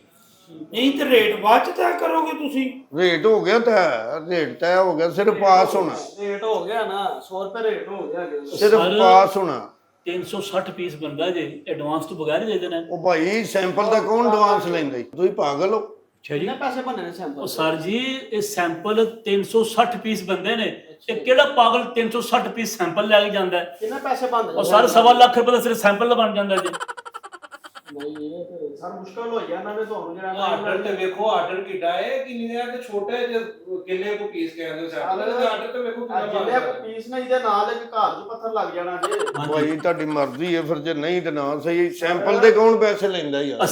ਨਹੀਂ ਤੇ ਰੇਟ ਬਾਅਦ 'ਚ ਤੈਅ ਕਰੋਗੇ ਤੁਸੀਂ? ਰੇਟ ਹੋ ਗਿਆ ਤਾਂ ਰੇਟ ਤੈਅ ਹੋ ਗਿਆ, ਸਿਰਫ ਪਾਸ ਹੋਣਾ, ਰੇਟ ਹੋ ਗਿਆ ਨਾ 100 ਰੁਪਏ ਰੇਟ ਹੋ ਗਿਆ ਜੀ। ਸਿਰਫ ਪਾਸ ਹੋਣਾ। 360 ਪੀਸ ਬੰਦਾ ਜੇ ਐਡਵਾਂਸ ਤੋਂ ਬਗੈਰ ਹੀ ਦੇ ਦੇਣਾ। ਉਹ ਭਾਈ ਸੈਂਪਲ ਦਾ ਕੌਣ ਐਡਵਾਂਸ ਲੈਂਦਾ ਜੀ? ਤੁਸੀਂ ਪਾਗਲ ਹੋ? ਅੱਛਾ ਜੀ। ਕਿੰਨੇ ਪੈਸੇ ਬਣੇ ਨੇ ਸੈਂਪਲ ਉਹ ਸਰ ਜੀ ਇਹ ਸੈਂਪਲ 360 ਪੀਸ ਬੰਦੇ ਨੇ, ਤੇ ਕਿਹੜਾ ਪਾਗਲ 360 ਪੀਸ ਸੈਂਪਲ ਲੈ ਕੇ ਜਾਂਦਾ ਹੈ? ਕਿੰਨੇ ਪੈਸੇ ਬਣਦੇ ਉਹ ਸਰ 1.25 ਲੱਖ ਰੁਪਏ ਦਾ ਸਿਰਫ ਸੈਂਪਲ ਦਾ ਬਣ ਜਾਂਦਾ ਜੀ। ਨਹੀਂ ਇਹ ਤੇ ਸਰ ਮੁਸ਼ਕਲ ਹੋ ਗਿਆ ਨਾ ਵੀ ਤੁਹਾਨੂੰ ਜਿਹੜਾ ਆਰਡਰ ਤੇ ਵੇਖੋ, ਆਰਡਰ ਕਿੱਡਾ ਹੈ, ਕਿੰਨੀ ਦੇ ਤੇ ਛੋਟੇ ਜਿਹੇ ਕਿੰਨੇ ਕੋ ਪੀਸ ਕਹਿੰਦੇ ਸੈਂਪਲ ਦੇ ਆਰਡਰ ਤੇ ਵੇਖੋ ਕਿੰਨਾ ਜਿੰਨੇ ਬਣਦਾ। ਪੀਸ ਨੇ ਇਹਦੇ ਨਾਲ ਇੱਕ ਘਰ 'ਚ ਪੱਥਰ ਲੱਗ ਜਾਣਾ ਜੇ। ਭਾਈ ਤੁਹਾਡੀ ਮਰਜ਼ੀ ਹੈ, ਫਿਰ ਜੇ ਨਹੀਂ ਤੇ ਨਾ ਸਹੀ। ਸੈਂਪਲ ਦੇ ਕੌਣ ਪੈਸੇ ਲੈਂਦਾ ਯਾਰ?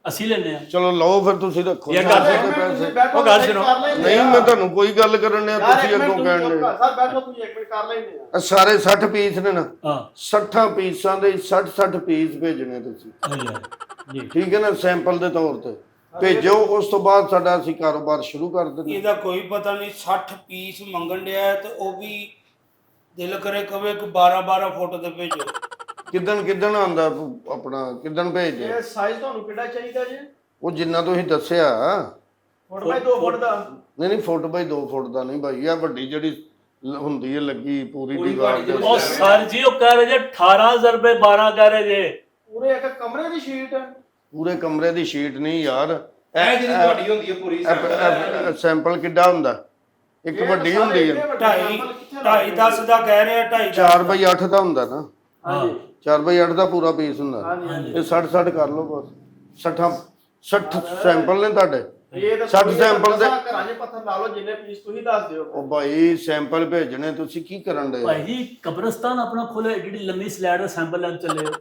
ਅਸੀਂ ਲੈਨੇ ਆ। ਚਲੋ ਲਓ ਫਿਰ ਤੁਸੀਂ ਰੱਖੋ ਯਾਰ ਸੈਂਪਲ ਗੱਲ ਦੇ ਤੁਸੀਂ ਪੈਸੇ। ਬੈਠੋ, ਉਹ ਗੱਲ ਤੁਸੀਂ ਸੁਣੋ। ਕਰ ਲੈਂਦੇ ਨਹੀਂ ਆ। ਮੈਂ ਤੁਹਾਨੂੰ ਕੋਈ ਗੱਲ ਕਰਨ ਡਿਆ, ਯਾਰ ਤੁਸੀਂ ਇੱਕ ਮਿੰਟ ਅੱਗੋਂ ਤੁਸੀਂ ਕਹਿਣ ਚੁੱਪ ਦੇ। ਕਰ, ਸਰ ਬੈਠੋ, ਤੁਸੀਂ ਇੱਕ ਮਿੰਟ ਕਰ ਲੈਂਦੇ ਆ। ਸਾਰੇ 60 ਪੀਸ ਨੇ ਨਾ, ਹਾਂ 60 ਪੀਸਾਂ ਦੇ 60 ਪੀਸ ਭੇਜਣੇ ਤੁਸੀਂ, ਜੀ। ਠੀਕ ਹੈ ਨਾ, ਸੈਂਪਲ ਦੇ ਤੌਰ ਤੇ ਭੇਜੋ। ਉਸ ਤੋਂ ਬਾਅਦ ਸਾਡਾ ਅਸੀਂ ਕਾਰੋਬਾਰ ਸ਼ੁਰੂ ਕਰ ਦਿੰਦੇ। ਇਹਦਾ ਕੋਈ ਪਤਾ ਨਹੀਂ 60 ਪੀਸ ਮੰਗਣ ਡਿਆ ਹੈ ਤੇ ਉਹ ਵੀ ਦਿਲ ਕਰੇ ਕਵੇ ਕਿ 12 ਫੁੱਟ ਤੇ ਭੇਜੋ। ਕਿੱਦਣ ਆਂਦਾ ਆਪਣਾ, ਕਿੱਦਣ ਭੇਜਦੇ? ਇਹ ਸਾਈਜ਼ ਤੁਹਾਨੂੰ ਕਿੰਨਾ ਚਾਹੀਦਾ ਜੀ? ਉਹ ਜਿੰਨਾ ਤੁਸੀਂ ਦੱਸਿਆ। ਫੁੱਟ ਬਾਈ 2 ਫੁੱਟ ਦਾ? ਨਹੀਂ ਫੁੱਟ ਬਾਈ 2 ਫੁੱਟ ਦਾ ਨਹੀਂ ਭਾਈ, ਆ ਵੱਡੀ ਜਿਹੜੀ ਹੁੰਦੀ ਹੈ ਲੱਗੀ ਪੂਰੀ ਦੀਵਾਰ ਦੇ ਉਹ ਸਰ ਜੀ ਉਹ ਕਹਿ ਰਹੇ ਜੇ 18000 ਰੁਪਏ 12 ਕਹਿ ਰਹੇ ਜੇ। ਪੂਰੇ ਇੱਕ ਕਮਰੇ ਦੀ ਸ਼ੀਟ? ਪੂਰੇ ਕਮਰੇ ਦੀ ਸ਼ੀਟ ਨਹੀਂ ਯਾਰ, ਇਹ ਜਿਹੜੀ ਤੁਹਾਡੀ ਹੁੰਦੀ ਹੈ ਪੂਰੀ ਸੈਂਪਲ ਕਿੱਡਾ ਹੁੰਦਾ? ਇੱਕ ਵੱਡੀ ਹੁੰਦੀ ਹੈ 2.5 10 ਦਾ ਕਹਿ ਰਿਹਾ, 2.5 4 ਬਾਈ 8 ਦਾ ਹੁੰਦਾ ਨਾ, ਹਾਂਜੀ 4 ਬਾਈ 8 ਦਾ ਪੂਰਾ ਪੀਸ ਹੁੰਦਾ। ਹਾਂਜੀ ਇਹ 60 ਕਰ ਲਓ ਬਸ। 60 ਸੈਂਪਲ ਨੇ ਤੁਹਾਡੇ? ਇਹ ਤਾਂ 60 ਸੈਂਪਲ ਦੇ ਘਰਾਂ 'ਚ ਪੱਥਰ ਲਾ ਲਓ ਜਿੰਨੇ ਪੀਸ ਤੁਸੀਂ ਦੱਸ ਦਿਓ। ਉਹ ਭਾਈ ਸੈਂਪਲ ਭੇਜਣੇ, ਤੁਸੀਂ ਕੀ ਕਰਨ ਦੇ? ਭਾਈ ਜੀ ਕਬਰਸਤਾਨ ਆਪਣਾ ਖੋਲੇ, ਜਿਹੜੀ ਲੰਮੀ ਸਲਾਈਡ ਦਾ ਸੈਂਪਲ ਲੈਣ ਚੱਲੇ ਹੋ,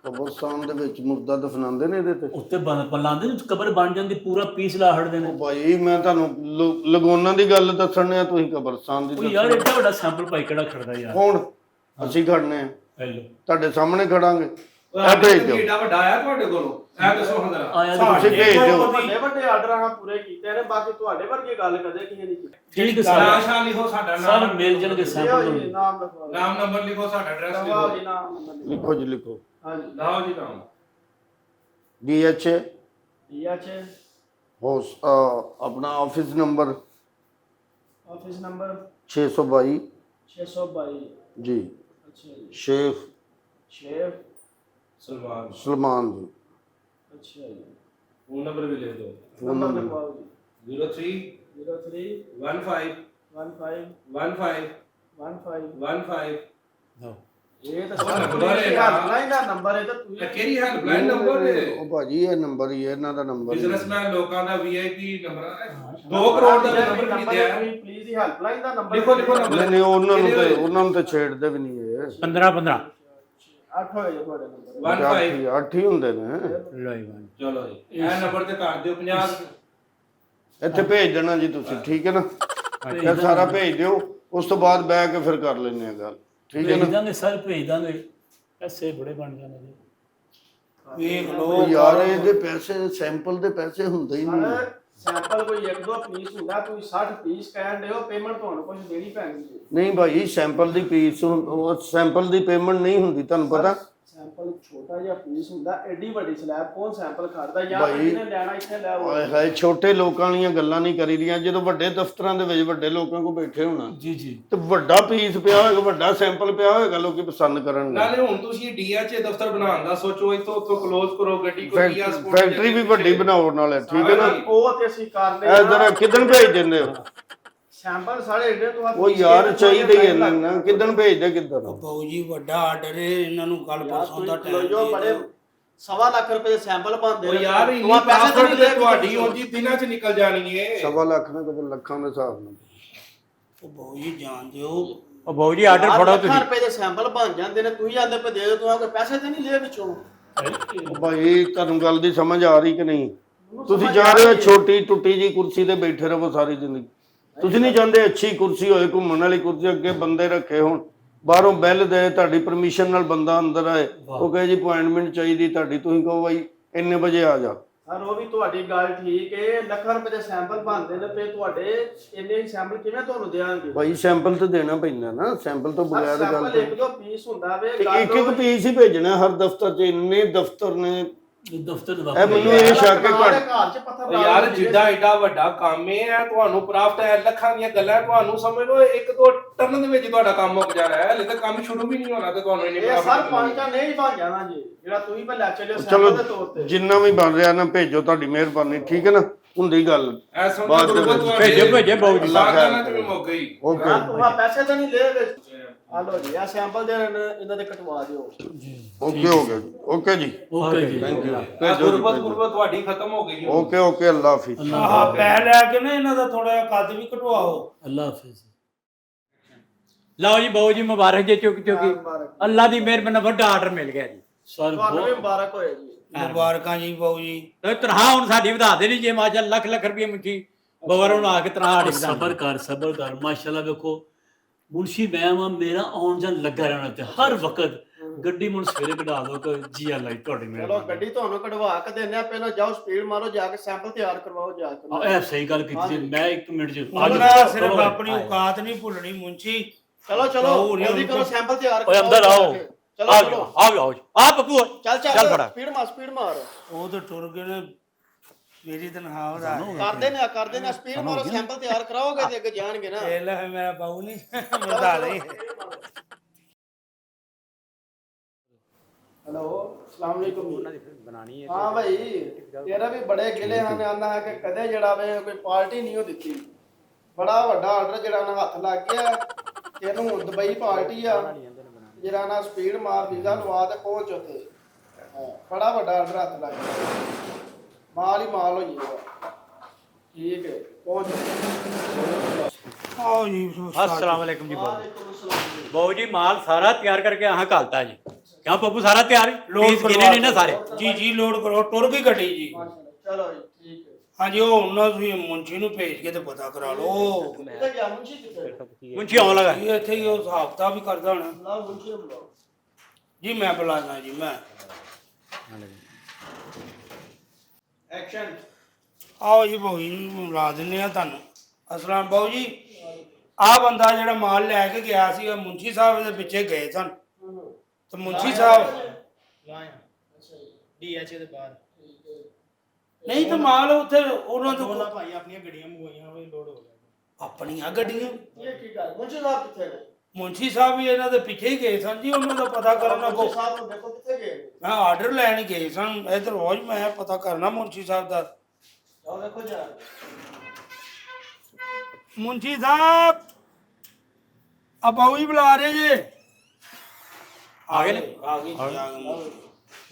ਕਬਰਸਤਾਨ ਦੇ ਵਿੱਚ ਮੁਰਦਾ ਦਫਨਾਉਂਦੇ ਨੇ ਇਹਦੇ ਤੇ। ਉੱਤੇ ਬਲਾਉਂਦੇ ਨੇ, ਕਬਰ ਬਣ ਜਾਂਦੀ, ਪੂਰਾ ਪੀਸ ਲਾ ਹੜਦੇ ਨੇ। ਭਾਈ ਮੈਂ ਤੁਹਾਨੂੰ ਲਗੋਨਾਂ ਦੀ ਗੱਲ ਦੱਸਣ ਆ, ਤੁਸੀਂ ਕਬਰਸਤਾਨ ਦੀ ਉਹ ਯਾਰ ਏਡਾ ਵੱਡਾ ਸੈਂਪਲ ਭਾਈ ਕਿਹੜਾ ਖੜਦਾ ਯਾਰ। ਕੌਣ? ਅਸੀਂ ਖੜਨੇ ਆ, ਹੈਲੋ ਤੁਹਾਡੇ ਸਾਹਮਣੇ ਖੜਾਂਗੇ। ਇਹ ਭੇਜ ਦਿਓ। ਕਿੱਡਾ ਵੱਡਾ ਆਇਆ ਤੁਹਾਡੇ ਕੋਲੋਂ, ਇਹ ਦੱਸੋ ਹੁਣ ਜ਼ਰਾ। ਆਇਆ ਤੁਸੀਂ ਭੇਜ ਦਿਓ। ਵੱਡੇ ਆਰਡਰ ਹਾਂ ਪੂਰੇ ਕੀਤੇ ਨੇ, ਬਾਕੀ ਤੁਹਾਡੇ ਵਰਗੀ ਗੱਲ ਕਦੇ ਕਿਸੇ ਨੇ ਕੀਤੀ। ਠੀਕ ਹੈ ਨਾਂ ਸਰ, ਸ਼ਾਨ ਲਿਖੋ, ਸਾਡਾ ਸਰ ਨਾਮ ਮਿਲ ਜਾਣਗੇ ਲਿਓ ਸੈਂਪਲ। ਜੀ ਨਾਮ ਲਿਖੋ, ਨਾਮ ਨੰਬਰ ਲਿਖੋ, ਸਾਡਾ ਐਡਰੈਸ ਲਵਾਓ ਜੀ ਲਿਖੋ। ਨਾਮ ਨੰਬਰ ਲਿਖੋ। ਲਿਖੋ ਜੀ ਲਿਖੋ। ਹਾਂਜੀ ਲਾਓ ਜੀ ਨਾਮ। BH DH ਹੋਸ ਆਪਣਾ ਆਫਿਸ ਨੰਬਰ ਆਫਿਸ ਨੰਬਰ 622 622। ਜੀ, ਅੱਛਾ ਜੀ। ਸ਼ੇਖ ਸ਼ੇਖ ਸਲਮਾਨ। ਸਲਮਾਨ ਜੀ। ਅੱਛਾ ਜੀ। ਫੋਨ ਨੰਬਰ ਵੀ ਲਿਖ ਦਿਓ। ਨੰਬਰ ਲਿਖਵਾਓ ਜੀ। 03 03 15 15 15 15 15। ਇਹ ਤਾਂ ਨੰਬਰ ਹੈ ਨਾ। ਹੈਲਪਲਾਈਨ ਦਾ ਨੰਬਰ ਹੈ ਤਾਂ ਇਹ ਤੁਸੀਂ ਕਿਹੜੀ ਹੈਲਪਲਾਈਨ ਨੰਬਰ ਹੈ? ਉਹ ਭਾਜੀ ਇਹ ਨੰਬਰ ਹੀ ਹੈ, ਇਹਨਾਂ ਦਾ ਨੰਬਰ ਹੀ ਹੈ। ਬਿਜ਼ਨਸਮੈਨ ਲੋਕਾਂ ਦਾ VIP ਨੰਬਰ ਹੈ। 2 ਕਰੋੜ ਦਾ ਨੰਬਰ ਖਰੀਦਿਆ ਹੈ। Please the helpline the number ਲਿਖੋ ਲਿਖੋ ਨੰਬਰ। ਨਹੀਂ ਉਹਨਾਂ ਨੂੰ ਤੇ ਛੇੜਦੇ ਵੀ ਨਹੀਂ ਇਹ। 15 8 ਹੋਏ ਜੀ ਤੁਹਾਡੇ ਨੰਬਰ। 15। 8 ਹੀ ਹੁੰਦੇ ਨੇ। ਚਲੋ ਜੀ, ਇਹ ਨੰਬਰ ਤੇ ਕਰ ਦਿਓ 50। ਇੱਥੇ ਭੇਜ ਦੇਣਾ ਜੀ ਤੁਸੀਂ, ਠੀਕ ਹੈ ਨਾ? ਇਹ ਸਾਰਾ ਭੇਜ ਦਿਓ, ਉਸ ਤੋਂ ਬਾਅਦ ਬਹਿ ਕੇ ਫਿਰ ਕਰ ਲੈਂਦੇ ਆ ਗੱਲ, ਠੀਕ ਹੈ ਭੇਜ ਨਾ? ਦਾਂਗੇ ਸਰ, ਭੇਜ ਦਾਂਗੇ। ਪੈਸੇ ਬੜੇ ਬਣ ਜਾਣੇ ਜੀ। ਵੇਖ ਉਹ ਲਓ ਯਾਰ ਇਹਦੇ ਪੈਸੇ, ਸੈਂਪਲ ਦੇ ਪੈਸੇ ਹੁੰਦੇ ਹੀ ਨਹੀਂ। ਸੈਂਪਲ ਕੋਈ 1-2 ਪੀਸ ਹੁੰਦਾ, ਤੁਸੀਂ 60 ਪੀਸ ਕਹਿਣ ਦਿਓ, ਪੇਮੈਂਟ ਤੁਹਾਨੂੰ ਕੁਝ ਦੇਣੀ ਪੈਣੀ ਜੀ। ਨਹੀਂ ਭਾਈ ਸੈਂਪਲ ਦੀ ਪੀਸ, ਉਹ ਸੈਂਪਲ ਦੀ ਪੇਮੈਂਟ ਨਹੀਂ ਹੁੰਦੀ, ਤੁਹਾਨੂੰ ਪਤਾ? ਸੈਂਪਲ ਛੋਟਾ ਜਿਹਾ ਪੀਸ ਹੁੰਦਾ, ਐਡੀ ਵੱਡੀ ਸਲੈਬ ਕੌਣ ਸੈਂਪਲ ਖੜਦਾ? ਜਾਂ ਭਾਈ, ਜਿਹਨੇ ਲੈਣਾ ਇੱਥੇ ਲੈ ਆਓ। ਓਏ ਹਾਏ, ਛੋਟੇ ਲੋਕਾਂ ਵਾਲੀਆਂ ਗੱਲਾਂ ਨਹੀਂ ਕਰੀਦੀਆਂ। ਜਦੋਂ ਵੱਡੇ ਦਫ਼ਤਰਾਂ ਦੇ ਵਿੱਚ ਵੱਡੇ ਲੋਕਾਂ ਕੋਲ ਬੈਠੇ ਹੋਣਾ ਜੀ ਜੀ। ਤੇ ਵੱਡਾ ਪੀਸ ਪਿਆ ਹੋਏਗਾ, ਵੱਡਾ ਸੈਂਪਲ ਪਿਆ ਹੋਏਗਾ, ਲੋਕੀ ਪਸੰਦ ਕਰਨਗੇ। ਨਾਲੇ ਹੁਣ ਤੁਸੀਂ DH ਦਫ਼ਤਰ ਬਣਾਉਣ ਦਾ ਸੋਚੋ, ਇੱਥੋਂ ਉੱਥੋਂ ਕਲੋਜ਼ ਕਰੋ ਗੱਡੀ ਕੋਈ ਜਾਂ ਫੈਕਟਰੀ ਵੀ ਵੱਡੀ ਬਣਾਉਣ ਨਾਲ ਹੈ, ਠੀਕ ਹੈ ਨਾ? ਉਹ ਤੇ ਅਸੀਂ ਕਰ ਇਹ ਜਰਾ ਕਿੱਦਣ ਭੇਜ ਦਿੰਦੇ ਹੋ? ਸੈਂਪਲ ਸਾਰੇ ਐਡੇ ਤੋਂ ਉਹ ਯਾਰ ਚਾਹੀਦੇ ਹੀ ਇਹਨਾਂ ਨੂੰ, ਕਿੱਦਣ ਭੇਜਦੇ ਕਿੱਦਣ? ਬਾਊ ਜੀ ਵੱਡਾ ਆਰਡਰ ਹੈ, ਇਹਨਾਂ ਨੂੰ ਗੱਲ ਪਰਸੋਂ ਦਾ ਟਾਈਮ ਜੋ ਬੜੇ 1.25 ਲੱਖ ਰੁਪਏ ਦੇ ਸੈਂਪਲ ਬਣਦੇ ਉਹ ਯਾਰ ਇੰਨੀ ਪੈਸੇ ਤਾਂ ਪਾਸਪੋਰਟ ਨਹੀਂ ਤੇ ਲੈ ਤੁਹਾਡੀ ਉਂਝ ਦਿਨਾਂ 'ਚ ਨਿਕਲ ਜਾਣੀ ਏ। 1.25 ਲੱਖ ਨੇ ਕਦੇ ਲੱਖਾਂ ਦੇ ਹਿਸਾਬ ਨਾਲ। ਉਹ ਬਾਊ ਜੀ ਜਾਣ ਦਿਓ। ਉਹ ਬਾਊ ਜੀ ਆਰਡਰ ਫੜੋ ਤੁਸੀਂ। 1 ਰੁਪਏ ਦੇ ਸੈਂਪਲ ਬਣ ਜਾਂਦੇ ਨੇ, ਤੁਸੀਂ ਜਾਂਦੇ ਪਏ ਦੇ ਦਿਓ, ਤੁਹਾਨੂੰ ਕੋਈ ਪੈਸੇ ਤੇ ਨਹੀਂ ਲਏ ਵਿੱਚੋਂ। ਉਹ ਭਾਈ ਤੁਹਾਨੂੰ ਗੱਲ ਦੀ ਸਮਝ ਆ ਰਹੀ ਕਿ ਨਹੀਂ? ਤੁਸੀਂ ਜਾ ਰਹੇ ਹੋ ਛੋਟੀ ਟੁੱਟੀ ਜੀ ਕੁਰਸੀ ਤੇ ਬੈਠੇ ਰਹੋ ਸਾਰੀ ਜ਼ਿੰਦਗੀ। ਤੁਸੀਂ ਨਹੀਂ ਚਾਹੁੰਦੇ ਅੱਛੀ ਕੁਰਸੀ ਹੋਏ, ਘੁੰਮਣ ਵਾਲੀ ਕੁਰਸੀ, ਅੱਗੇ ਬੰਦੇ ਰੱਖੇ ਹੋਣ, ਬਾਹਰੋਂ ਬੈਲ ਦੇ, ਤੁਹਾਡੀ ਪਰਮਿਸ਼ਨ ਨਾਲ ਬੰਦਾ ਅੰਦਰ ਆਏ, ਉਹ ਕਹੇ ਜੀ ਅਪਾਇੰਟਮੈਂਟ ਚਾਹੀਦੀ ਤੁਹਾਡੀ, ਤੁਸੀਂ ਕਹੋ ਬਾਈ ਇੰਨੇ ਵਜੇ ਆ ਜਾ। ਸਰ ਉਹ ਵੀ ਤੁਹਾਡੀ ਗੱਲ ਠੀਕ ਹੈ, ਲੱਖਾਂ ਰੁਪਏ ਦੇ ਸੈਂਪਲ ਬਣਦੇ ਨੇ ਤੇ ਤੁਹਾਡੇ ਇੰਨੇ ਸੈਂਪਲ ਕਿਵੇਂ ਤੁਹਾਨੂੰ ਦੇਵਾਂਗੇ? ਭਾਈ ਸੈਂਪਲ ਤਾਂ ਦੇਣਾ ਪੈਂਦਾ ਨਾ, ਸੈਂਪਲ ਤੋਂ ਬਗੈਰ ਗੱਲ ਸੈਂਪਲ 1-2 ਪੀਸ ਹੁੰਦਾ ਵੇ, ਇੱਕ ਇੱਕ ਪੀਸ ਹੀ ਭੇਜਣਾ ਹਰ ਦਫ਼ਤਰ 'ਚ। ਇੰਨੇ ਦਫ਼ਤਰ ਨੇ, ਦਫ਼ਤਰ ਇਹ ਵਾਪਸ ਮੈਨੂੰ ਇਹ ਸ਼ੱਕ ਹੈ ਘਰ ਘੱਟ ਚ ਪੱਥਰ ਉਹ ਲਾ ਯਾਰ ਕੇ ਜਿੱਦਾਂ ਐਡਾ ਵੱਡਾ ਕੰਮ ਹੈ ਤੁਹਾਨੂੰ ਪ੍ਰਾਪਤ ਹੈ ਲੱਖਾਂ ਦੀਆਂ ਗੱਲਾਂ ਤੁਹਾਨੂੰ ਸਮਝ ਲਓ 1-2 ਟਰਨ ਦੇ ਵਿੱਚ ਤੁਹਾਡਾ ਕੰਮ ਮੁੱਕ ਜਾਣਾ ਹੈ ਹਲੇ ਤਾਂ ਕੰਮ ਸ਼ੁਰੂ ਵੀ ਨਹੀਂ ਹੋਣਾ ਤੇ ਤੁਹਾਨੂੰ ਇੰਨੀ ਇਹ ਸਰ ਪ੍ਰਾਪਤ ਪੰਜ ਤਾਂ ਨਹੀਂ ਬਣ ਜਾਣਾ ਜੀ ਜਿਹੜਾ ਤੁਸੀਂ ਮੈਂ ਲੈ ਚੱਲਿਓ ਚਲੋ ਸੈਂਪਲ ਦੇ ਤੌਰ ਤੇ ਜਿੰਨਾ ਵੀ ਬਣ ਰਿਹਾ ਨਾ ਭੇਜੋ, ਤੁਹਾਡੀ ਮਿਹਰਬਾਨੀ, ਠੀਕ ਹੈ ਨਾ, ਹੁੰਦੀ ਗੱਲ। ਐ ਸਮਝੋ ਬਾਅਦ ਦੇ ਗੁਰਬਤ ਵਿੱਚ ਭੇਜੋ ਬਾਊ ਜੀ। ਸਾਧਾਂ ਤੇ ਵੀ ਮੁੱਕ ਗਈ ਓਕੇ ਯਾਰ ਤੁਸੀਂ ਪੈਸੇ ਤਾਂ ਨਹੀਂ ਲਏ ਵਿੱਚ ਆ ਲੋ ਜੀ ਆ ਸੈਂਪਲ ਦੇ ਇਹਨਾਂ ਦੇ ਕਟਵਾ ਦਿਓ ਓਕੇ ਹੋ ਗਿਆ ਜੀ, ਓਕੇ ਜੀ, ਓਕੇ ਜੀ ਥੈਂਕ ਯੂ, ਐ ਗੁਰਬਤ ਤੁਹਾਡੀ ਖਤਮ ਹੋ ਗਈ ਓਕੇ ਓਕੇ, ਅੱਲਾ ਹਾਫਿਜ਼। ਆਹ ਪੈ ਲੈ ਕੇ ਨਾ ਇਹਨਾਂ ਦਾ ਥੋੜਾ ਜਿਹਾ ਕੱਦ ਵੀ ਕਟਵਾਓ। ਅੱਲਾ ਹਾਫਿਜ਼। ਲਓ ਜੀ ਬਾਊ ਜੀ, ਮੁਬਾਰਕ ਜੇ ਚੁੱਕੀ ਮੁਬਾਰਕ। ਅੱਲਾ ਦੀ ਮਿਹਰ ਨਾਲ ਵੱਡਾ ਆਰਡਰ ਮਿਲ ਗਿਆ ਜੀ। ਸਰ ਤੁਹਾਨੂੰ ਵੀ ਮੁਬਾਰਕ ਹੋਏ ਜੀ। ਮੁਬਾਰਕਾਂ ਜੀ ਬਾਊ ਜੀ। ਤੇ ਤਨਖਾਹ ਹੁਣ ਸਾਡੀ ਵਧਾ ਦੇਣੀ ਜੇ ਮਾਜਾ ਲੱਖ ਰੁਪਏ ਮੁੱਠੀ ਬਵਰ ਹੁਣ ਆ ਕੇ ਤਨਖਾਹ ਸਾਡੀ ਵਧਾ ਸਬਰ ਕਰ ਮਾਸ਼ਾਅੱਲਾ। ਵੇਖੋ ਮੁਨਸ਼ੀ ਮੈਂ ਵਾਂ, ਮੇਰਾ ਆਉਣ ਜਾਣ ਲੱਗਾ ਰਹਿਣਾ ਤੇ ਹਰ ਵਕਤ ਗੱਡੀ ਮੁਨ ਸਵੇਰੇ ਕਢਾ ਦੋ ਕਿ ਜੀ ਅੱਲਾ ਤੁਹਾਡੀ ਚਲੋ ਮਿਹਰਬਾਨੀ। ਗੱਡੀ ਤੁਹਾਨੂੰ ਕਢਵਾ ਕੇ ਦਿੰਨੇ ਆ, ਪਹਿਲਾਂ ਜਾਓ ਸਪੀਡ ਮਾਰੋ, ਜਾ ਕੇ ਸੈਂਪਲ ਤਿਆਰ ਕਰਵਾਓ ਜਾ ਕੇ। ਇਹ ਸਹੀ ਗੱਲ ਕੀਤੀ ਜੀ। ਮੈਂ 1 ਮਿੰਟ ਚ ਉਹਨਾਂ ਸਿਰਫ ਆਪਣੀ ਔਕਾਤ ਨਹੀਂ ਭੁੱਲਣੀ ਮੁੰਚੀ। ਚਲੋ ਚਲੋ ਜਲਦੀ ਕਰੋ, ਸੈਂਪਲ ਤਿਆਰ ਓਏ ਅੰਦਰ ਆਓ। ਚਲੋ ਆ ਚਲੋ ਜਾਓ ਆਓ ਆ ਪੱਪੂ ਚੱਲ ਚੱਲ ਚੱਲ ਫੜਾ। ਸਪੀਡ ਮਾਰ ਉਹ ਤਾਂ ਟੁਰ ਗਏ ਨੇ, ਮੇਰੀ ਤਨਖਾਹ ਵਧਾ ਕਰਦੇ ਨੇ ਸਪੀਡ ਮਾਰੋ, ਸੈਂਪਲ ਤਿਆਰ ਕਰਾਓਗੇ ਤੇ ਅੱਗੇ ਜਾਣਗੇ ਨਾ। ਇਹ ਲੈ ਮੇਰਾ ਬਾਊ ਨਹੀਂ ਵਧਾ ਲਈ। ਹੈਲੋ ਅਸਲਾਮ ਵਾਲੇਕੁਮ। ਬਣਾਣੀ ਹੈ ਹਾਂ ਭਾਈ ਤੇਰਾ ਵੀ ਬੜੇ ਗਿਲੇ ਹਨ, ਆਂਦਾ ਹੈ ਕਿ ਕਦੇ ਜਿਹੜਾ ਵੇ ਕੋਈ ਪਾਰਟੀ ਨਹੀਂ ਉਹ ਦਿੱਤੀ। ਬੜਾ ਵੱਡਾ ਆਰਡਰ ਜਿਹੜਾ ਨਾ ਹੱਥ ਲੱਗ ਗਿਆ ਤੈਨੂੰ। ਹੁਣ ਦੁਬਈ ਪਾਰਟੀ ਆ, ਜਿਹੜਾ ਨਾ ਸਪੀਡ ਮਾਰ ਵੀਜ਼ਾ ਲਵਾ ਤੇ ਪਹੁੰਚ ਉੱਥੇ। ਬੜਾ ਵੱਡਾ ਆਰਡਰ ਹੱਥ ਲੱਗ ਗਿਆ, ਮਾਲ ਹੀ ਮਾਲ ਹੋਈ ਜਾਏਗਾ। ਠੀਕ ਹੈ ਪਹੁੰਚ। ਆਓ ਜੀ। अस्सलाम वालेकुम जी बाबू जी, माल सारा तैयार करके यहाँ घालता जी। क्या पप्पू सारा तैयार? पीस गिने नहीं ना सारे? ਜੀ ਜੀ ਲੋਡ ਕਰੋ, ਟੁਰ ਗਈ ਗੱਡੀ ਜੀ। ਚਲੋ ਜੀ ਠੀਕ ਹੈ। ਹਾਂਜੀ ਉਹ ਉਹਨਾਂ ਤੁਸੀਂ ਮੁੰਚੀ ਨੂੰ ਭੇਜ ਕੇ ਤੇ ਪਤਾ ਕਰਾ ਲਓ। ਕਿੱਥੇ ਗਿਆ ਮੁੰਸ਼ੀ? ਕਿੱਥੇ मुंशी आने लगा ਇਹ ਇੱਥੇ ਹੀ ਉਹ ਹਿਸਾਬ ਕਿਤਾਬ ਵੀ ਕਰਦਾ ਹੋਣਾ ਬੁਲਾਓ ਮੁੰਸ਼ੀ ਨੂੰ ਬੁਲਾਓ। ਜੀ। ਮੈਂ ਬੁਲਾਣਾ ਜੀ। ਮੈਂ ਐਕਸ਼ਨ। ਆਓ ਜੀ ਬਾਊ ਜੀ, ਮਿਲਾ ਦਿੰਦੇ ਆ ਤੁਹਾਨੂੰ। ਅਸਲਾਮ ਬਾਊ ਜੀ, ਆਹ ਬੰਦਾ ਜਿਹੜਾ ਮਾਲ ਲੈ ਕੇ ਗਿਆ ਸੀ ਮੁੰਸ਼ੀ ਸਾਹਿਬ ਦੇ ਪਿੱਛੇ ਗਏ ਸਨ ਤੇ ਮੁੰਸ਼ੀ ਸਾਹਿਬ ਡੀਐਚਏ ਦੇ ਬਾਹਰ ਨਹੀਂ ਤਾਂ ਮਾਲ ਉੱਥੇ ਉਹਨਾਂ ਤੋਂ ਭਾਈ ਆਪਣੀਆਂ ਗੱਡੀਆਂ ਮੰਗਵਾਈਆਂ ਹੋਏ ਲੋਡ ਹੋ ਗਿਆ। ਆਪਣੀਆਂ ਗੱਡੀਆਂ। ਇਹ ਕੀ ਕਰ ਮੁੰਸ਼ੀ ਸਾਹਿਬ ਕਿੱਥੇ ਨੇ? ਮੁੰਸ਼ੀ ਸਾਹਿਬ ਵੀ ਇਹਨਾਂ ਦੇ ਪਿੱਛੇ ਹੀ ਗਏ ਸਨ ਜੀ। ਉਹਨਾਂ ਦਾ ਪਤਾ ਕਰਨਾ ਕੋ। ਮੁੰਸ਼ੀ ਸਾਹਿਬ ਨੂੰ ਦੇਖੋ ਕਿੱਥੇ ਗਏ ਨੇ। ਮੈਂ ਆਰਡਰ ਲੈਣ ਹੀ ਗਏ ਸਨ ਇਧਰ। ਰੋਜ਼ ਮੈਂ ਪਤਾ ਕਰਨਾ ਮੁੰਸ਼ੀ ਸਾਹਿਬ ਦਾ। ਜਾਓ ਦੇਖੋ ਜਾ। ਮੁੰਸ਼ੀ ਸਾਹਿਬ ਆ ਬਾਊ ਜੀ ਬੁਲਾ ਰਹੇ ਜੇ। आ गए ने? ਆ ਗਏ ਜੀ, ਆ ਗਏ।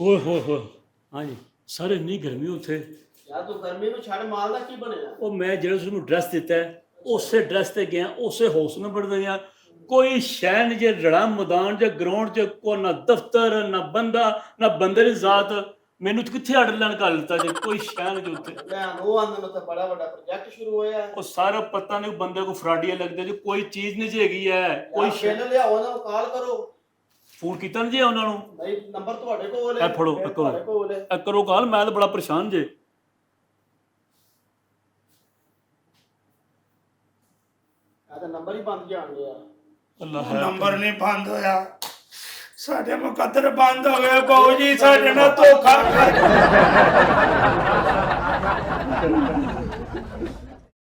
ਓਏ ਹੋਏ ਹੋਏ। ਹਾਂਜੀ ਸਰ ਇੰਨੀ ਗਰਮੀ ਉੱਥੇ। ਯਾਰ ਤੂੰ ਗਰਮੀ ਨੂੰ ਛੱਡ, ਮਾਲ ਦਾ ਕੀ ਬਣਿਆ? ਉਹ ਮੈਂ ਜਿਹੜਾ ਤੁਹਾਨੂੰ ਡਰੈਸ ਦਿੱਤਾ ਹੈ, ਉਸੇ ਡਰੈਸ ਤੇ ਗਿਆ, ਉਸੇ ਹਾਊਸ ਨੰਬਰ ਤੇ ਗਿਆ। ਕੋਈ ਸ਼ੈ ਨਹੀਂ ਜੇ ਰੜਾ ਮੈਦਾਨ ਜਾਂ ਗਰਾਊਂਡ 'ਚ ਕੋ ਨਾ ਦਫ਼ਤਰ ਨਾ ਬੰਦਾ ਨਾ ਬੰਦੇ ਦੀ ਜ਼ਾਤ। ਮੈਨੂੰ ਤਾਂ ਕਿੱਥੇ ਆਰਡਰ ਲੈਣ ਕਰ ਦਿੱਤਾ ਜੇ? ਕੋਈ ਸ਼ੈ ਨਹੀਂ ਉੱਥੇ। ਲੈ ਉਹ ਆਂਦੇ ਨੇ ਤਾਂ ਬੜਾ ਵੱਡਾ ਪ੍ਰੋਜੈਕਟ ਸ਼ੁਰੂ ਹੋਇਆ ਹੈ। ਉਹ ਸਾਰਾ ਪਤਾ ਨਹੀਂ ਬੰਦੇ ਕੋ ਫਰਾਡੀਆ ਲੱਗਦੇ ਜੀ। ਕੋਈ ਚੀਜ਼ ਨਹੀਂ ਜੀ ਹੈਗੀ ਹੈ। ਕੋਈ ਬਿੱਲ ਲਿਆਓ, ਉਹਨਾਂ ਨੂੰ ਕਾਲ ਕਰੋ। ਫੋਨ ਕੀਤਾ ਨਾ ਜੀ ਉਹਨਾਂ ਨੂੰ? ਨਹੀਂ ਨੰਬਰ ਤੁਹਾਡੇ ਕੋਲ ਹੈ। ਇਹ ਫੜੋ, ਫਿਰ ਇਹ ਕਰੋ। ਤੁਹਾਡੇ ਕੋਲ ਹੈ। ਇਹ ਕਰੋ ਕਾਲ। ਮੈਂ ਤਾਂ ਬੜਾ ਪਰੇਸ਼ਾਨ ਜੇ। ਆ ਤਾਂ ਨੰਬਰ ਹੀ ਬੰਦ ਜਾਣ ਗਿਆ। ਅੱਲਾ ਉਹ ਨੰਬਰ ਨਹੀਂ ਬੰਦ ਹੋਇਆ, ਸਾਡੇ ਮੁਕੱਦਰ ਬੰਦ ਹੋ ਗਏ ਬਾਊ ਜੀ। ਸਾਡੇ ਨਾਲ ਧੋਖਾ ਕਰ